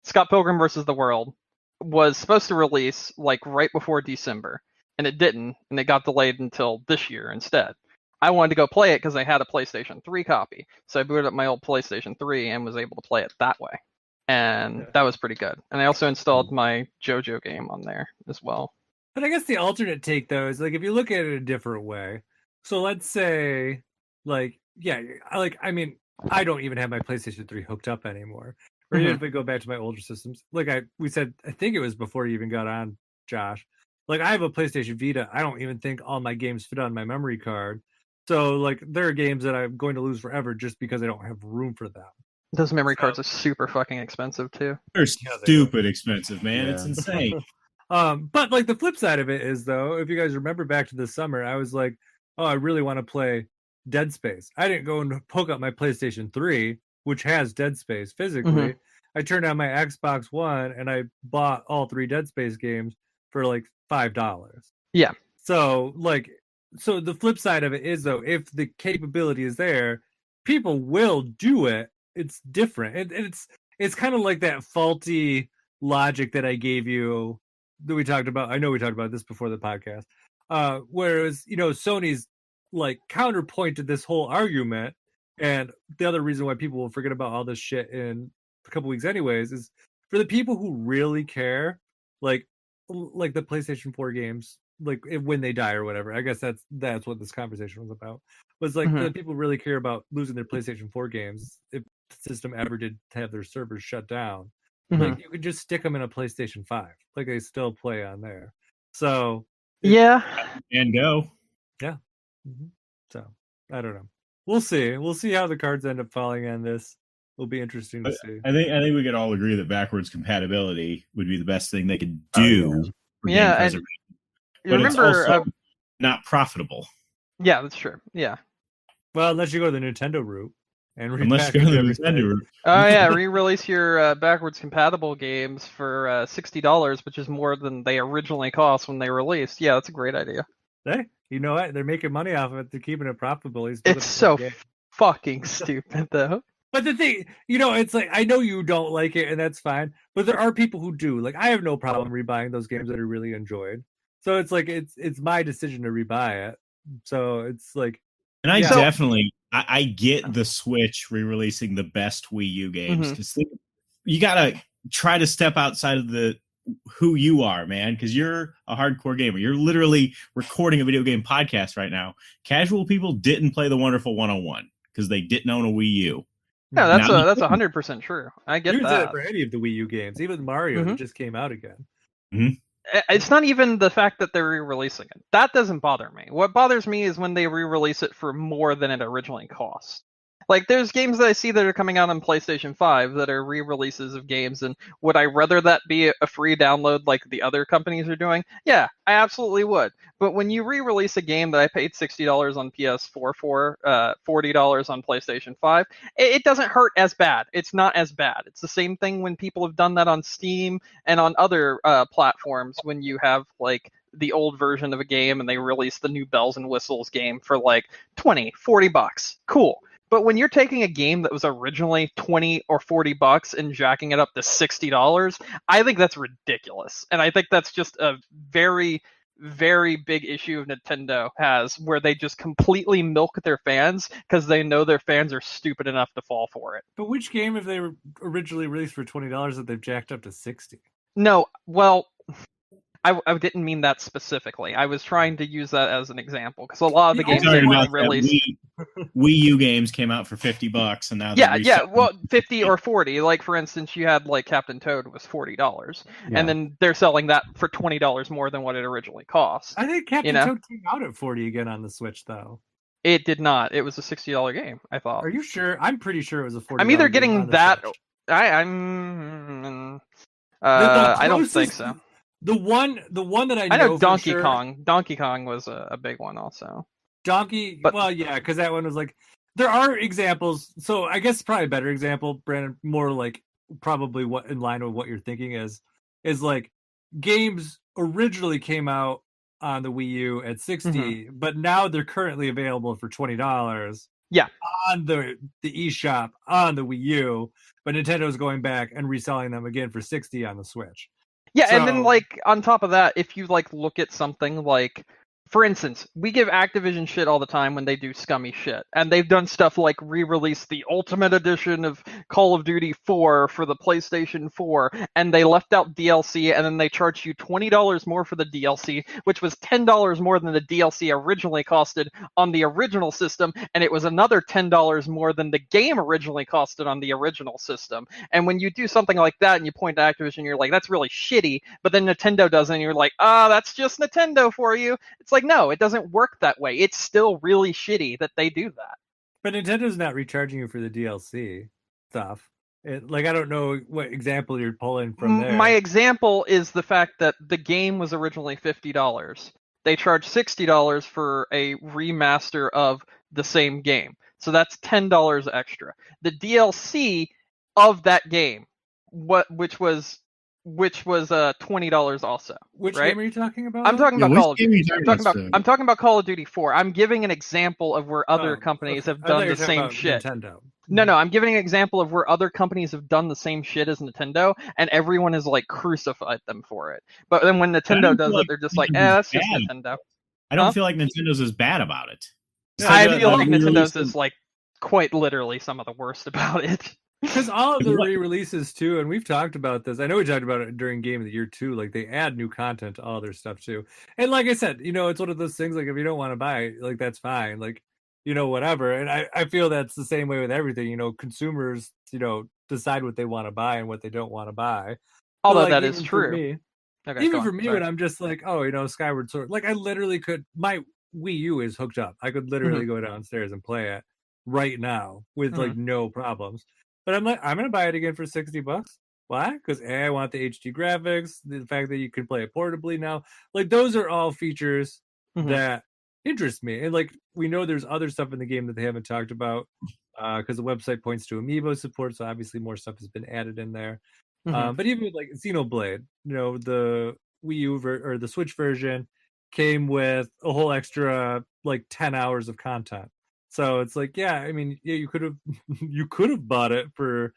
Scott Pilgrim vs. the World was supposed to release like right before December. And it didn't, and it got delayed until this year instead. I wanted to go play it because I had a PlayStation 3 copy. So I booted up my old PlayStation 3 and was able to play it that way. And that was pretty good. And I also installed my JoJo game on there as well. But I guess the alternate take, though, is like if you look at it a different way. So let's say, I don't even have my PlayStation 3 hooked up anymore. Or even if we go back to my older systems, like we said, I think it was before you even got on, Josh. Like, I have a PlayStation Vita. I don't even think all my games fit on my memory card. So, like, there are games that I'm going to lose forever just because I don't have room for them. Those memory cards are super fucking expensive, too. They're stupid expensive, man. Yeah. It's insane. But like the flip side of it is, though, if you guys remember back to this summer, I was like, oh, I really want to play Dead Space. I didn't go and poke up my PlayStation 3, which has Dead Space physically. I turned on my Xbox One and I bought all 3 Dead Space games for like $5. Yeah. So the flip side of it is, though, if the capability is there, people will do it. It's different. It's kind of like that faulty logic that I gave you that we talked about. I know we talked about this before the podcast. Whereas, Sony's like counterpoint to this whole argument, and the other reason why people will forget about all this shit in a couple weeks anyways, is for the people who really care, like the PlayStation 4 games, like when they die or whatever. I guess that's what this conversation was about. Was like the people who really care about losing their PlayStation 4 games, if the system ever did to have their servers shut down, like you could just stick them in a PlayStation 5, like they still play on there. So and go. Yeah. So I don't know. We'll see how the cards end up falling on this. It'll be interesting to see. I think we could all agree that backwards compatibility would be the best thing they could do. For game preservation. But remember, it's also not profitable. Yeah, that's true. Yeah. Well, unless you go the Nintendo route and unless you go the Nintendo route. Oh yeah, re-release your backwards compatible games for $60, which is more than they originally cost when they released. Yeah, that's a great idea. Hey, you know what? They're making money off of it. They're keeping it profitable. It's so fucking stupid, though. But the thing, it's like, I know you don't like it, and that's fine. But there are people who do. Like, I have no problem rebuying those games that I really enjoyed. So it's like, it's my decision to rebuy it. So it's like, and I definitely, I get the Switch re-releasing the best Wii U games, because you gotta try to step outside of who you are, man, because you're a hardcore gamer. You're literally recording a video game podcast right now. Casual people didn't play the Wonderful 101 because they didn't own a Wii U. Yeah, that's 100% true. I get that. It for any of the Wii U games, even Mario that just came out again. It's not even the fact that they're re-releasing it. That doesn't bother me. What bothers me is when they re-release it for more than it originally cost. Like, there's games that I see that are coming out on PlayStation 5 that are re-releases of games, and would I rather that be a free download like the other companies are doing? Yeah, I absolutely would. But when you re-release a game that I paid $60 on PS4 for, $40 on PlayStation 5, it doesn't hurt as bad. It's not as bad. It's the same thing when people have done that on Steam and on other platforms when you have, like, the old version of a game and they release the new Bells and Whistles game for like $20, $40. Cool. But when you're taking a game that was originally $20 or $40 and jacking it up to $60, I think that's ridiculous. And I think that's just a very, very big issue Nintendo has, where they just completely milk their fans because they know their fans are stupid enough to fall for it. But which game have they originally released for $20 that they've jacked up to $60? No, well, I didn't mean that specifically. I was trying to use that as an example because a lot of the games they released, Wii U games came out for $50, and now well, 50 or 40. Like, for instance, you had like Captain Toad was $40, and then they're selling that for $20 more than what it originally cost. I think Captain Toad came out at 40 again on the Switch, though. It did not. It was a $60 game, I thought. Are you sure? I'm pretty sure it was a $40. I'm either getting that. I don't think so. The one that I know Donkey Kong. Donkey Kong was a big one also. Well, yeah, because that one was like, there are examples. So I guess probably a better example, Brandon, more like probably what in line with what you're thinking is like games originally came out on the Wii U at $60, but now they're currently available for $20. Yeah, on the eShop on the Wii U, but Nintendo's going back and reselling them again for $60 on the Switch. Yeah, and then, like, on top of that, if you, like, look at something like, for instance, we give Activision shit all the time when they do scummy shit. And they've done stuff like re-release the Ultimate Edition of Call of Duty 4 for the PlayStation 4, and they left out DLC, and then they charged you $20 more for the DLC, which was $10 more than the DLC originally costed on the original system, and it was another $10 more than the game originally costed on the original system. And when you do something like that and you point to Activision, you're like, that's really shitty, but then Nintendo does it, and you're like, that's just Nintendo for you. It's like, no, it doesn't work that way. It's still really shitty that they do that. But Nintendo's not recharging you for the DLC stuff. Like, I don't know what example you're pulling from there. My example is the fact that the game was originally $50. They charged $60 for a remaster of the same game. So that's $10 extra. The DLC of that game, which was $20 also. Which right? game are you talking about? I'm talking about which Call of game are Duty. you I'm talking talking about I'm talking about Call of Duty 4. I'm giving an example of where other companies have I thought done you were the talking same about shit. Nintendo. No, I'm giving an example of where other companies have done the same shit as Nintendo, and everyone has like crucified them for it. But then when Nintendo does it, they're just like, that's just Nintendo. I don't feel like Nintendo's is bad about it. I feel like Nintendo's is like quite literally some of the worst about it. Because all of the re-releases too, and we've talked about this. I know we talked about it during Game of the Year too. Like, they add new content to all their stuff too. And like I said, it's one of those things. Like, if you don't want to buy it, like, that's fine. Like, whatever. And I feel that's the same way with everything. Consumers, decide what they want to buy and what they don't want to buy. Although like, that is true. Even for me, when I'm just like, Skyward Sword. Like, I literally could. My Wii U is hooked up. I could literally go downstairs and play it right now with like no problems. But I'm like, I'm gonna buy it again for $60. Why? Because I want the HD graphics, the fact that you can play it portably now. Like, those are all features that interest me. And like, we know there's other stuff in the game that they haven't talked about, because the website points to Amiibo support, so obviously more stuff has been added in there. But even with like Xenoblade, the Wii U or the Switch version came with a whole extra like 10 hours of content. So it's like, you could have bought it for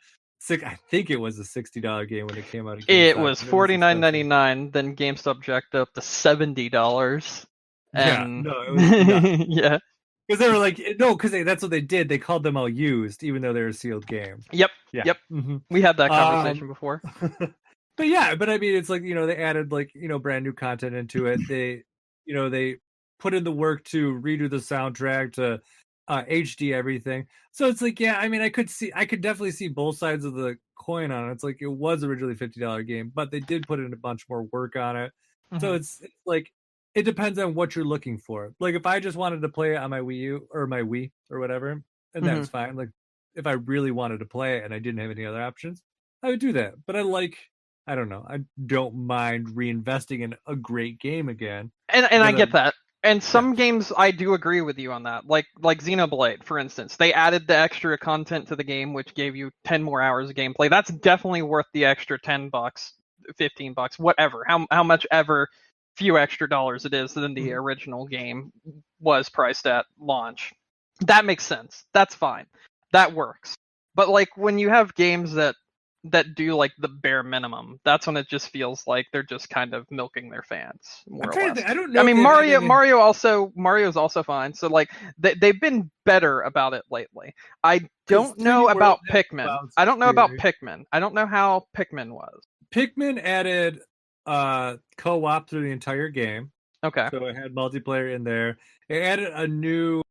I think it was a $60 game when it came out. It was $49.99. Then GameStop jacked up to $70. And it was yeah, because they were like, no, because that's what they did. They called them all used, even though they were sealed games. Yep. Mm-hmm. We had that conversation before. But I mean, it's like, they added like, brand new content into it. They put in the work to redo the soundtrack, to HD everything. So it's like, I could definitely see both sides of the coin on it. It's like, it was originally $50 game, but they did put in a bunch more work on it. So it's like, it depends on what you're looking for. Like, if I just wanted to play it on my Wii U or my Wii or whatever, and that's fine. Like, if I really wanted to play it and I didn't have any other options, I would do that. But I don't know. I don't mind reinvesting in a great game again. And I get that. And some games, I do agree with you on that. Like Xenoblade, for instance. They added the extra content to the game, which gave you 10 more hours of gameplay. That's definitely worth the extra $10, $15, whatever. How much ever few extra dollars it is than the original game was priced at launch. That makes sense. That's fine. That works. But like, when you have games that do like the bare minimum, that's when it just feels like they're just kind of milking their fans, more or less. I don't know. I mean, Mario's also fine. So like, they've been better about it lately. I don't know about Pikmin. I don't know about Pikmin. I don't know how Pikmin was. Pikmin added co-op through the entire game. Okay. So it had multiplayer in there. It added a new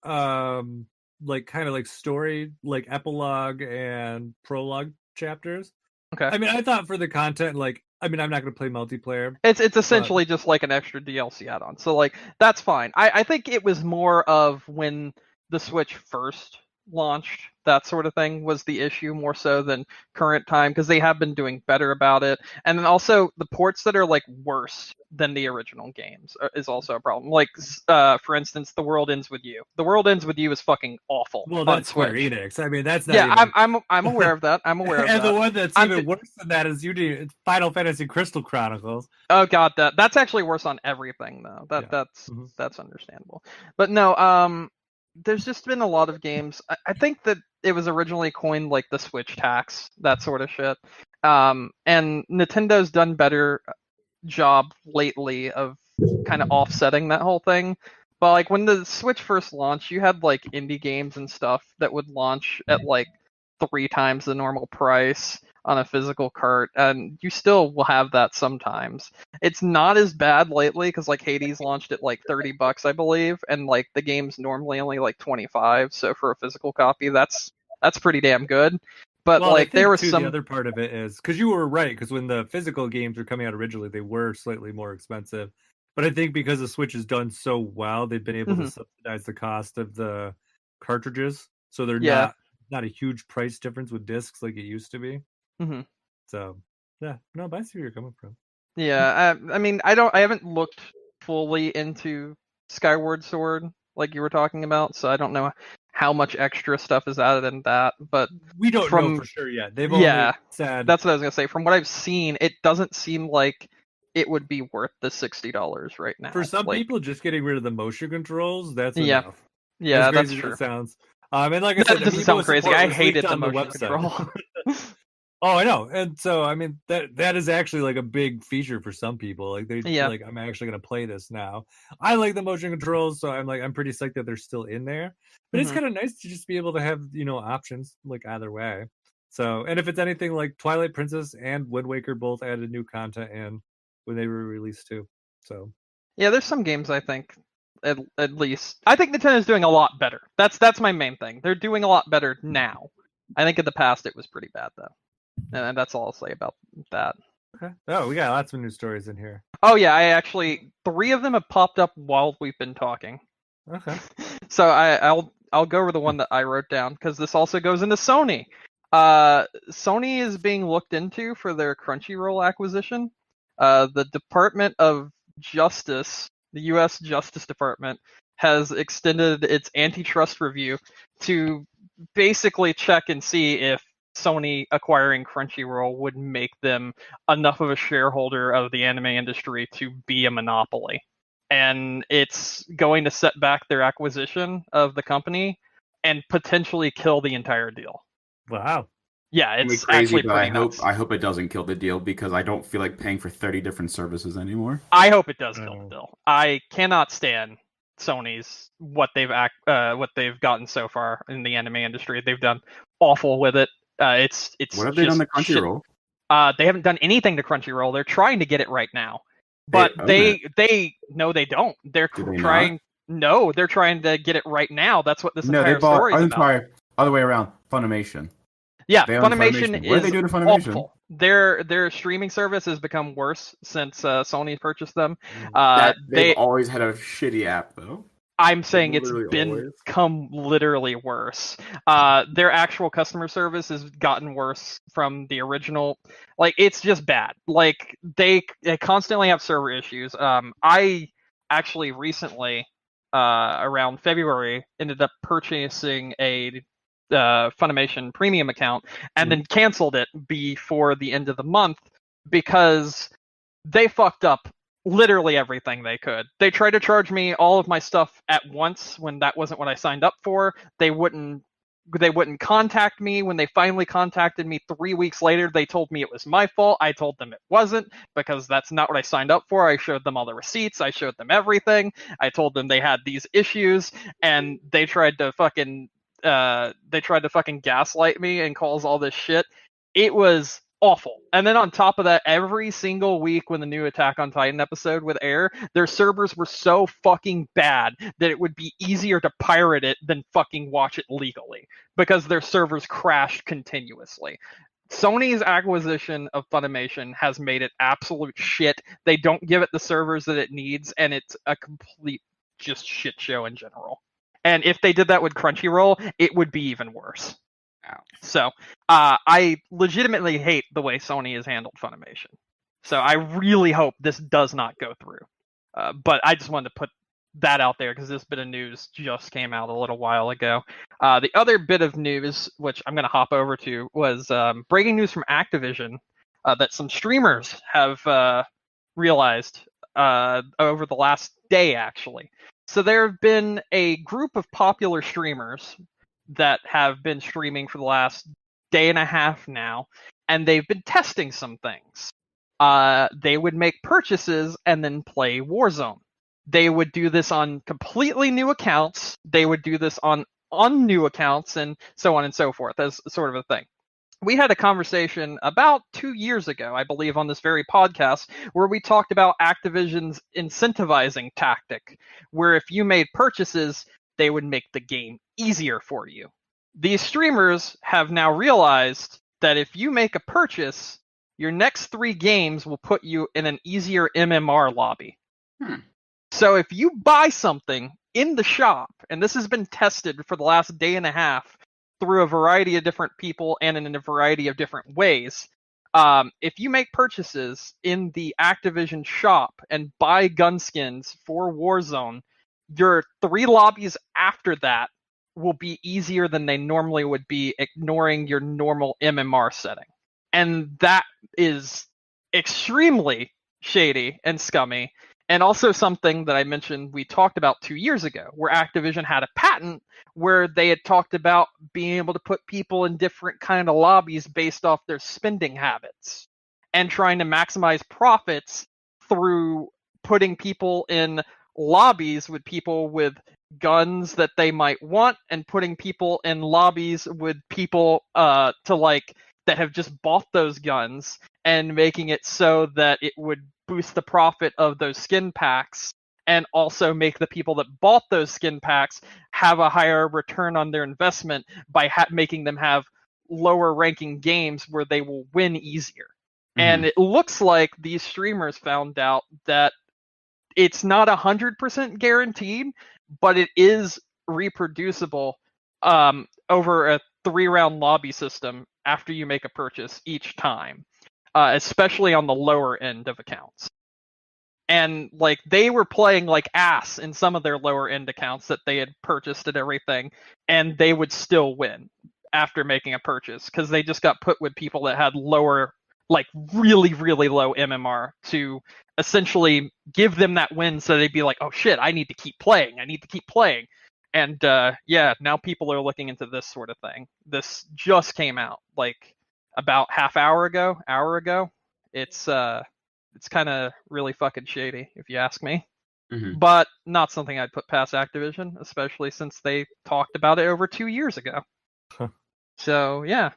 like kind of like story, like epilogue and prologue chapters. Okay. I mean, I thought for the content, like, I'm not going to play multiplayer. It's essentially just like an extra DLC add-on. So like, that's fine. I think it was more of when the Switch first launched, that sort of thing was the issue more so than current time, because they have been doing better about it. And then also the ports that are like worse than the original games is also a problem. Like, for instance, The World Ends With You. The World Ends With You is fucking awful. Well, that's Square Enix. I mean, that's not. Yeah, I'm aware of that. I'm aware of and that. And the one that's even worse than that is it's Final Fantasy Crystal Chronicles. Oh god, that's actually worse on everything though. That's understandable. But no, there's just been a lot of games. I think that it was originally coined like the Switch tax, that sort of shit. And Nintendo's done better job lately of kind of offsetting that whole thing. But like, when the Switch first launched, you had like indie games and stuff that would launch at like 3 times the normal price on a physical cart, and you still will have that sometimes. It's not as bad lately, because like Hades launched at like $30, I believe, and like the game's normally only like 25, so for a physical copy, that's pretty damn good. But like, there was some. The other part of it is, because you were right, because when the physical games were coming out originally, they were slightly more expensive. But I think because the Switch has done so well, they've been able to subsidize the cost of the cartridges, so they're not not a huge price difference with discs like it used to be. Mm-hmm. So yeah, no, but I see where you're coming from. Yeah, I mean, I haven't looked fully into Skyward Sword like you were talking about, so I don't know how much extra stuff is added in that. But we don't know for sure yet. They've only said that's what I was gonna say. From what I've seen, it doesn't seem like it would be worth the $60 right now. For some people, just getting rid of the motion controls, that's enough. enough. Yeah, as that's crazy true. as it sounds. And like I said, that doesn't sound crazy. I hated the motion control. Oh, I know. And so, I mean, that is actually like a big feature for some people. Like like, I'm actually going to play this now. I like the motion controls, so I'm pretty psyched that they're still in there. But it's kind of nice to just be able to have, options like either way. So, and if it's anything like Twilight Princess and Wind Waker both added new content in when they were released too. So, yeah, there's some games I think at least I think Nintendo's doing a lot better. That's my main thing. They're doing a lot better now. I think in the past it was pretty bad though. And that's all I'll say about that. Okay. Oh, we got lots of news stories in here. Oh yeah, I actually 3 of them have popped up while we've been talking. Okay. So I'll go over the one that I wrote down because this also goes into Sony. Sony is being looked into for their Crunchyroll acquisition. The Department of Justice, the U.S. Justice Department, has extended its antitrust review to basically check and see if Sony acquiring Crunchyroll would make them enough of a shareholder of the anime industry to be a monopoly. And it's going to set back their acquisition of the company and potentially kill the entire deal. Wow. Yeah, it's crazy, actually but pretty nuts. I hope it doesn't kill the deal because I don't feel like paying for 30 different services anymore. I hope it does kill the deal. I cannot stand Sony's what they've gotten so far in the anime industry. They've done awful with it. It's what have they done to Crunchyroll? They haven't done anything to Crunchyroll. They're trying to get it right now, but they don't. They're trying. No, they're trying to get it right now. That's what this entire story is about. Other way around. Funimation. Yeah, Funimation is what are they doing to Funimation? awful. Their streaming service has become worse since Sony purchased them. They've always had a shitty app though. I'm saying it's become literally worse. Their actual customer service has gotten worse from the original. Like, it's just bad. Like, they constantly have server issues. I actually recently, around February, ended up purchasing a Funimation premium account and then canceled it before the end of the month because they fucked up literally everything they could. They tried to charge me all of my stuff at once when that wasn't what I signed up for. They wouldn't contact me. When they finally contacted me 3 weeks later, they told me it was my fault. I told them it wasn't because that's not what I signed up for. I showed them all the receipts. I showed them everything. I told them they had these issues and they tried to fucking gaslight me and cause all this shit. It was awful. And then on top of that, every single week when the new Attack on Titan episode would air, their servers were so fucking bad that it would be easier to pirate it than fucking watch it legally because their servers crashed continuously. Sony's acquisition of Funimation has made it absolute shit. They don't give it the servers that it needs, and it's a complete just shit show in general. And if they did that with Crunchyroll, it would be even worse. So, I legitimately hate the way Sony has handled Funimation. So I really hope this does not go through. But I just wanted to put that out there because this bit of news just came out a little while ago. The other bit of news, which I'm going to hop over to, was breaking news from Activision that some streamers have realized over the last day, actually. So there have been a group of popular streamers that have been streaming for the last day and a half now, and they've been testing some things. They would make purchases and then play Warzone. They would do this on completely new accounts. They would do this on new accounts and so on and so forth as sort of a thing. We had a conversation about 2 years ago, I believe, on this very podcast, where we talked about Activision's incentivizing tactic, where if you made purchases, they would make the game easier for you. These streamers have now realized that if you make a purchase, your next 3 games will put you in an easier MMR lobby. So if you buy something in the shop, and this has been tested for the last day and a half, through a variety of different people and in a variety of different ways. If you make purchases in the Activision shop and buy gun skins for Warzone, your 3 lobbies after that will be easier than they normally would be, ignoring your normal MMR setting. And that is extremely shady and scummy. And also something that I mentioned we talked about 2 years ago, where Activision had a patent where they had talked about being able to put people in different kind of lobbies based off their spending habits and trying to maximize profits through putting people in lobbies with people with guns that they might want and putting people in lobbies with people that have just bought those guns and making it so that it would boost the profit of those skin packs and also make the people that bought those skin packs have a higher return on their investment by making them have lower ranking games where they will win easier. Mm-hmm. And it looks like these streamers found out that it's not 100% guaranteed, but it is reproducible over a 3-round lobby system after you make a purchase each time, especially on the lower end of accounts. And they were playing like ass in some of their lower end accounts that they had purchased and everything, and they would still win after making a purchase because they just got put with people that had lower, really, really low MMR to essentially give them that win, so they'd be like, oh shit, I need to keep playing. And now people are looking into this sort of thing. This just came out about hour ago. It's kind of really fucking shady, if you ask me. Mm-hmm. But not something I'd put past Activision, especially since they talked about it over 2 years ago. Huh. So, yeah.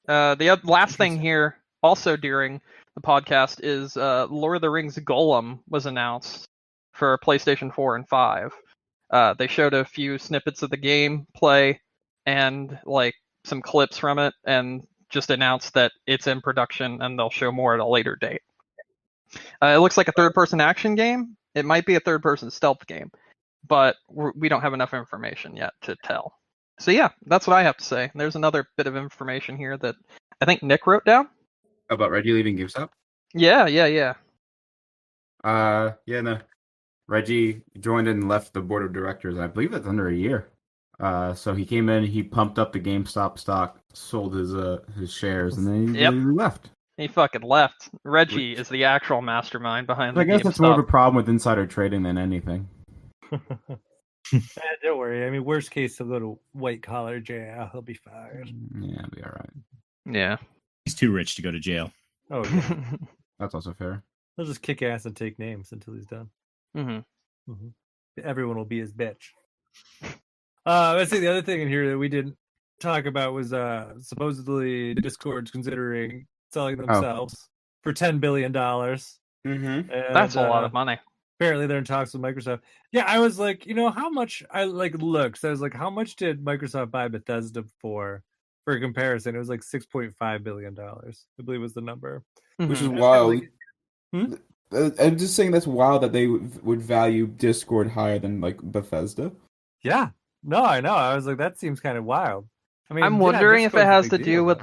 The last thing here, also during the podcast, is Lord of the Rings Golem was announced for PlayStation 4 and 5. They showed a few snippets of the gameplay and some clips from it, and just announced that it's in production and they'll show more at a later date. It looks like a third-person action game. It might be a third-person stealth game, but we don't have enough information yet to tell. So yeah, that's what I have to say. There's another bit of information here that I think Nick wrote down. About Reggie leaving GameStop? Yeah. No. Reggie joined and left the board of directors. I believe it's under a year. So he came in, he pumped up the GameStop stock, sold his shares, and then he left. He fucking left. Reggie is the actual mastermind behind the GameStop. I guess that's more of a problem with insider trading than anything. Don't worry. I mean, worst case, he'll go to white collar jail. He'll be fired. Yeah, he'll be all right. Yeah. He's too rich to go to jail. Oh, yeah. That's also fair. He'll just kick ass and take names until he's done. Mm-hmm. Mm-hmm. Everyone will be his bitch. Let's see. The other thing in here that we didn't talk about was supposedly Discord's considering selling themselves for $10 billion. Mm-hmm. That's a lot of money. Apparently, they're in talks with Microsoft. Yeah, I was like, how much? I looked. So I was like, how much did Microsoft buy Bethesda for? For comparison, it was like $6.5 billion. I believe was the number, which is wild. I'm just saying that's wild that they would value Discord higher than Bethesda. Yeah, no, I know. I was like, that seems kind of wild. I mean, I'm wondering if it has to do with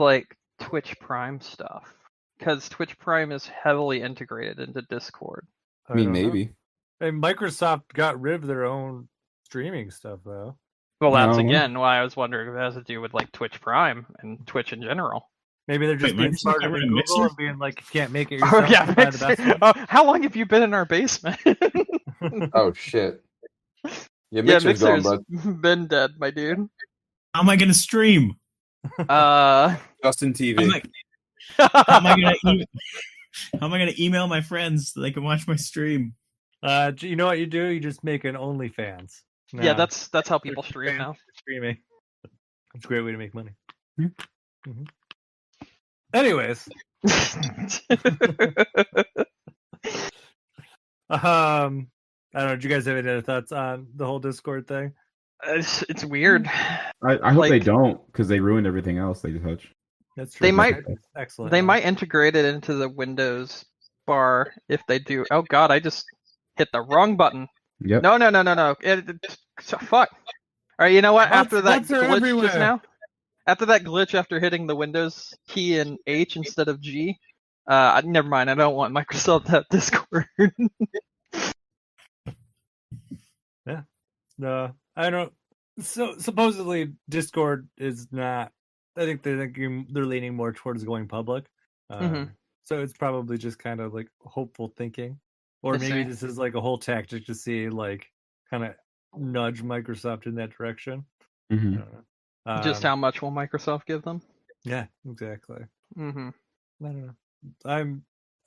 Twitch Prime stuff, because Twitch Prime is heavily integrated into Discord. I mean, maybe. And Microsoft got rid of their own streaming stuff, though. Well, that's again why I was wondering if it has to do with Twitch Prime and Twitch in general. Maybe they're just being smarter than Google and being like, you can't make it yourself. Oh, yeah, how long have you been in our basement? Oh, shit. Yeah, Mixer's been dead, my dude. How am I going to stream? Justin TV. How am I going to email my friends so they can watch my stream? You know what you do? You just make an OnlyFans. No. Yeah, that's how people stream now. Streaming. It's a great way to make money. Mm-hmm. Anyways. I don't know. Do you guys have any other thoughts on the whole Discord thing? It's weird. I hope they don't, because they ruined everything else they touch. That's true. They might. Excellent. They might integrate it into the Windows bar if they do. Oh God, I just hit the wrong button. Yep. No. Fuck. All right, you know what? After that glitch just now, after that glitch after hitting the Windows key and H instead of G, never mind. I don't want Microsoft to have Discord. Yeah. No, I don't. So supposedly Discord is not. I think they're leaning more towards going public. So it's probably just kind of like hopeful thinking, or maybe this is like a whole tactic to see like kind of nudge Microsoft in that direction. I don't know. Just how much will Microsoft give them? Yeah, exactly. I don't know.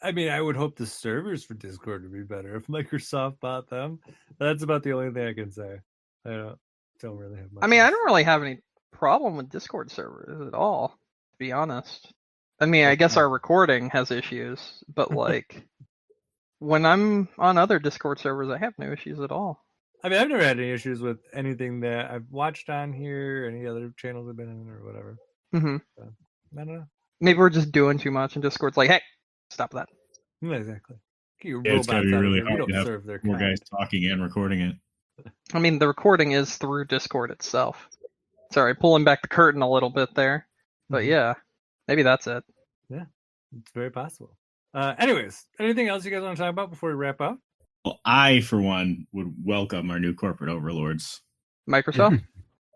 I mean, I would hope the servers for Discord would be better if Microsoft bought them. That's about the only thing I can say. I don't really have much. I mean, I don't really have any problem with Discord servers at all, to be honest. I mean, I guess our recording has issues, but like when I'm on other Discord servers, I have no issues at all. I mean, I've never had any issues with anything that I've watched on here, any other channels I've been in, or whatever. So, I don't know. Maybe we're just doing too much, and Discord's like, hey, stop that. Yeah, exactly. It's gotta be really hard to have their more guys talking and recording it. I mean, the recording is through Discord itself. Sorry, pulling back the curtain a little bit there. But yeah, maybe that's it. Yeah, it's very possible. Anyways, anything else you guys want to talk about before we wrap up? Well, I, for one, would welcome our new corporate overlords. Microsoft?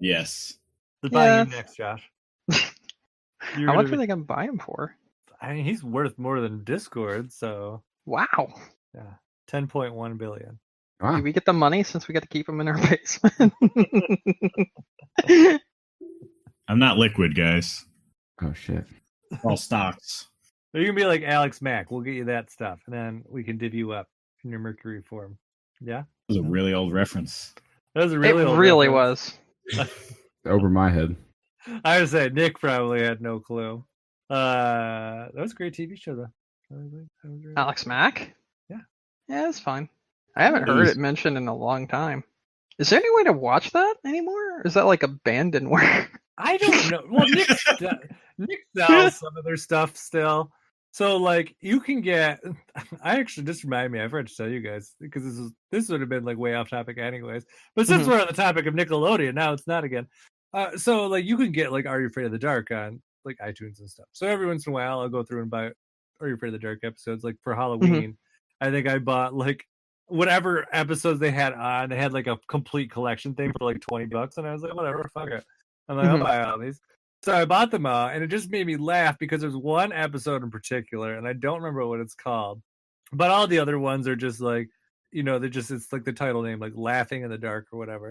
Yes. They're buying you next, Josh. How much are they going to buy him for? I mean, he's worth more than Discord, so... Wow. Yeah, $10.1 billion. Wow. Do we get the money since we got to keep him in our basement? I'm not liquid, guys. Oh, shit. All stocks. You can be like Alex Mack. We'll get you that stuff, and then we can div you up in your Mercury form. Yeah? That was a really old reference. That was a really old really reference. was. Over my head. I would say Nick probably had no clue. That was a great TV show, though. Alex Mack? Yeah. Yeah, that's fine. I haven't heard it mentioned in a long time. Is there any way to watch that anymore? Or is that like abandonware? I don't know. Well, Nick sells some of their stuff still. So, like, you can get... I actually, just remind me, I forgot to tell you guys, because this would have been, like, way off topic anyways. But since we're on the topic of Nickelodeon, now it's not again. So, like, you can get, like, Are You Afraid of the Dark on, like, iTunes and stuff. So every once in a while, I'll go through and buy Are You Afraid of the Dark episodes. Like, for Halloween, I think I bought, like, whatever episodes they had on. They had, like, a complete collection thing for, like, $20. And I was like, whatever, fuck it. I'm like, I'll buy all these. So I bought them all, and it just made me laugh because there's one episode in particular, and I don't remember what it's called. But all the other ones are just like, you know, it's like the title name, like Laughing in the Dark or whatever.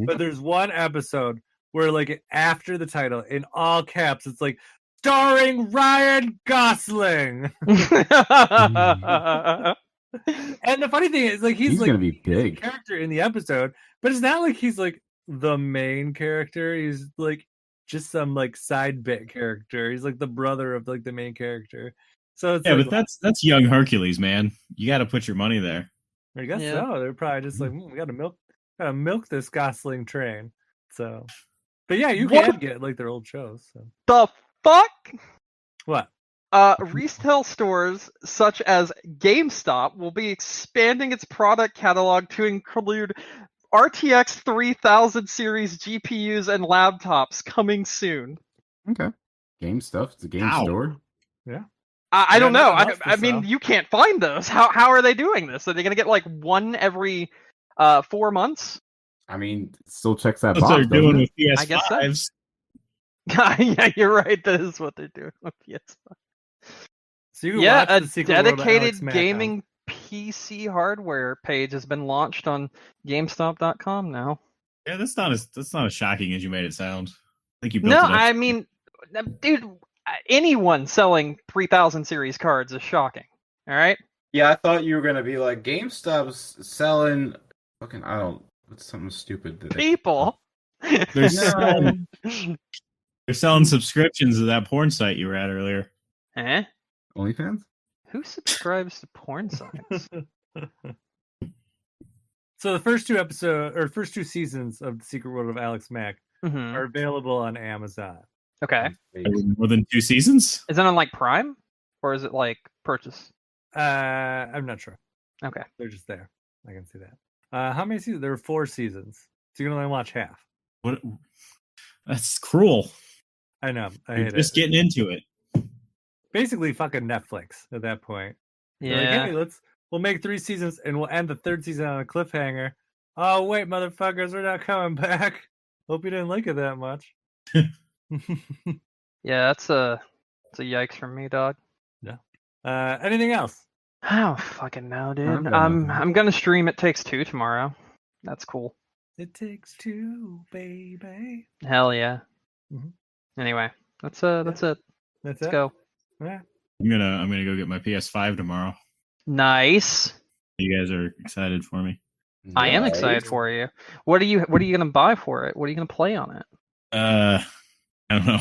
But there's one episode where, like, after the title, in all caps, it's like, starring Ryan Gosling. And the funny thing is, like, he's like, gonna be big character in the episode, but it's not like he's like the main character. He's like just some like side bit character. He's like the brother of like the main character. So it's but that's young Hercules, man. You got to put your money there. I guess so. They're probably just like, we gotta milk this Gosling train. So, but yeah, you can get like their old shows. So. The fuck? What? Retail stores such as GameStop will be expanding its product catalog to include RTX 3000 series GPUs and laptops coming soon. Okay. Game stuff. It's a game store. Yeah. I don't know. I mean, you can't find those. How are they doing this? Are they going to get like one every 4 months? I mean, it still checks that That's box. what they're doing with PS5s. I guess so. Yeah, you're right. That is what they're doing with PS5. So you can watch the Secret World of dedicated Alex Mack gaming PC hardware page has been launched on GameStop.com now. Yeah, that's not as shocking as you made it sound. I think you built it up. I mean, dude, anyone selling 3000 series cards is shocking. All right. Yeah, I thought you were gonna be like GameStop's selling fucking what's something stupid that people. They're selling subscriptions to that porn site you were at earlier. Eh? OnlyFans? Who subscribes to porn sites? So the first two seasons of The Secret World of Alex Mack are available on Amazon. Okay. More than 2 seasons? Is it on like Prime? Or is it like purchase? I'm not sure. Okay. They're just there. I can see that. How many seasons? There are 4 seasons. So you can only watch half. What? That's cruel. I know. I You're hate just getting into it. Basically, fucking Netflix at that point. Yeah. They're like, hey, we'll make 3 seasons and we'll end the 3rd season on a cliffhanger. Oh wait, motherfuckers, we're not coming back. Hope you didn't like it that much. Yeah, it's a yikes from me, dog. Anything else? I don't fucking know, dude. I've got nothing. I'm gonna stream It Takes Two tomorrow. That's cool. It takes 2, baby. Hell yeah. Mhm. Anyway, that's it. That's Let's it. go. Yeah. I'm gonna go get my PS5 tomorrow. Nice. You guys are excited for me? I am excited for you. What are you gonna buy for it? What are you gonna play on it? I don't know.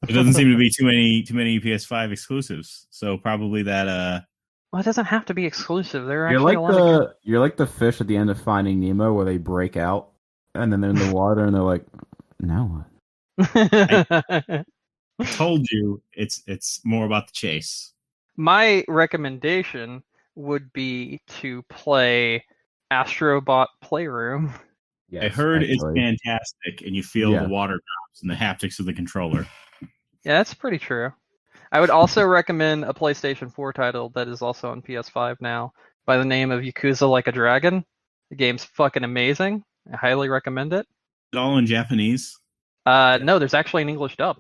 There doesn't seem to be too many PS5 exclusives. So probably that. Well, it doesn't have to be exclusive. There are You're actually like a lot of you're like the fish at the end of Finding Nemo where they break out and then they're in the water and they're like, now what? games. I told you it's more about the chase. My recommendation would be to play Astrobot Playroom. Yes, I heard it's actually. fantastic, and you feel Yeah. the water drops and the haptics of the controller. Yeah, that's pretty true. I would also recommend a PlayStation 4 title that is also on PS5 now by the name of Yakuza Like a Dragon. The game's fucking amazing. I highly recommend it. It's all in Japanese. No, there's actually an English dub.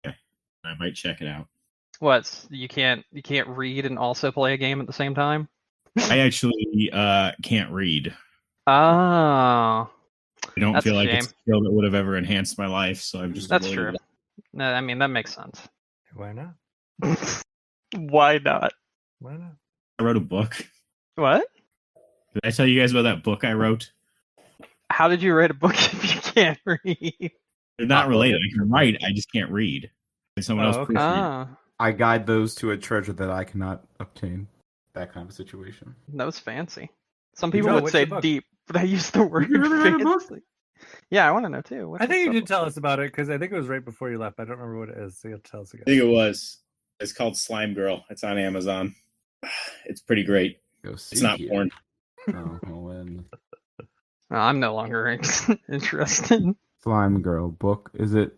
I might check it out. What? You can't read and also play a game at the same time? I actually can't read. Oh, I don't That's feel a like it's a shame. skill that would have ever enhanced my life, so I'm just that's avoiding true. it. No, I mean that makes sense. Why not? Why not? Why not? I wrote a book. What? Did I tell you guys about that book I wrote? How did you write a book if you can't read? They're not related. I can write, I just can't read. And someone else okay. proofread. I guide those to a treasure that I cannot obtain. That kind of situation. That was fancy. Some Joe, people would what's say your book? deep, but I used the word You ever read a book? fancy. Yeah, I want to know too. What's I think you this did tell us about it because I think it was right before you left. I don't remember what it is. So you'll tell us again. I think it was. It's called Slime Girl. It's on Amazon. It's pretty great. Go see It's not here. porn. Oh, well, then. No, I'm no longer interested. Slime Girl book. Is it?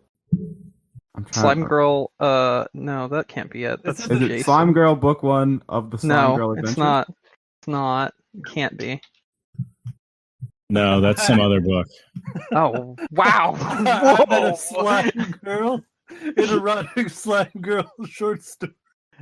I'm trying. Slime Girl. No, that can't be it. That's Is Is it Jason. Slime Girl book 1 of the Slime Girl No, Adventures? it's not. It's not. It can't be. No, that's some other book. Oh wow! I met Whoa. a slime girl in a running slime girl short story.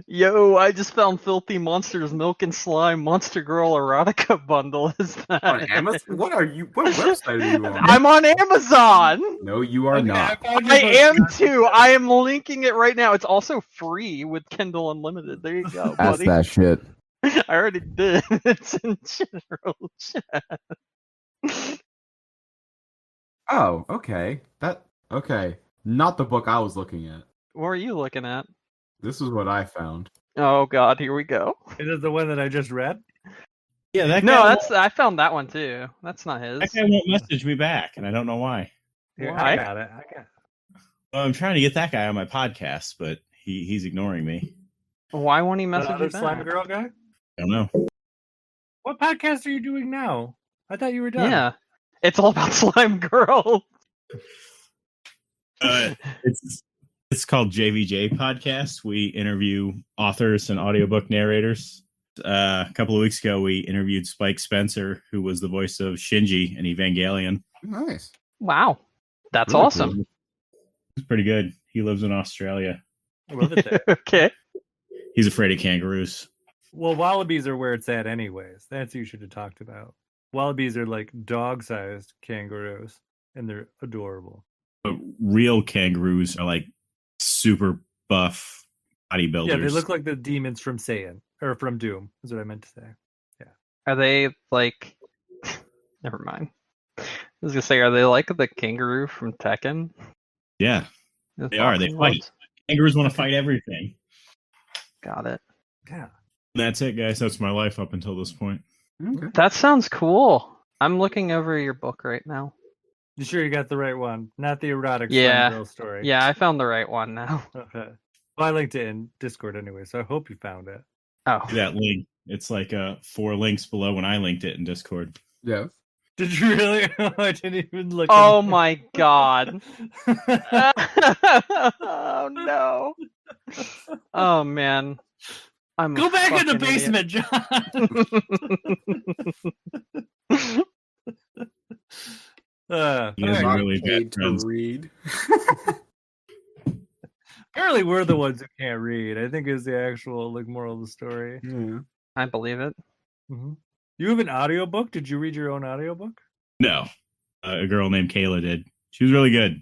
Yo, I just found Filthy Monsters Milk and Slime Monster Girl Erotica bundle. Is that On Amazon? What are you? What website are you on? I'm on Amazon. No, you are not. I am too. I am linking it right now. It's also free with Kindle Unlimited. There you go, That's buddy. that shit. I already did. It's in general chat. Oh, okay. Okay. Not the book I was looking at. What are you looking at? This is what I found. Oh God, here we go. Is it the one that I just read? Yeah, that No, guy, I found that one too. That's not his. that guy won't message me back, and I don't know why. Here, Why? I got it. Well, I'm trying to get that guy on my podcast, but he's ignoring me. Why won't he The message other you slime back? girl guy? I don't know. What podcast are you doing now? I thought you were done. Yeah, it's all about Slime Girl. It's called JVJ Podcast. We interview authors and audiobook narrators. A couple of weeks ago, we interviewed Spike Spencer, who was the voice of Shinji in Evangelion. Nice. Wow, that's Really awesome. It's pretty good. He lives in Australia. I love it there. Okay. He's afraid of kangaroos. Well, wallabies are where it's at anyways. That's what you should have talked about. Wallabies are like dog-sized kangaroos, and they're adorable. But real kangaroos are like super buff bodybuilders. Yeah, they look like the demons from Saiyan, or from Doom, is what I meant to say. Are they like? Never mind. I was gonna say, are they like the kangaroo from Tekken? Yeah, The they are. They boxing fight. ones? Kangaroos want to fight everything. Got it. Yeah. That's it, guys. That's my life up until this point. Okay. That sounds cool. I'm looking over your book right now. You sure you got the right one? Not the erotic Yeah. slime girl story. Yeah, I found the right one now. Okay. Well, I linked it in Discord anyway, so I hope you found it. Oh, That link. It's like 4 links below when I linked it in Discord. Yeah. Did you really? I didn't even look. Oh my god. Oh no. Oh man. I'm Go back in the fucking basement, John. He has alright. really bad Paid to friends. read. Apparently, we're the ones who can't read. I think is the actual moral of the story. Yeah. I believe it. Mm-hmm. You have an audiobook? Did you read your own audiobook? No, a girl named Kayla did. She was really good.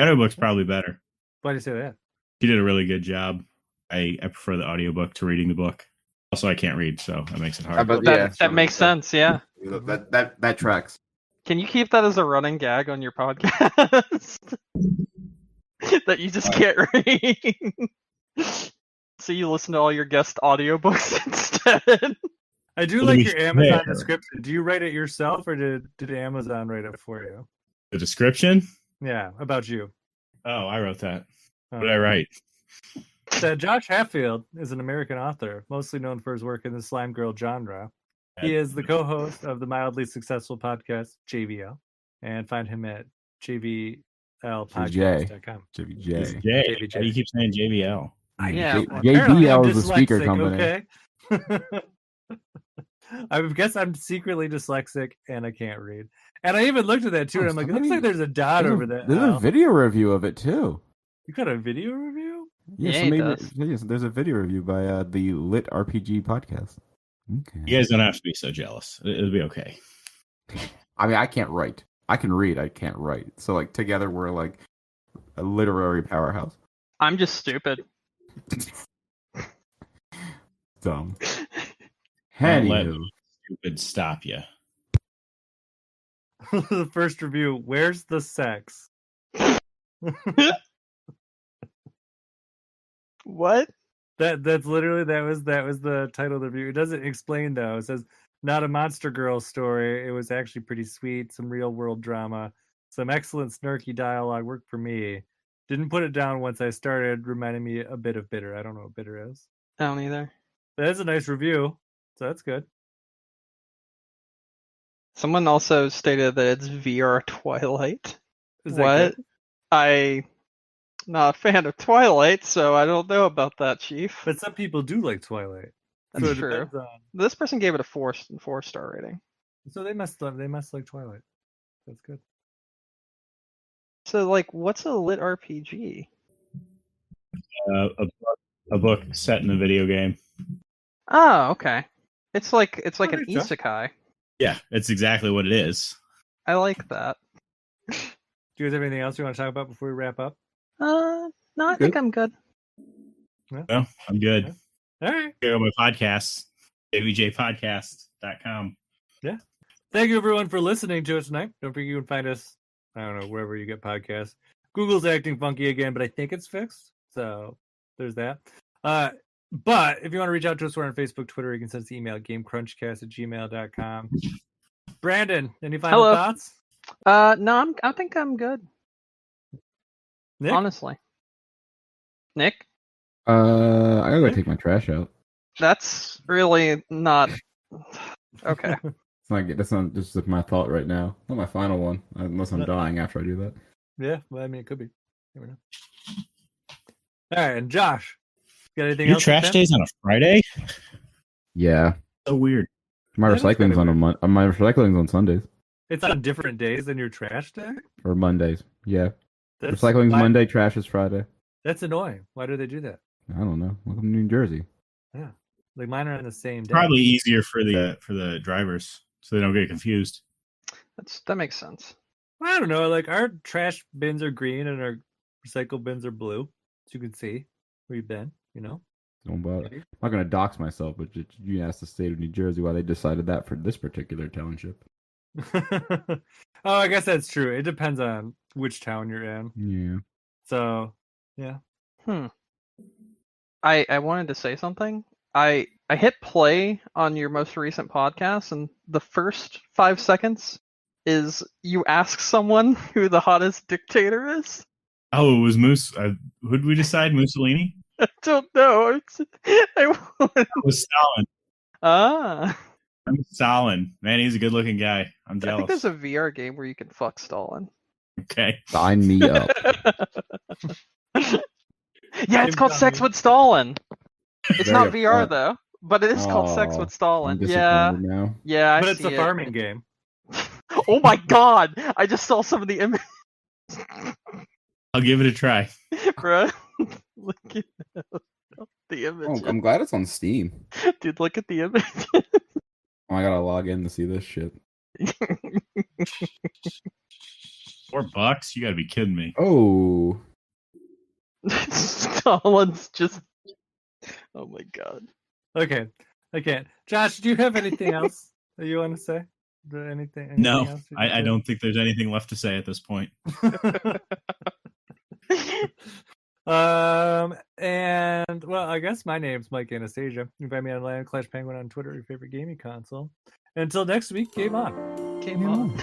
Audiobook's probably better. Why do you say that? She did a really good job. I prefer the audiobook to reading the book. Also, I can't read, so that makes it hard. But That makes sense, yeah. That tracks. Can you keep that as a running gag on your podcast? That you just can't read. So you listen to all your guest audiobooks instead. I do like your Amazon description. Do you write it yourself, or did Amazon write it for you? The description? Yeah, about you. Oh, I wrote that. What did I write? So Josh Hatfield is an American author, mostly known for his work in the slime girl genre. He is the co-host of the mildly successful podcast JVL, and find him at jvlpodcast.com. JVJ. J. How do you keep saying JVL? Yeah. JBL is a speaker company. Okay. I guess I'm secretly dyslexic and I can't read. And I even looked at that too, and I'm like, it looks like there's a dot over there. There's a video review of it too. You got a video review? Yeah, Yes, there's a video review by the Lit RPG podcast. Okay. You guys don't have to be so jealous. It'll be okay. I mean, I can't write. I can read. I can't write. So like together we're like a literary powerhouse. I'm just stupid. Dumb. Don't let Anywho. stupid stop you. The first review, where's the sex? What? That's literally that was the title of the review. It doesn't explain though. It says not a monster girl story. It was actually pretty sweet, some real world drama, some excellent snarky dialogue worked for me. Didn't put it down once I started, reminding me a bit of Bitter. I don't know what Bitter is. I don't either. That's a nice review, so that's good. Someone also stated that it's VR Twilight. Is that What? good? I'm not a fan of Twilight, so I don't know about that, Chief. But some people do like Twilight. That's So it true. depends on- This person gave it a 4-star rating. So they must like Twilight. That's good. So, like, what's a lit RPG? A book set in a video game. Oh, okay. It's like an Okay, Jeff. isekai. Yeah, it's exactly what it is. I like that. Do you guys have anything else you want to talk about before we wrap up? No, I think I'm good. Well, I'm good. All right. Go on my podcast, JVJPodcast.com. Thank you everyone for listening to us tonight. Don't forget you can find us, I don't know, wherever you get podcasts. Google's acting funky again, but I think it's fixed. So there's that. But if you want to reach out to us, we're on Facebook, Twitter. You can send us an email at gamecrunchcast@gmail.com. Brandon, any final Hello. thoughts? No, I think I'm good. Nick? Honestly. Nick? I gotta go take my trash out. That's really not okay. That's not just my thought right now. Not my final one, unless I'm dying after I do that. Yeah, well, I mean, it could be. Never know. All right, and Josh, got anything Your else? trash day's on a Friday? Yeah, So weird. my That is recycling's kinda on my recycling's on Sundays It's on different days than your trash day? or Mondays. Yeah, That's, recycling's why- Monday, trash is Friday. That's annoying. Why do they do that? I don't know. Welcome to New Jersey. Yeah. Like mine are on the same day. Probably easier for the drivers so they don't get confused. That makes sense. I don't know. Like our trash bins are green and our recycle bins are blue. So you can see where you've been, you know? Don't bother. I'm not gonna dox myself, but you asked the state of New Jersey why they decided that for this particular township. Oh, I guess that's true. It depends on which town you're in. Yeah. So, yeah. I wanted to say something. I hit play on your most recent podcast, and the first 5 seconds is you ask someone who the hottest dictator is. Oh, it was Moose. Who did we decide? Mussolini? I don't know. It was Stalin. Ah. I'm Stalin. Man, he's a good-looking guy. I'm jealous. I think there's a VR game where you can fuck Stalin. Okay. Sign me up. Yeah, it's called Sex with Stalin. It's Very not VR upfront. though, but it is called Sex with I'm Stalin. disappointed now. Yeah, I But it's see a it. farming game. Oh my god! I just saw some of the images. I'll give it a try. Bro, look at the Oh, image. I'm glad it's on Steam. Dude, look at the image. Oh, I gotta log in to see this shit. $4? You gotta be kidding me. Oh, Stalin's just. Oh my god. Okay, I can't. Josh, do you have anything else that you want to say? Anything No, else you I can don't think there's anything left to say at this point. And well, I guess my name's Mike Anastasia. You can find me on Land Clash Penguin on Twitter, your favorite gaming console. Until next week, game on. Game on.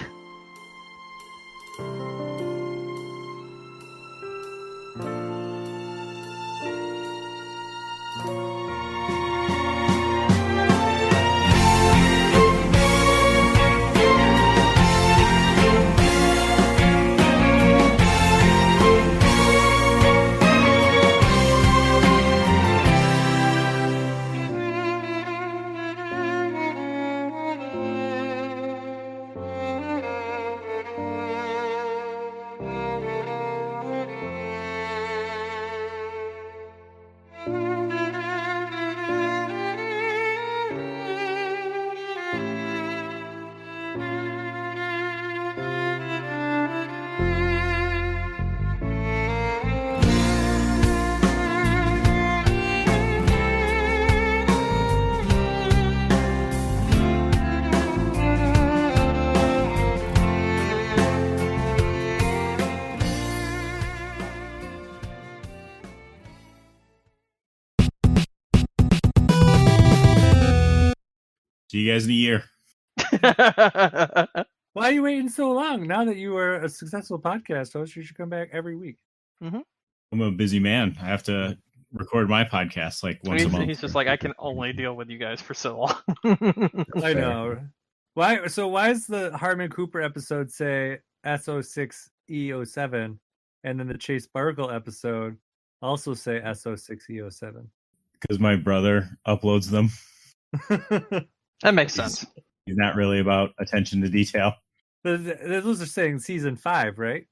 See you guys in a year. Why are you waiting so long? Now that you are a successful podcast host, you should come back every week. I'm a busy man. I have to record my podcast like once a month. He's just like, I can only deal with you guys for so long. I know. Why? So why does the Harmon Cooper episode say SO6E07, and then the Chase Barkle episode also say SO6E07? Because my brother uploads them. That makes sense. He's not really about attention to detail. Those are saying season 5, right?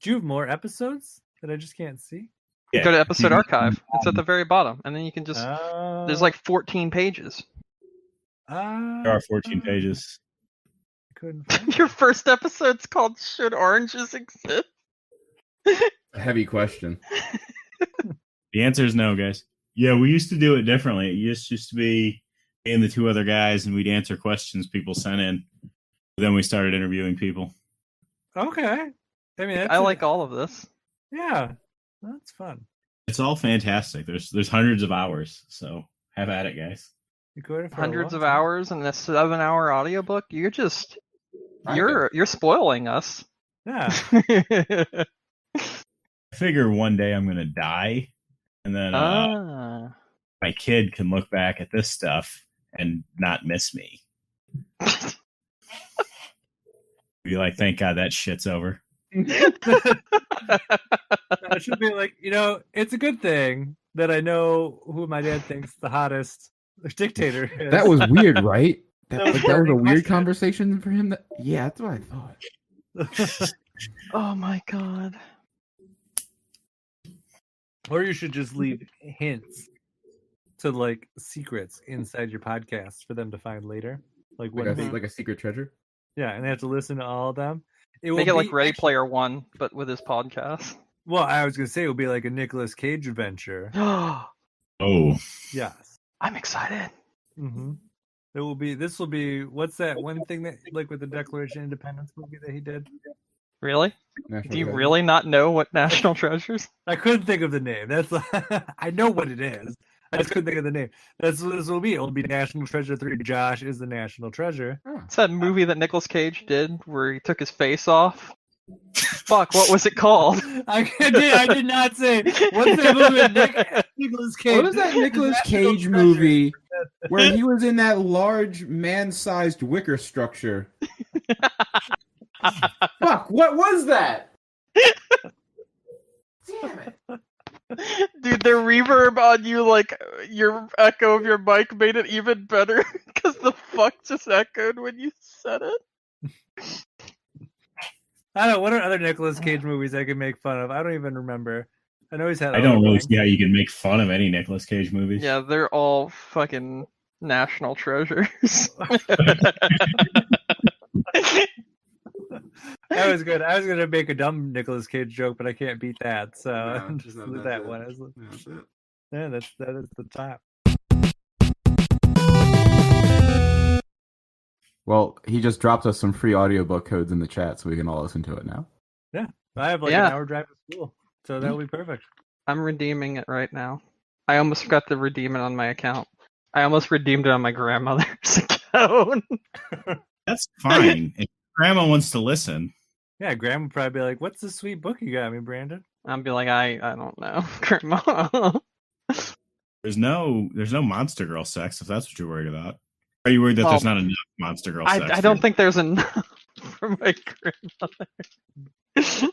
Do you have more episodes that I just can't see? You go to episode archive. It's at the very bottom, and then you can just. Oh. There's like 14 pages. There are 14 pages. Couldn't find Your first episode's called "Should Oranges Exist?" a heavy question. The answer is no, guys. Yeah, we used to do it differently. It used to be me and the two other guys, and we'd answer questions people sent in. Then we started interviewing people. Okay. I mean, I like all of this. Yeah, that's fun. It's all fantastic. There's hundreds of hours, so have at it, guys. You could for a Hundreds long of time. hours and a 7-hour audiobook. You're spoiling us. Yeah. I figure one day I'm gonna die, and then my kid can look back at this stuff and not miss me. Be like, thank God that shit's over. I should be like, it's a good thing that I know who my dad thinks the hottest dictator is. That was weird, right? That That was was a very weird question. conversation for him. Yeah, that's what I thought. Oh my god. Or you should just leave hints to like secrets inside your podcast for them to find later. Like when Like a secret treasure. yeah, and they have to listen to all of them. Make it like Ready Player One, but with his podcast. Well, I was gonna say it will be like a Nicolas Cage adventure. Oh, Yes. I'm excited. Mm-hmm. It will be. This will be. What's that one thing that like with the Declaration of Independence movie that he did? Really? National Do you treasure. really not know what National Treasures? I couldn't think of the name. That's I know what it is. I just couldn't think of the name. That's what this will be. It'll be National Treasure 3. Josh is the National Treasure. It's that movie that Nicolas Cage did where he took his face off. Fuck, what was it called? I did not say. What's that movie with Nicolas Cage? What was that Nicolas Cage movie where he was in that large man-sized wicker structure. Fuck! What was that? Damn it! Dude, the reverb on you, like your echo of your mic, made it even better because the fuck just echoed when you said it. I don't know. What are other Nicolas Cage movies I can make fun of? I don't even remember. I know he's had. I don't really see how you can make fun of any Nicolas Cage movies. Yeah, they're all fucking national treasures. That was good. I was gonna make a dumb Nicolas Cage joke, but I can't beat that. So No, just no, leave that's that it. one. That's it. Yeah, that is the top. Well, he just dropped us some free audiobook codes in the chat, so we can all listen to it now. Yeah, I have like Yeah. an hour drive to school, so that'll be perfect. I'm redeeming it right now. I almost forgot to redeem it on my account. I almost redeemed it on my grandmother's account. That's fine. If Grandma wants to listen. Yeah, Graham would probably be like, "What's this sweet book you got me, Brandon?" I'll be like, I don't know, grandma. There's no Monster Girl sex if that's what you're worried about. Are you worried that there's not enough Monster Girl sex? I don't think there's enough for my grandmother.